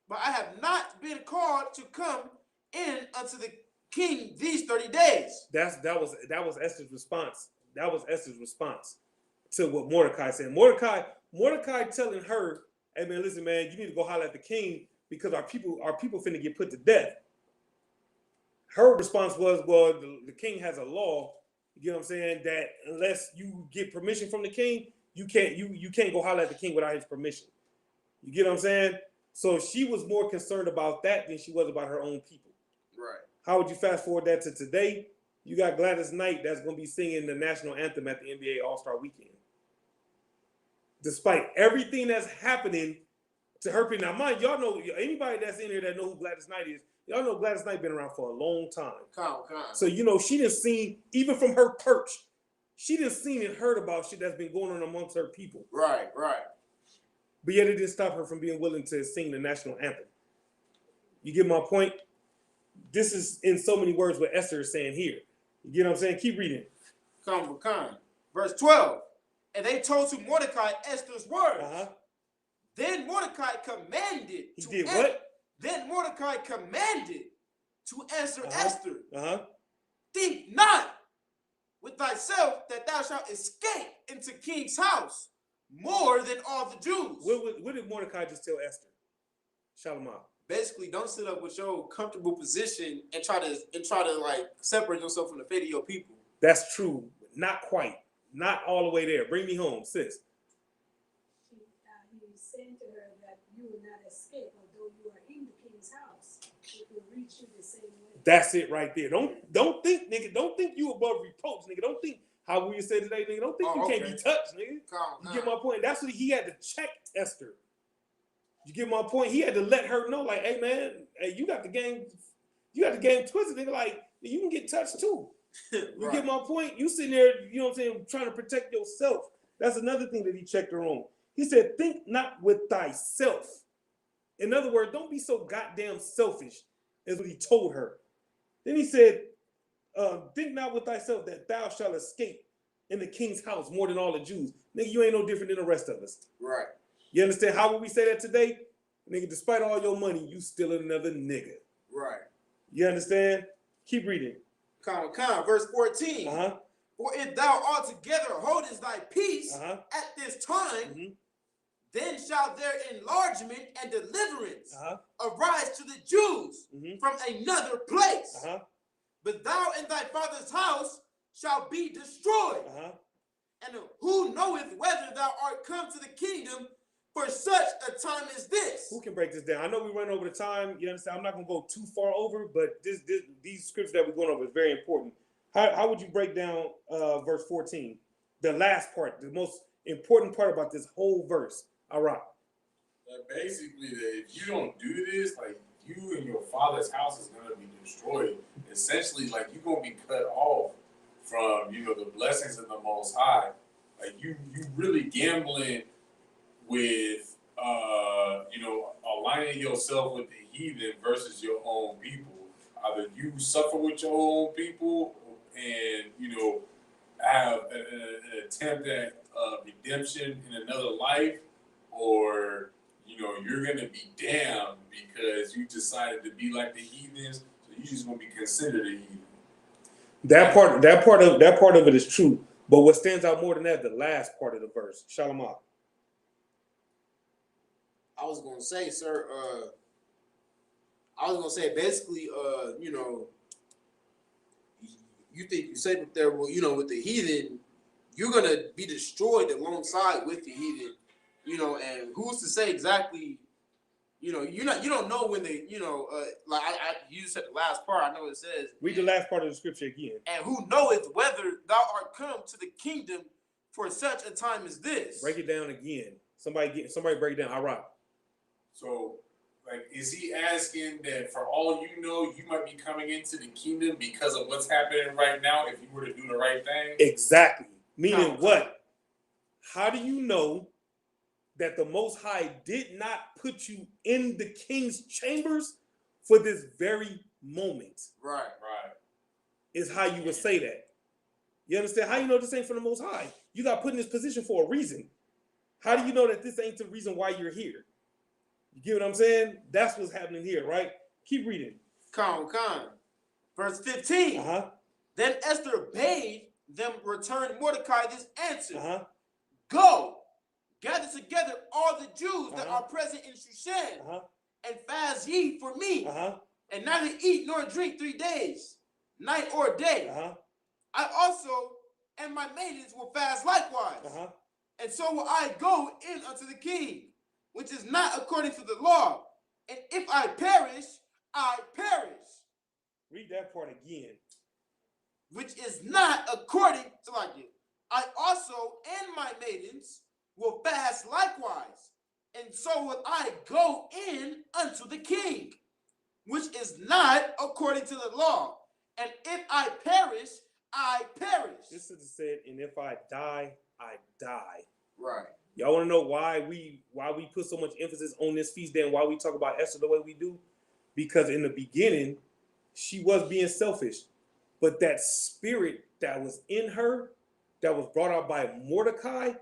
But I have not been called to come in unto the king these 30 days. That was Esther's response. That was Esther's response to what Mordecai said. Mordecai telling her, hey man, listen, man, you need to go holler at the king because our people finna get put to death. Her response was, well, the king has a law, you know what I'm saying, that unless you get permission from the king, you can't go holler at the king without his permission. You get what I'm saying? So she was more concerned about that than she was about her own people. Right. How would you fast forward that to today? You got Gladys Knight that's going to be singing the national anthem at the NBA All-Star Weekend. Despite everything that's happening to her people. Now, mind y'all know, anybody that's in here that know who Gladys Knight is, y'all know Gladys Knight been around for a long time. So, you know, she done seen, even from her perch, she done seen and heard about shit that's been going on amongst her people. Right. But yet it didn't stop her from being willing to sing the national anthem. You get my point? This is in so many words what Esther is saying here. You get what I'm saying? Keep reading. Verse 12. And they told to Mordecai Esther's words. Then Mordecai commanded. Then Mordecai commanded to answer Esther. Think not with thyself that thou shalt escape into king's house more than all the Jews. What did Mordecai just tell Esther? Shalom. Basically, don't sit up with your comfortable position and try to like separate yourself from the fate of your people. That's true. Not quite. Not all the way there. Bring me home, sis. He was saying to her that you will not escape, although you are in the king's house. It will reach you the same way. That's it right there. Don't think, nigga. Don't think you above reproach, nigga. Don't think how we say today, nigga. Don't think you can't be touched, nigga. You get my point? That's what he had to check Esther. You get my point? He had to let her know, like, hey man, hey, you got the game twisted, nigga. Like, you can get touched too. You get my point? You sitting there, you know what I'm saying, trying to protect yourself. That's another thing that he checked her on. He said, think not with thyself. In other words, don't be so goddamn selfish, is what he told her. Then he said, think not with thyself that thou shalt escape in the king's house more than all the Jews. Nigga, you ain't no different than the rest of us. Right. You understand? How would we say that today? Nigga, despite all your money, you still another nigga. Right. You understand? Keep reading. Verse 14. For if thou altogether holdest thy peace at this time, then shall their enlargement and deliverance arise to the Jews from another place. But thou and thy father's house shall be destroyed. And who knoweth whether thou art come to the kingdom for such a time as this? Who can break this down? I know we run over the time. You understand? I'm not going to go too far over, but these scriptures that we're going over is very important. How would you break down verse 14? The last part, the most important part about this whole verse. All right. Basically, if you don't do this, like, you and your father's house is going to be destroyed. Essentially, like, you're going to be cut off from, you know, the blessings of the Most High. Like, you really gambling with aligning yourself with the heathen versus your own people. Either you suffer with your own people and, have an attempt at redemption in another life, or, you're going to be damned because you decided to be like the heathens, so you're just going to be considered a heathen. That part of it is true. But what stands out more than that, the last part of the verse. Shalom. I was gonna say, sir. I was gonna say basically, you think you said that there, well, with the heathen, you're gonna be destroyed alongside with the heathen, and who's to say exactly, you don't know when they, you said the last part. I know it says. Read the last part of the scripture again. And who knoweth whether thou art come to the kingdom for such a time as this? Break it down again. Somebody break it down. All right. So, is he asking that for all you know, you might be coming into the kingdom because of what's happening right now if you were to do the right thing? Exactly. Meaning what? How do you know that the Most High did not put you in the king's chambers for this very moment? Right. Is how you would say that. You understand? How you know this ain't for the Most High? You got put in this position for a reason. How do you know that this ain't the reason why you're here? You get what I'm saying? That's what's happening here, right? Keep reading. Con. Verse 15. Then Esther bade them return Mordecai this answer. Go, gather together all the Jews that are present in Shushan, and fast ye for me, and neither eat nor drink 3 days, night or day. I also and my maidens will fast likewise, and so will I go in unto the king, which is not according to the law. And if I perish, I perish. Read that part again. Which is not according to like it. I also and my maidens will fast likewise, and so will I go in unto the king, which is not according to the law. And if I perish, I perish. This is said, and if I die, I die. Right. Y'all want to know why we put so much emphasis on this feast day and why we talk about Esther the way we do? Because in the beginning, she was being selfish. But that spirit that was in her, that was brought out by Mordecai,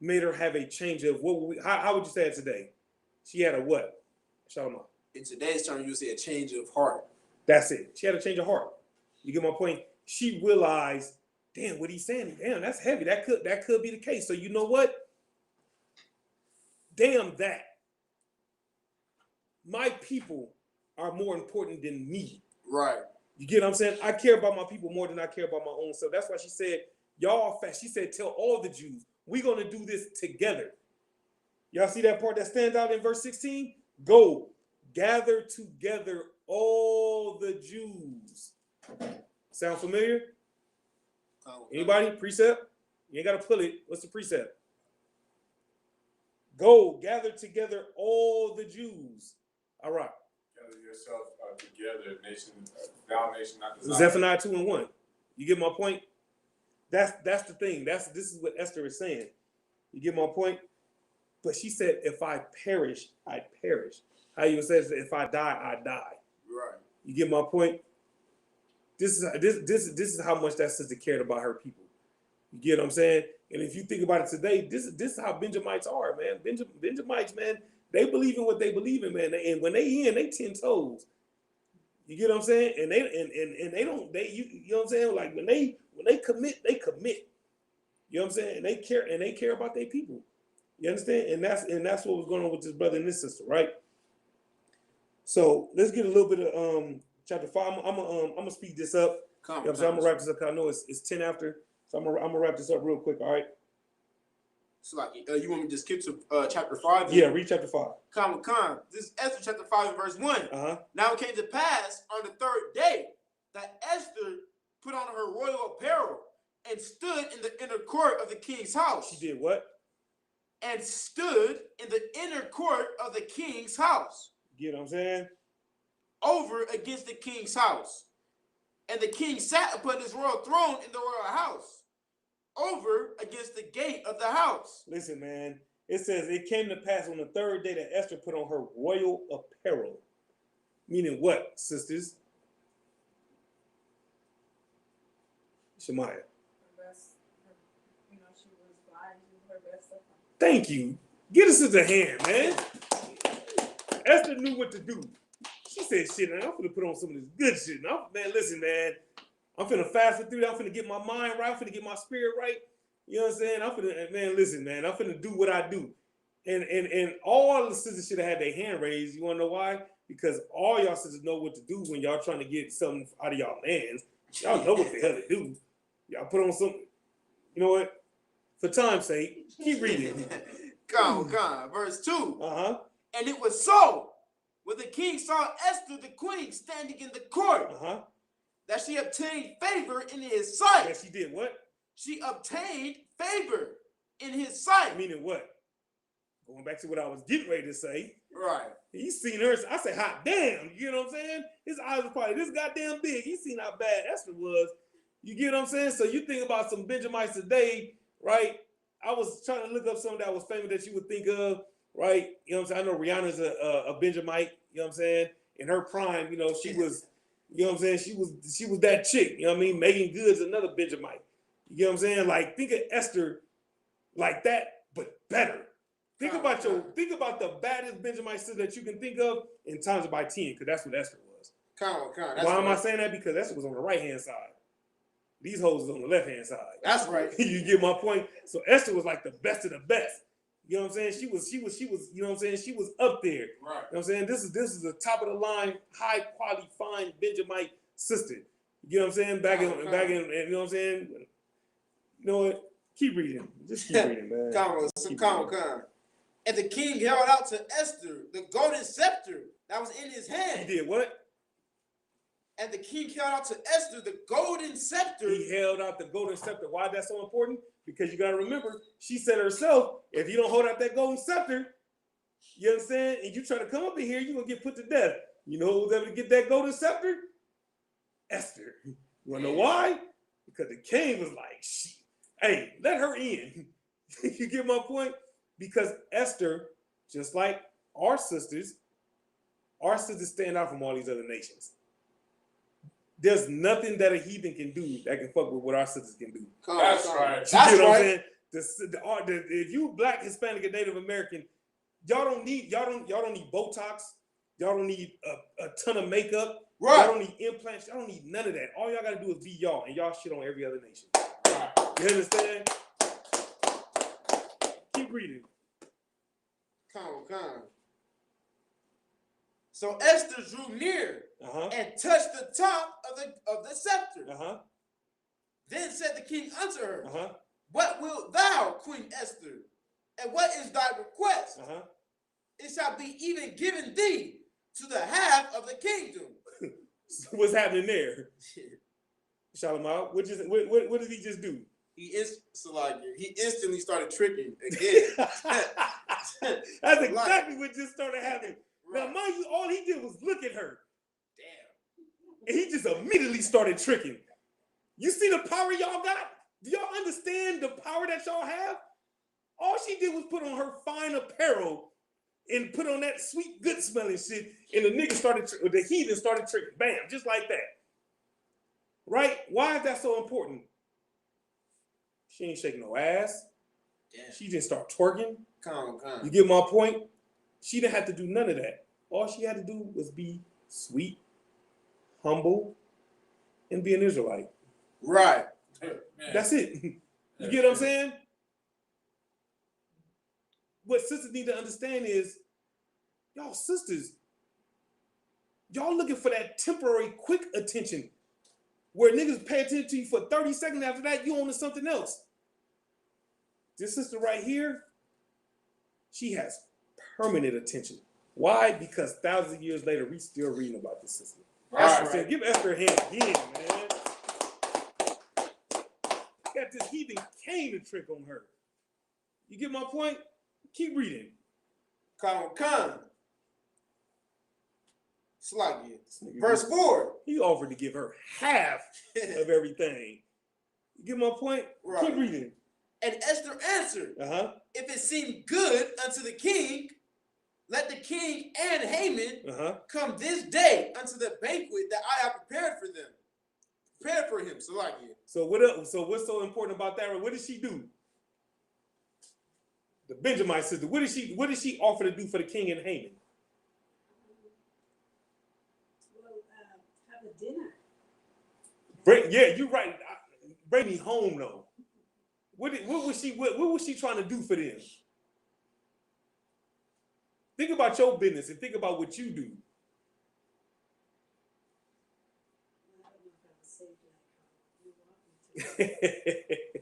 made her have a change of how would you say it today? She had a what? Shalom. In today's term, you would say a change of heart. That's it. She had a change of heart. You get my point? She realized, damn, what he's saying, damn, that's heavy. That could be the case. So you know what? Damn that. My people are more important than me. Right. You get what I'm saying? I care about my people more than I care about my own self. That's why she said, y'all fast. She said, tell all the Jews, we're going to do this together. Y'all see that part that stands out in verse 16? Go, gather together all the Jews. Sound familiar? Anybody? Precept? You ain't got to pull it. What's the precept? Go, gather together all the Jews. All right. Gather yourself together, nation, thou nation, not the Zephaniah 2:1. You get my point? That's the thing. This is what Esther is saying. You get my point? But she said, if I perish, I perish. How you say if I die, I die. Right. You get my point? This is how much that sister cared about her people. You get what I'm saying? And if you think about it today, this is how Benjamites are, man. Benjamites, man, they believe in what they believe in, man. And when they 10 toes. You get what I'm saying? And they don't you know what I'm saying? Like when they commit, they commit. You know what I'm saying? And they care about their people. You understand? And that's what was going on with this brother and this sister, right? So let's get a little bit of chapter 5. I'm gonna speed this up. You know what I'm saying? I'm gonna wrap this up. I know it's 10 after. So I'm gonna wrap this up real quick, all right? So like you want me to skip to chapter 5? Yeah, read chapter 5. This is Esther chapter 5 and verse 1. Now it came to pass on the 3rd day that Esther put on her royal apparel and stood in the inner court of the king's house. She did what? And stood in the inner court of the king's house. You get what I'm saying? Over against the king's house. And the king sat upon his royal throne in the royal house, over against the gate of the house. Listen, man, It says, it came to pass on the third day that Esther put on her royal apparel. Meaning what, sisters? Shemaiah. Her best, you know, she was blind. She was her best stuff. Thank you. Get us a hand, man. Esther knew what to do. She said, shit, man, I'm finna put on some of this good shit. Man, listen, man. I'm finna fast it through. I'm finna get my mind right. I'm finna get my spirit right. You know what I'm saying? I'm finna, man, listen, man. I'm finna do what I do. And all the sisters should have had their hand raised. You wanna know why? Because all y'all sisters know what to do when y'all trying to get something out of y'all mans. Y'all know what the hell to do. Y'all put on something. You know what? For time's sake, keep reading. Come on. Verse 2. Uh-huh. And it was so, when the king saw Esther the queen standing in the court, that she obtained favor in his sight. Yeah, she did what? She obtained favor in his sight. Meaning what? Going back to what I was getting ready to say. Right. He seen her. I said, hot damn. You get what I'm saying? His eyes were probably this goddamn big. He seen how bad Esther was. You get what I'm saying? So you think about some Benjamites today, right? I was trying to look up something that was famous that you would think of, right? You know what I'm saying? I know Rihanna's a Benjamite, you know what I'm saying? In her prime, you know, she was, you know what I'm saying? She was that chick, you know what I mean? Megan Good's another Benjamite. You get what I'm saying? Like, think of Esther like that, but better. Think about the baddest Benjamite sister that you can think of in times by 10, because that's what Esther was. Why am I saying that? Because Esther was on the right-hand side. These hoes is on the left-hand side. That's right. You get my point? So Esther was like the best of the best. You know what I'm saying? She was, you know what I'm saying? She was up there. Right. You know what I'm saying? This is the top of the line, high quality, fine Benjamite sister. You know what I'm saying? Back in, you know what I'm saying? You know what? Keep reading. Just keep reading, man. Come. And the king held out to Esther the golden scepter that was in his hand. He did what? And the king held out to Esther the golden scepter. He held out the golden scepter. Why that's so important? Because you got to remember, she said herself, if you don't hold out that golden scepter, you know what I'm saying? And you try to come up in here, you're going to get put to death. You know who was able to get that golden scepter? Esther. You want to know why? Because the king was like, hey, let her in. You get my point? Because Esther, just like our sisters stand out from all these other nations. There's nothing that a heathen can do that can fuck with what our sisters can do. That's right. That's right. What I'm saying? If you Black, Hispanic, and Native American, y'all don't need Botox. Y'all don't need a ton of makeup. Right. Y'all don't need implants. Y'all don't need none of that. All y'all gotta do is be y'all, and y'all shit on every other nation. Right. You understand? Keep reading. Come. So Esther drew near and touched the top of the scepter. Then said the king unto her, What wilt thou, Queen Esther? And what is thy request? It shall be even given thee to the half of the kingdom. What's happening there? Shalimar, what did he just do? He instantly started tricking again. That's exactly what just started happening. Right. Now, mind you, all he did was look at her. Damn. And he just immediately started tricking. You see the power y'all got? Do y'all understand the power that y'all have? All she did was put on her fine apparel and put on that sweet, good smelling shit, and the heathen started tricking. Bam, just like that. Right? Why is that so important? She ain't shaking no ass. Damn. She didn't start twerking. Come. You get my point? She didn't have to do none of that. All she had to do was be sweet, humble, and be an Israelite. Right. That's it. You get what I'm saying? What sisters need to understand is, y'all sisters, y'all looking for that temporary quick attention where niggas pay attention to you for 30 seconds. After that, you on to something else. This sister right here, she has permanent attention. Why? Because thousands of years later, we still reading about this sister. Right. Give Esther a hand again, man. Got this heathen came to trick on her. You get my point? Keep reading. Come. Sluggy. Verse 4. He offered to give her half of everything. You get my point? Right. Keep reading. And Esther answered, if it seem good unto the king, let the king and Haman come this day unto the banquet that I have prepared for them. Prepared for him. So what's so important about that? What did she do? The Benjamite sister. What did she offer to do for the king and Haman? Well, have a dinner. You're right. Bring me home though. What was she trying to do for them? Think about your business and think about what you do. I don't know if I was saved like how you want me to.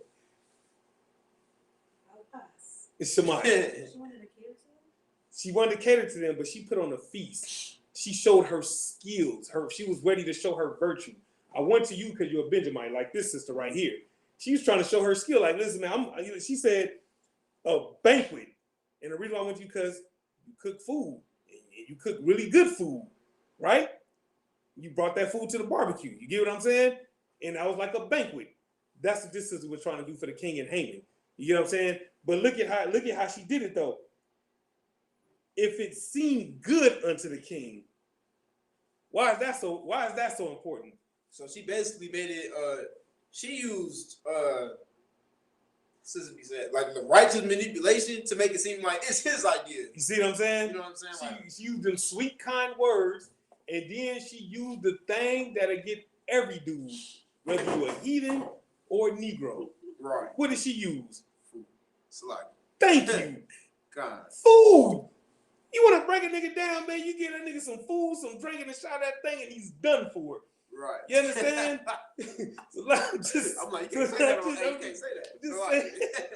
I'll pass. It's Shemaiah. She wanted to cater to them? She wanted to cater to them, but she put on a feast. She showed her skills. She was ready to show her virtue. I went to you because you're a Benjamite, like this sister right here. She was trying to show her skill. Like, listen, man, she said a banquet. And the reason why I went to you because you cook food. And you cook really good food, right? You brought that food to the barbecue. You get what I'm saying? And I was like a banquet. That's what this sister was trying to do for the king and Haman. You get what I'm saying? But look at how she did it though. If it seemed good unto the king, why is that so important? So she basically made it. She used like the righteous manipulation to make it seem like it's his idea. You see what I'm saying? You know what I'm saying? She used them sweet, kind words, and then she used the thing that'll get every dude, whether you a heathen or a Negro. Right. What did she use? Food. Select. Thank you. God. Food. You want to break a nigga down, man? You get that nigga some food, some drink, and a shot of that thing, and he's done for it. Right. You understand? I'm like, you can't say that. You can't say that.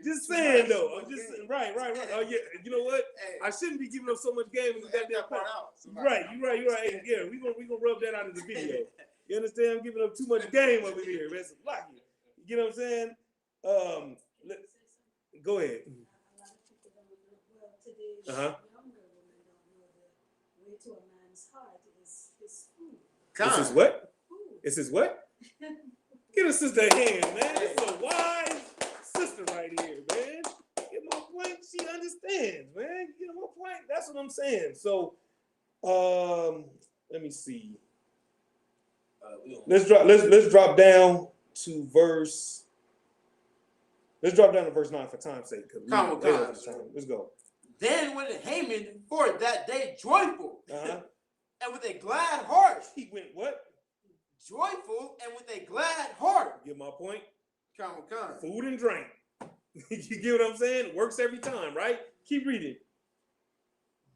Just saying though. I'm just right. Oh yeah. You know what? Hey, I shouldn't be giving up so much game. That part out. Right. You're right. Hey, yeah, we gonna rub that out of the video. You understand? I'm giving up too much game over here. Man, it's lucky. You know what I'm saying? Go ahead. A lot of people don't know. Well, today's younger women don't know the way to a man's heart is his food. This is what? Food. This is what? Get a sister a hand, man. This is a wise sister right here, man. Get my point. She understands, man. You know my point. That's what I'm saying. So, let me see. Let's drop down to verse. Let's drop down to verse 9 for time's sake. Let's go. Then went Haman forth that day joyful, and with a glad heart. He went what? Joyful and with a glad heart. You get my point? Come. Food and drink. You get what I'm saying? It works every time, right? Keep reading.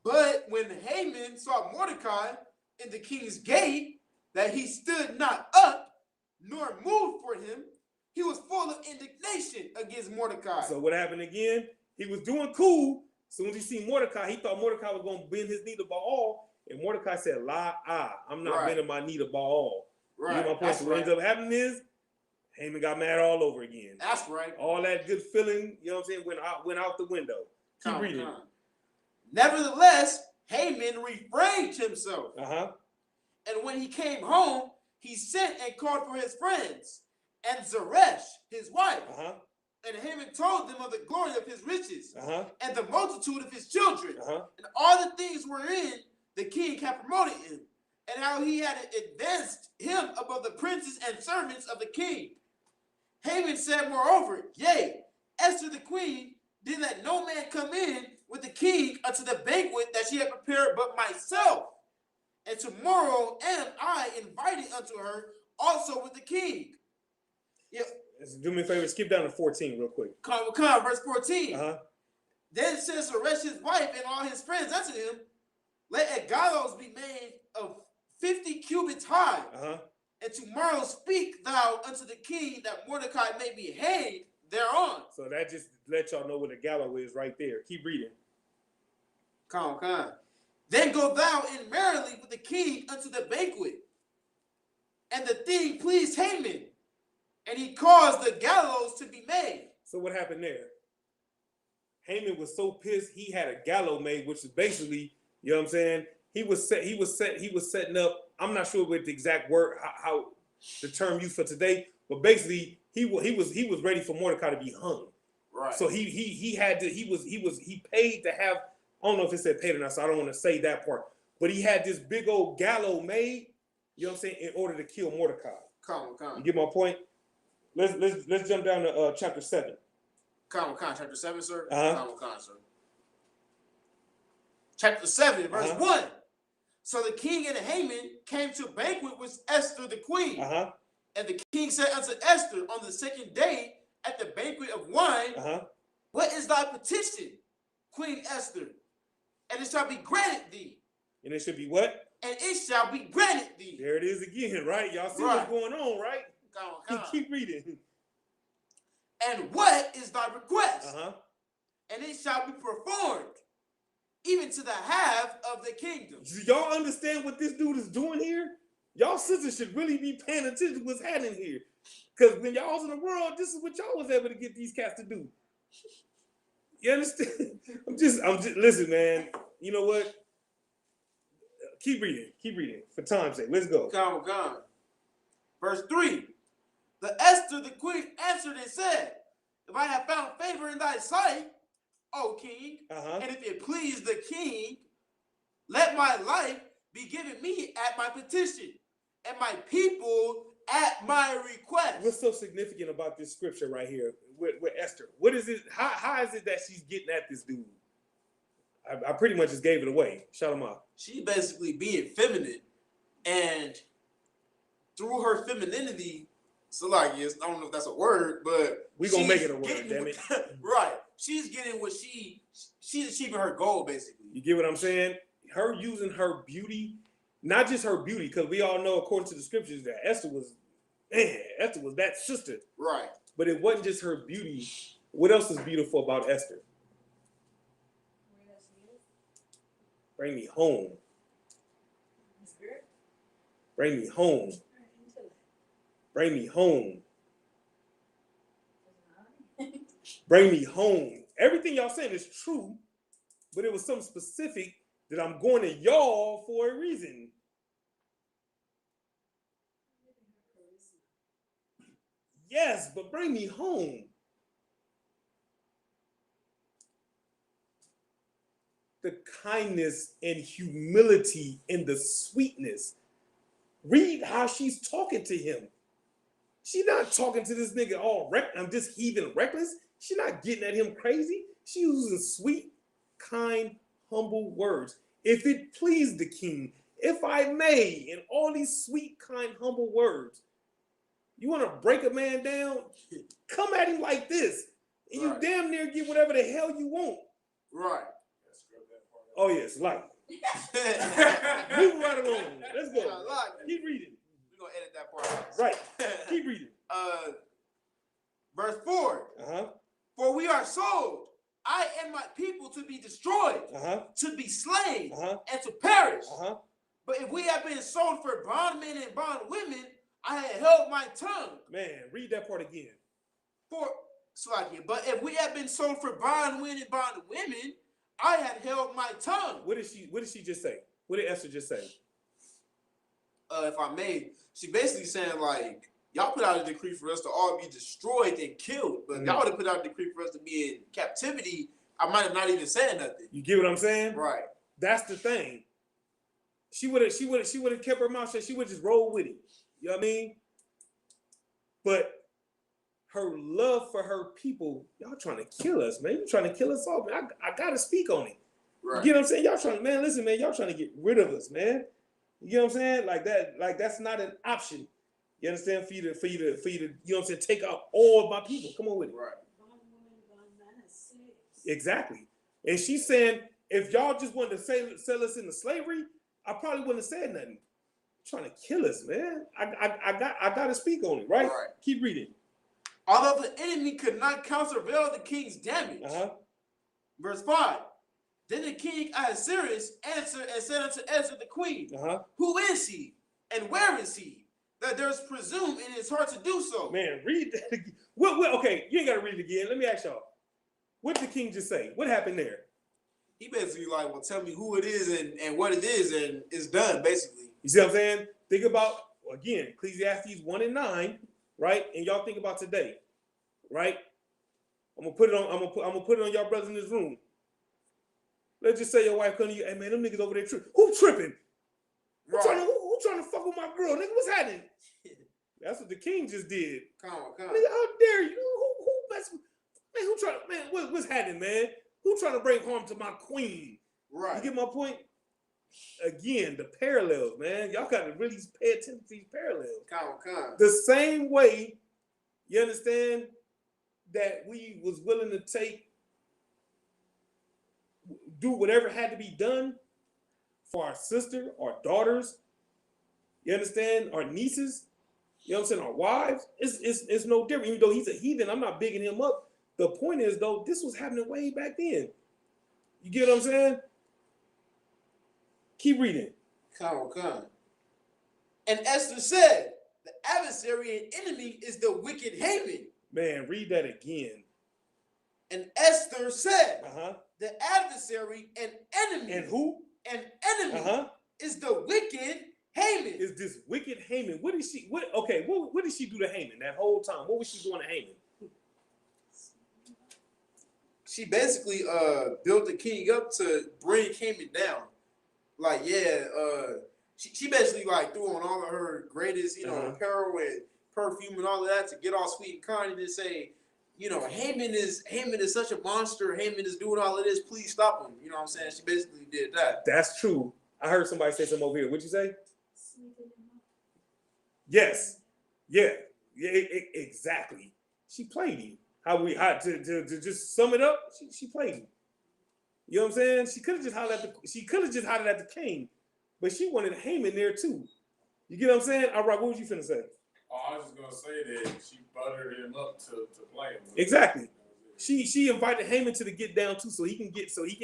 But when Haman saw Mordecai in the king's gate, that he stood not up, nor moved for him, he was full of indignation against Mordecai. So what happened again? He was doing cool. As soon as he seen Mordecai, he thought Mordecai was going to bend his knee to Baal. And Mordecai said, I'm not bending my knee to Baal. Right. You know my point? So what ends up happening is, Haman got mad all over again. That's right. All that good feeling, you know what I'm saying, went out the window. Keep reading. Nevertheless, Haman refrained himself. And when he came home, he sent and called for his friends and Zeresh, his wife. And Haman told them of the glory of his riches and the multitude of his children and all the things wherein the king had promoted him, and how he had advanced him above the princes and servants of the king. Haman said, moreover, yea, Esther the queen did let no man come in with the king unto the banquet that she had prepared but myself. And tomorrow am I invited unto her also with the king. Yeah. Do me a favor, skip down to 14 real quick. Come, verse 14. Then says Zeresh his wife and all his friends unto him, let a gallows be made of 50 cubits high. And tomorrow speak thou unto the king that Mordecai may be hanged thereon. So that just let y'all know what a gallows is right there. Keep reading. Come. Then go thou in merrily with the king unto the banquet. And the thing pleased Haman, and he caused the gallows to be made. So what happened there? Haman was so pissed he had a gallows made, which is basically, you know what I'm saying? He was setting up. I'm not sure what the exact word, how the term used for today, But basically, he was ready for Mordecai to be hung. Right. So he paid to have, I don't know if it said paid or not, so I don't want to say that part. But he had this big old gallows made, you know what I'm saying, in order to kill Mordecai. Come. You get my point? Let's jump down to chapter 7. Chapter 7, sir. Uh-huh. Sir. Chapter 7, verse Uh-huh. 1. So the king and Haman came to a banquet with Esther the queen. Uh-huh. And the king said unto Esther on the second day at the banquet of wine, Uh-huh. what is thy petition, Queen Esther? And it shall be granted thee. And it should be what? And it shall be granted thee. There it is again, right? Y'all see Right. what's going on, right? Come. Keep reading. And what is thy request? Uh-huh. And it shall be performed, even to the half of the kingdom. Do y'all understand what this dude is doing here? Y'all sisters should really be paying attention to what's happening here. Because when y'all was in the world, this is what y'all was able to get these cats to do. You understand? I'm just listen, man. You know what? Keep reading. For time's sake. Let's go. Come. Verse 3. The Esther the queen answered and said, if I have found favor in thy sight, O king, Uh-huh. and if it please the king, let my life be given me at my petition, and my people at my request. What's so significant about this scripture right here with Esther? What is it? How is it that she's getting at this dude? I pretty much just gave it away. Shut him off. She's basically being feminine, and through her femininity, so like, yes, I don't know if that's a word, but we gonna make it a word, damn it. Right. She's getting what she's achieving her goal, basically. You get what I'm saying? Her using her beauty, not just her beauty, because we all know, according to the scriptures, that Esther was that sister. Right. But it wasn't just her beauty. What else is beautiful about Esther? Bring me home. Bring me home. Bring me home. Bring me home. Everything y'all saying is true, but it was something specific that I'm going to y'all for a reason. Yes, but bring me home. The kindness and humility and the sweetness. Read how she's talking to him. She's not talking to this nigga all I'm just heaving reckless. She's not getting at him crazy. She's using sweet, kind, humble words. If it please the king, if I may, and all these sweet, kind, humble words. You want to break a man down? Come at him like this. And you damn near get whatever the hell you want. Right. Oh, yes, like. Move right along. Let's go. Keep reading. We're going to edit that part out. Right. Keep reading. Verse 4. Uh-huh. For we are sold, I and my people, to be destroyed, to be slain, and to perish. But if we have been sold for bondmen and bondwomen, I had held my tongue. Man, read that part again. But if we have been sold for bondmen and bondwomen, I had held my tongue. What did she just say? What did Esther just say? If I may, she basically saying, like, y'all put out a decree for us to all be destroyed and killed, but y'all would have put out a decree for us to be in captivity. I might have not even said nothing. You get what I'm saying? Right. That's the thing. She would have kept her mouth shut. She would just roll with it. You know what I mean? But her love for her people, y'all trying to kill us, man. You trying to kill us all, man. I gotta speak on it. Right. You get what I'm saying? Y'all trying, man, listen, man, y'all trying to get rid of us, man. You get what I'm saying? Like that's not an option. You understand? For you to, you know what I'm saying, take out all of my people. Come on with it. Right. Exactly. And she's saying, if y'all just wanted to sell us into slavery, I probably wouldn't have said nothing. Trying to kill us, man. I gotta speak on it, right? Keep reading. Although the enemy could not countervail the king's damage. Verse 5. Then the king Ahasuerus answered and said unto Esther the queen, who is he and where is he, that there's presumed in his heart to do so? Man, read that again. Okay, you ain't gotta read it again. Let me ask y'all. What did the king just say? What happened there? He basically like, well, tell me who it is and what it is, and it's done, basically. You see what I'm saying? Think about, again, Ecclesiastes 1 and 9. right? And y'all think about today, right? I'm gonna put it on y'all brothers in this room. Let's just say your wife come to you, hey man, them niggas over there tripping. Who tripping? Who trying to fuck with my girl? Nigga, what's happening? That's what the king just did. Come. Nigga, how dare you? Who mess with, man, who trying, man, what's happening, man? Who trying to bring harm to my queen? Right. You get my point? Again, the parallels, man. Y'all got to really pay attention to these parallels. Come. The same way, you understand, that we was willing to do whatever had to be done for our sister, our daughters, you understand, our nieces, you know what I'm saying, our wives. It's no different. Even though he's a heathen, I'm not bigging him up. The point is, though, this was happening way back then. You get what I'm saying? Keep reading. Come. And Esther said, the adversary and enemy is the wicked Haman. Man, read that again. And Esther said, Uh-huh. the adversary and enemy. And who? An enemy Uh-huh. is the wicked Haman. Is this wicked Haman? What did she do to Haman that whole time? What was she doing to Haman? She basically built the king up to bring Haman down. Like, she basically like threw on all of her greatest, apparel and perfume and all of that to get all sweet and kind and then say, Haman is such a monster. Haman is doing all of this. Please stop him. You know what I'm saying? She basically did that. That's true. I heard somebody say something over here. What'd you say? Yes. Yeah. Exactly. She played him. To just sum it up, she played him. You know what I'm saying? She could have just hollered at the king, but she wanted Haman there too. You get what I'm saying? All right, what was you finna say? Oh, I was just gonna say that she buttered him up to play him. Exactly. She invited Haman to the get down too, so he can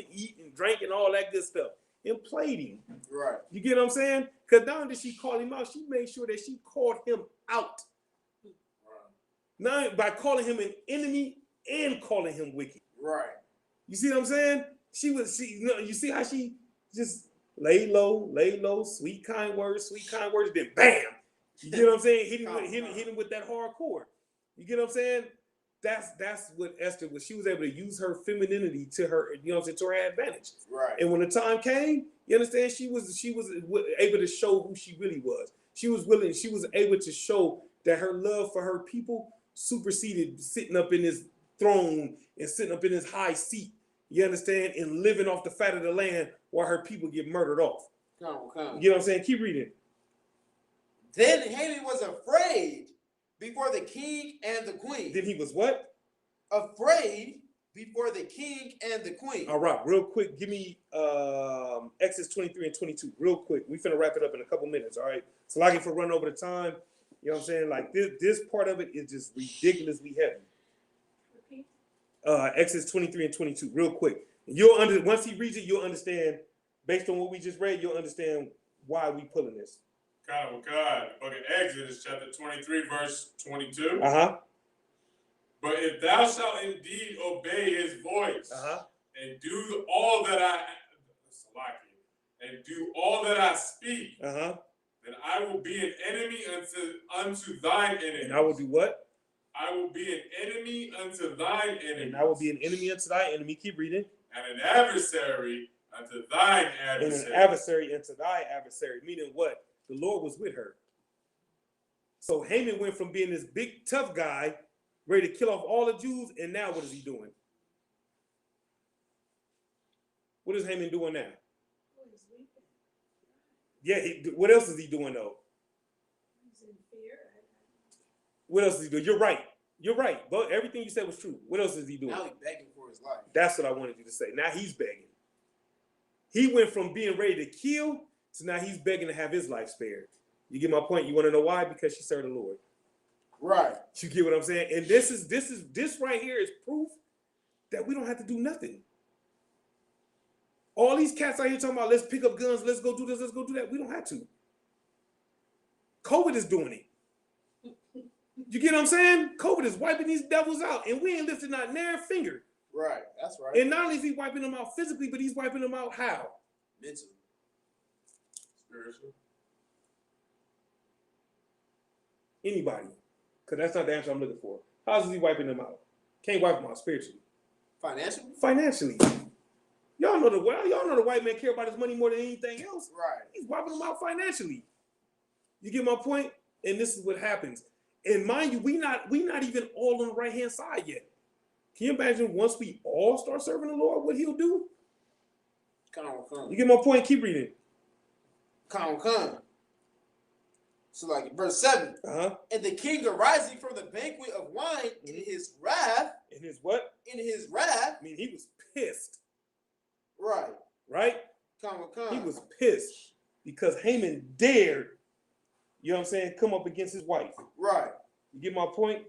eat and drink and all that good stuff, and played him. Right. You get what I'm saying? Because not only did she call him out, she made sure that she called him out. Now, by calling him an enemy and calling him wicked. Right. You see what I'm saying? You see how she just lay low, sweet kind words, then bam. You get what I'm saying? Hit him with that hardcore. You get what I'm saying? That's what Esther was. She was able to use her femininity to her, to her advantage. Right. And when the time came, you understand, she was able to show who she really was. She was able to show that her love for her people superseded sitting up in his throne and sitting up in his high seat, you understand, and living off the fat of the land while her people get murdered off. Come. You know what I'm saying? Keep reading. Then Haman was afraid before the king and the queen. Then he was what? Afraid before the king and the queen. All right, real quick, give me Exodus 23 and 22, real quick. We finna wrap it up in a couple minutes, all right? So like if we're running over the time, you know what I'm saying? Like this part of it is just ridiculously heavy. Repeat. Exodus 23 and 22, real quick. Once he reads it, you'll understand, based on what we just read, you'll understand why we pulling this. God, book of Exodus, chapter 23, verse 22. Uh-huh. But if thou shalt indeed obey his voice, and do all that I speak, then I will be an enemy unto thine enemy. And I will do what? I will be an enemy unto thine enemy. And I will be an enemy unto thy enemy. Keep reading. And an adversary unto thine adversary. And an adversary unto thy adversary. Meaning what? The Lord was with her. So Haman went from being this big tough guy, ready to kill off all the Jews, and now what is he doing? What is Haman doing now? Yeah, what else is he doing though? He's in fear. What else is he doing? You're right. But everything you said was true. What else is he doing? Now he's begging for his life. That's what I wanted you to say. Now he's begging. He went from being ready to kill to now he's begging to have his life spared. You get my point? You want to know why? Because she served the Lord. Right. You get what I'm saying? And this right here is proof that we don't have to do nothing. All these cats out here talking about let's pick up guns, let's go do this, let's go do that. We don't have to. COVID is doing it. You get what I'm saying? COVID is wiping these devils out, and we ain't lifting not near finger. Right. That's right. And not only is he wiping them out physically, but he's wiping them out how? Mentally. Spiritual. Anybody. Because that's not the answer I'm looking for. How is he wiping them out? Can't wipe them out spiritually. Financially? Financially. Y'all know the white man care about his money more than anything else. Right. He's wiping them out financially. You get my point? And this is what happens. And mind you, we not even all on the right hand side yet. Can you imagine once we all start serving the Lord, what he'll do? Come. You get my point? Keep reading. Come. So like verse 7. And the king arising from the banquet of wine in his wrath. In his what? In his wrath. I mean, he was pissed. Right? Come. He was pissed because Haman dared, you know what I'm saying, come up against his wife. Right. You get my point?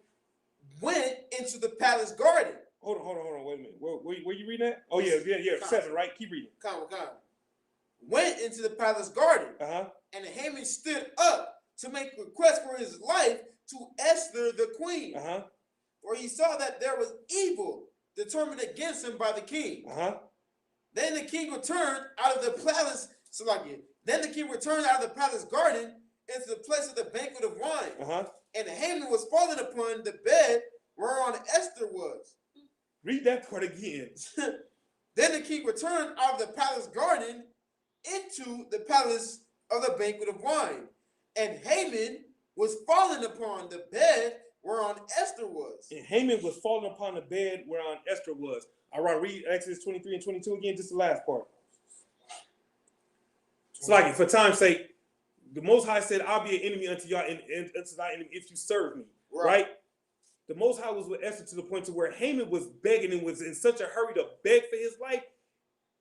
Went into the palace garden. Hold on, wait a minute. Where you reading that? Oh, yeah, 7, right? Keep reading. Come. Went into the palace garden. And Haman stood up to make request for his life to Esther the queen. For he saw that there was evil determined against him by the king. Then the king returned out of the palace. Then the king returned out of the palace garden into the place of the banquet of wine. And Haman was fallen upon the bed whereon Esther was. Read that part again. Then the king returned out of the palace garden into the palace of the banquet of wine. And Haman was fallen upon the bed whereon Esther was. And Haman was fallen upon the bed whereon Esther was. All right, read Exodus 23 and 22 again, just the last part. It's like, for time's sake, the Most High said, I'll be an enemy unto y'all and unto thy enemy if you serve me. Right? The Most High was with Esther to the point to where Haman was begging and was in such a hurry to beg for his life.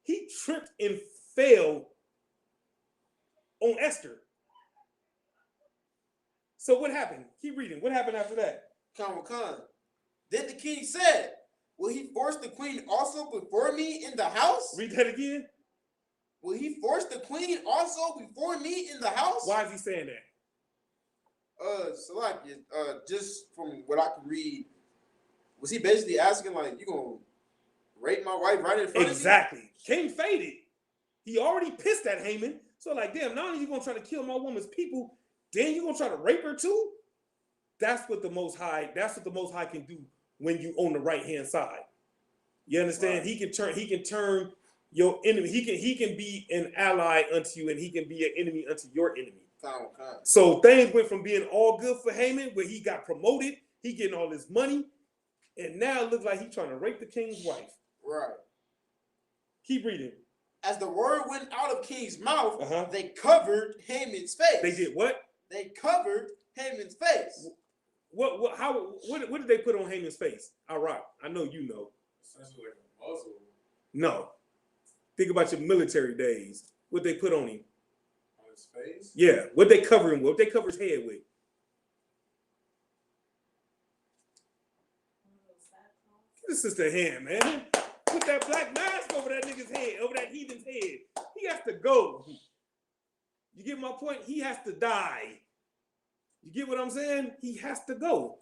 He tripped and fell on Esther. So what happened? Keep reading. What happened after that? Come. Then the king said, will he force the queen also before me in the house? Read that again. Will he force the queen also before me in the house? Why is he saying that? Just from what I can read, was he basically asking, like, you gonna rape my wife right in front of me? Exactly. King faded. He already pissed at Haman. So like, damn, not only you gonna try to kill my woman's people, then you gonna try to rape her too? That's what the Most High can do when you on the right hand side. You understand? Right. He can turn your enemy. He can be an ally unto you, and he can be an enemy unto your enemy. So things went from being all good for Haman, where he got promoted, he getting all this money, and now it looks like he's trying to rape the king's wife. Right. Keep reading. As the word went out of king's mouth, they covered Haman's face. They did what? They covered Haman's face. What did they put on Haman's face? All right, I know you know. Essentially like a muzzle. No. Think about your military days. What they put on him. On his face? Yeah. What they cover him with? What they cover his head with? Get the sister hand, man. Put that black mask over that nigga's head, over that heathen's head. He has to go. You get my point? He has to die. You get what I'm saying? He has to go.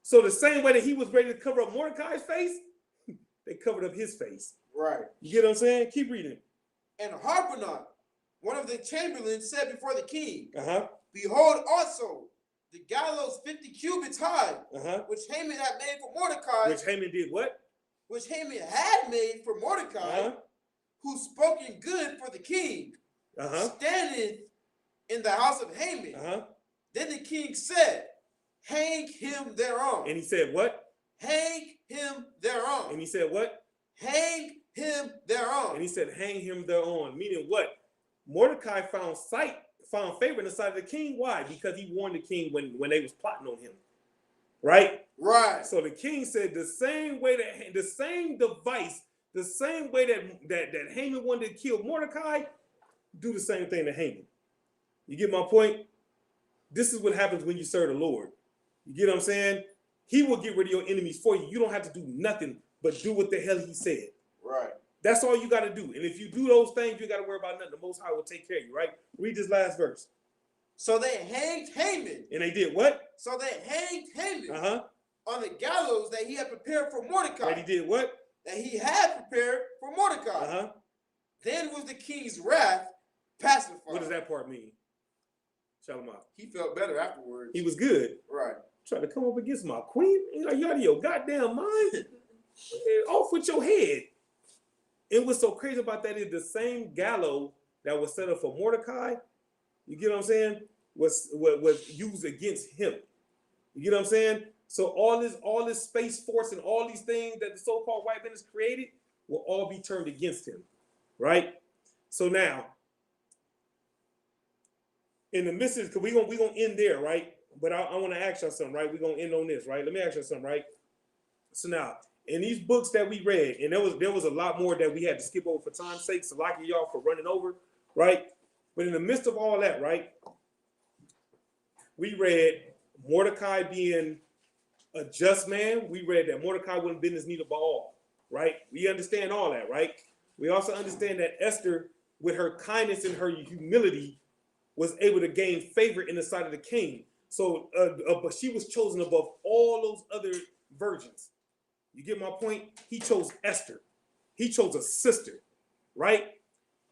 So the same way that he was ready to cover up Mordecai's face, they covered up his face. Right. You get what I'm saying? Keep reading. And Harpanon, one of the chamberlains, said before the king, Behold also the gallows 50 cubits high, which Haman had made for Mordecai. Which Haman did what? Which Haman had made for Mordecai, who spoke in good for the king, standing in the house of Haman. Then the king said, hang him thereon. And he said what? Hang him thereon. And he said what? Hang him thereon. And he said, hang him thereon. Meaning what? Mordecai found favor in the sight of the king. Why? Because he warned the king when they was plotting on him. Right? Right. So the king said the same device, the same way that Haman wanted to kill Mordecai, do the same thing to Haman. You get my point? This is what happens when you serve the Lord. You get what I'm saying? He will get rid of your enemies for you. You don't have to do nothing but do what the hell he said. Right. That's all you got to do. And if you do those things, you got to worry about nothing. The Most High will take care of you, right? Read this last verse. So they hanged Haman. And they did what? So they hanged Haman on the gallows that he had prepared for Mordecai. And he did what? That he had prepared for Mordecai. Then was the king's wrath pacified. What does that part mean? Shalom. He felt better afterwards. He was good. Right. Try to come up against my queen? You know, you out of your goddamn mind? Off with your head. And what's so crazy about that is the same gallows that was set up for Mordecai, you get what I'm saying, was used against him. You get what I'm saying? So all this space force and all these things that the so-called white man has created will all be turned against him, right? So now, in the midst of, because we're gonna end there, right? But I want to ask y'all something, right? We're gonna end on this, right? Let me ask y'all something, right? So now, in these books that we read, and there was a lot more that we had to skip over for time's sake, so like y'all for running over, right? But in the midst of all that, right, we read Mordecai being a just man. We read that Mordecai wouldn't bend his knee to Baal, right? We understand all that, right? We also understand that Esther, with her kindness and her humility, was able to gain favor in the sight of the king. So, but she was chosen above all those other virgins. You get my point? He chose Esther. He chose a sister, right?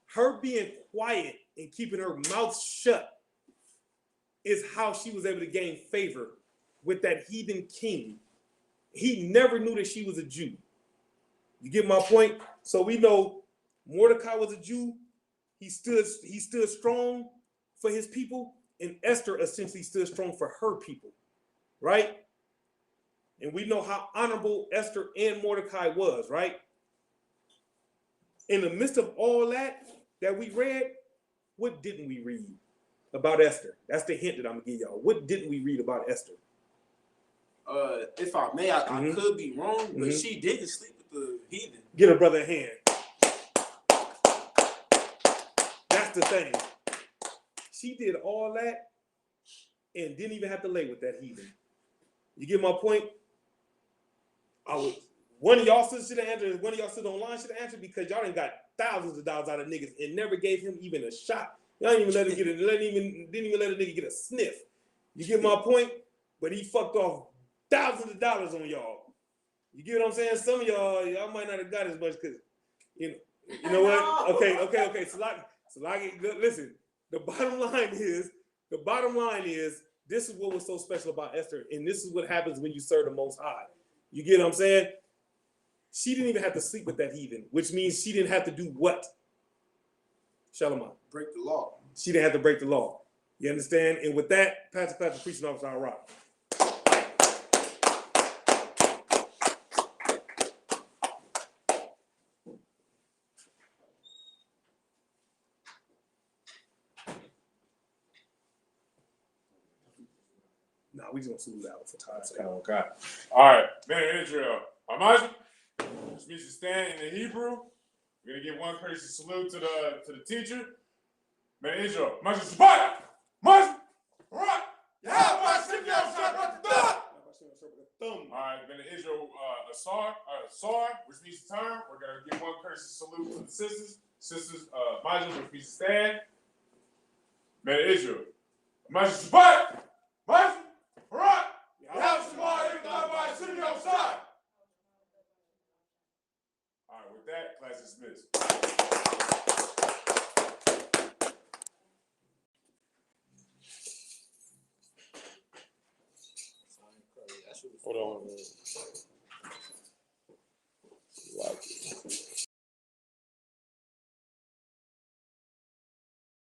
Her being quiet and keeping her mouth shut is how she was able to gain favor with that heathen king. He never knew that she was a Jew. You get my point? So we know Mordecai was a Jew. He stood strong for his people, and Esther essentially stood strong for her people, right? And we know how honorable Esther and Mordecai was, right? In the midst of all that we read, what didn't we read about Esther? That's the hint that I'm gonna give y'all. What didn't we read about Esther? If I may, I could be wrong, but she didn't sleep with the heathen. Get her brother a hand. That's the thing. She did all that and didn't even have to lay with that heathen. You get my point? One of y'all sisters should have answered. One of y'all sisters online should have answered, because y'all done got thousands of dollars out of niggas and never gave him even a shot. Y'all didn't even let him get it. Didn't even let a nigga get a sniff. You get my point? But he fucked off thousands of dollars on y'all. You get what I'm saying? Some of y'all might not have got as much because you know what? Okay. So listen. The bottom line is this is what was so special about Esther, and this is what happens when you serve the Most High. You get what I'm saying? She didn't even have to sleep with that heathen, which means she didn't have to do what? Shalom. Break the law. She didn't have to break the law. You understand? And with that, Pastor preaching officer, I'll rock. Nah, we just gonna salute out for time's sake. Okay. All right, man of Israel. Amaj, which means to stand in the Hebrew. We're gonna give one courtesy salute to the teacher. Man of Israel. Amaj Shabbat. Amaj. Right. All right, man of Israel. Asar, which means to turn. We're gonna give one courtesy salute to the sisters. Sisters, Amaj, which means to stand. Man of Israel. Amaj Shabbat. Amaj. Right. All right, with that, class dismissed. Hold on.